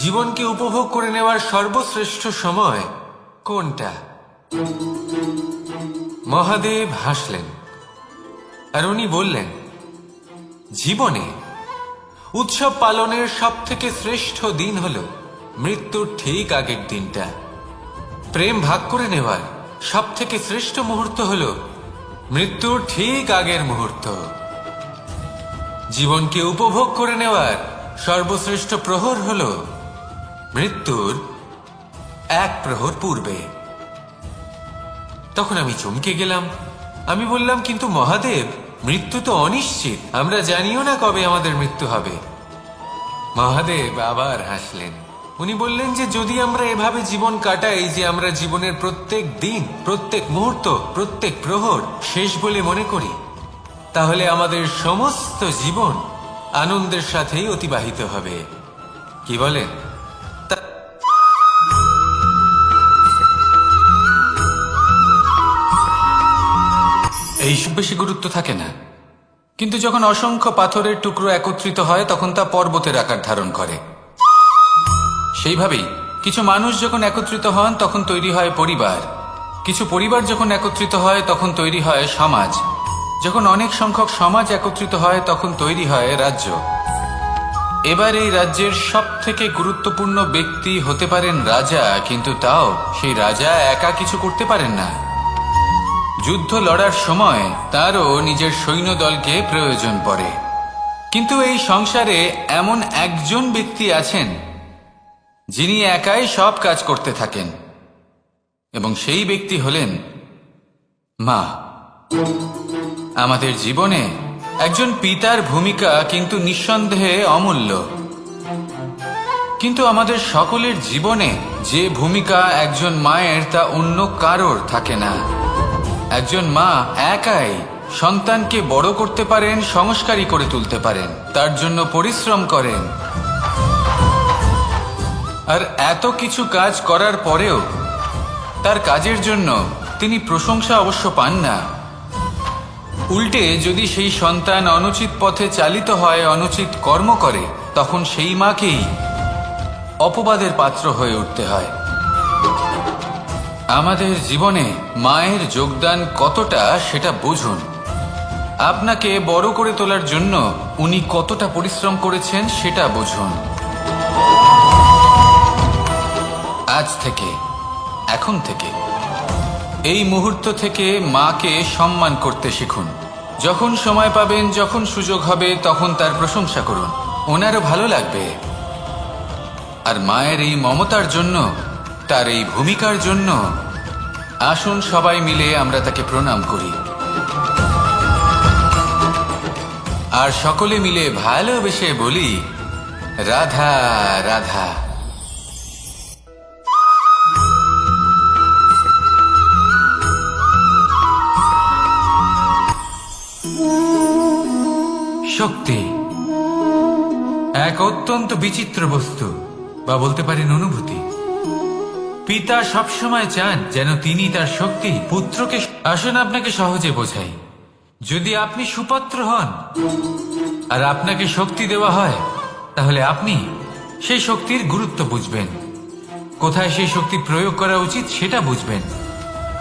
জীবনকে উপভোগ করে নেওয়ার সর্বশ্রেষ্ঠ সময় কোনটা? মহাদেব হাসলেন আর উনি বললেন, জীবনে উৎসব পালনের সব থেকে শ্রেষ্ঠ দিন হল মৃত্যুর ঠিক আগের দিনটা। প্রেম ভাগ করে নেওয়ার সব থেকে শ্রেষ্ঠ মুহূর্ত হল মৃত্যুর ঠিক আগের মুহূর্ত। জীবনকে উপভোগ করে নেওয়ার সর্বশ্রেষ্ঠ প্রহর হল মৃত্যুর 1 প্রহর পূর্বে। তখন আমি চমকে গেলাম। আমি বললাম, কিন্তু মহাদেব, মৃত্যু তো অনিশ্চিত, আমরা জানিও না কবে আমাদের মৃত্যু হবে। মহাদেব আবার হাসলেন। উনি বললেন যে যদি আমরা এভাবে জীবন কাটাই যে আমরা জীবনের প্রত্যেক দিন, প্রত্যেক মুহূর্ত, প্রত্যেক প্রহর শেষ বলে মনে করি, তাহলে আমাদের সমস্ত জীবন আনন্দের সাথেই অতিবাহিত হবে। কি বলেন? এইসব বেশি গুরুত্ব থাকে না, কিন্তু যখন অসংখ্য পাথরের টুকরো একত্রিত হয় তখন তা পর্বতের আকার ধারণ করে। সেইভাবেই কিছু মানুষ যখন একত্রিত হন তখন তৈরি হয় পরিবার, কিছু পরিবার যখন একত্রিত হয় তখন তৈরি হয় সমাজ, যখন অনেক সংখ্যক সমাজ একত্রিত হয় তখন তৈরি হয় রাজ্য। এবার এই রাজ্যের সব থেকে গুরুত্বপূর্ণ ব্যক্তি হতে পারেন রাজা, কিন্তু তাও সেই রাজা একা কিছু করতে পারেন না। যুদ্ধ লড়ার সময় তারও নিজের সৈন্যদলকে প্রয়োজন পড়ে। কিন্তু এই সংসারে এমন একজন ব্যক্তি আছেন যিনি একাই সব কাজ করতে থাকেন, এবং সেই ব্যক্তি হলেন মা। আমাদের জীবনে একজন পিতার ভূমিকা কিন্তু নিঃসন্দেহে অমূল্য, কিন্তু আমাদের সকলের জীবনে যে ভূমিকা একজন মায়ের তা অন্য কারোর থাকে না। একজন মা একাই সন্তানকে বড় করতে পারেন, সংস্কারী করে তুলতে পারেন, তার জন্য পরিশ্রম করেন। আর এত কিছু কাজ করার পরেও তার কাজের জন্য তিনি প্রশংসা অবশ্য পান না। উল্টে যদি সেই সন্তান অনুচিত পথে চালিত হয়, অনুচিত কর্ম করে, তখন সেই মাকেই অপবাদের পাত্র হয়ে উঠতে হয়। আমাদের জীবনে মায়ের যোগদান কতটা সেটা বুঝুন। আপনাকে বড় করে তোলার জন্য উনি কতটা পরিশ্রম করেছেন সেটা বুঝুন। আজ থেকে, এখন থেকে, এই মুহূর্ত থেকে মাকে সম্মান করতে শিখুন। যখন সময় পাবেন, যখন সুযোগ হবে, তখন তার প্রশংসা করুন, ওনারও ভালো লাগবে। আর মায়ের এই মমতার জন্য, তার এই ভূমিকার জন্য আসুন সবাই মিলে আমরা তাকে প্রণাম করি, আর সকলে মিলে ভালোবেসে বলি, রাধা রাধা। শক্তি এক অত্যন্ত বিচিত্র বস্তু, বা বলতে পারেন অনুভূতি। পিতা সবসময় চান যেন তিনি তার শক্তি পুত্রকে। আসুন আপনাকে সহজে বোঝাই। যদি আপনি সুপাত্র হন আর আপনাকে শক্তি দেওয়া হয়, তাহলে আপনি সেই শক্তির গুরুত্ব বুঝবেন, কোথায় সেই শক্তি প্রয়োগ করা উচিত সেটা বুঝবেন।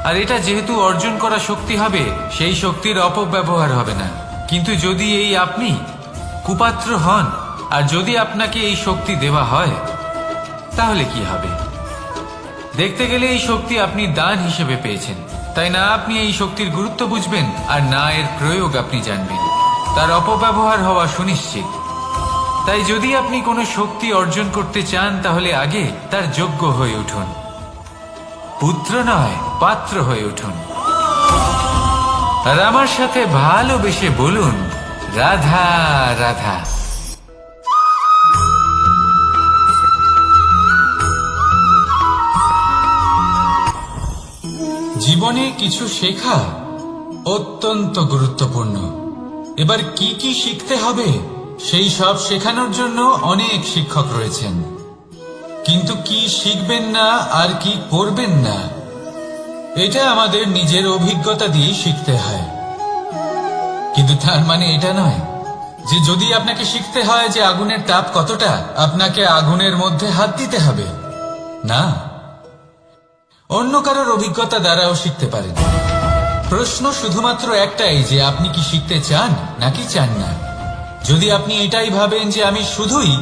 আর এটা যেহেতু অর্জন করা শক্তি হবে, সেই শক্তির অপব্যবহার হবে না। কিন্তু যদি এই আপনি কুপাত্র হন আর যদি আপনাকে এই শক্তি দেওয়া হয়, তাহলে কি হবে? দেখতে গেলে এই শক্তি আপনি দান হিসেবে পেয়েছেন, তাই না আপনি এই শক্তির গুরুত্ব বুঝবেন, আর না এর প্রয়োগ আপনি জানবেন। তার অপব্যবহার হওয়া সুনিশ্চিত। তাই যদি আপনি কোনো শক্তি অর্জন করতে চান, তাহলে আগে তার যোগ্য হয়ে উঠুন। পুত্র নয়, পাত্র হয়ে উঠুন। আর আমার সাথে ভালোবেসে বলুন, রাধা রাধা। জীবনে কিছু শেখা অত্যন্ত গুরুত্বপূর্ণ। এবার কি কি শিখতে হবে, সেই সব শেখানোর জন্য অনেক শিক্ষক রয়েছেন। কিন্তু কি শিখবেন না আর কি করবেন না, এটা আমাদের নিজের অভিজ্ঞতা দিয়ে শিখতে হয়। কিন্তু তার মানে এটা নয় যে যদি আপনাকে শিখতে হয় যে আগুনের তাপ কতটা, আপনাকে আগুনের মধ্যে হাত দিতে হবে। না, অন্য কারোর অভিজ্ঞতা দ্বারাও শিখতে পারেন। প্রশ্ন শুধুমাত্র একটাই যে আপনি কি শিখতে চান নাকি চান না। যদি আপনি এটাই ভাবেন যে আমি শুধুই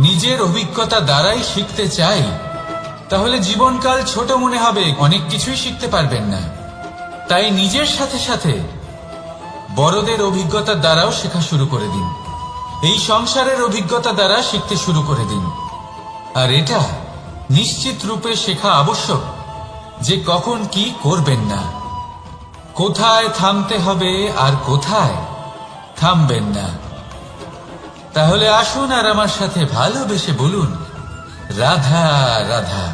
নিজের অভিজ্ঞতা দ্বারাই শিখতে চাই, তাহলে জীবনকাল ছোট মনে হবে, অনেক কিছুই শিখতে পারবেন না। তাই নিজের সাথে সাথে বড়দের অভিজ্ঞতা দ্বারাও শেখা শুরু করে দিন। এই সংসারের অভিজ্ঞতা দ্বারা শিখতে শুরু করে দিন। আর এটা নিশ্চিত রূপে শেখা আবশ্যক যে কখন কি করবেন না, কোথায় থামতে হবে আর কোথায় থামবেন না। তাহলে আসুন আর আমার সাথে ভালোবেসে বলুন, রাধা রাধা।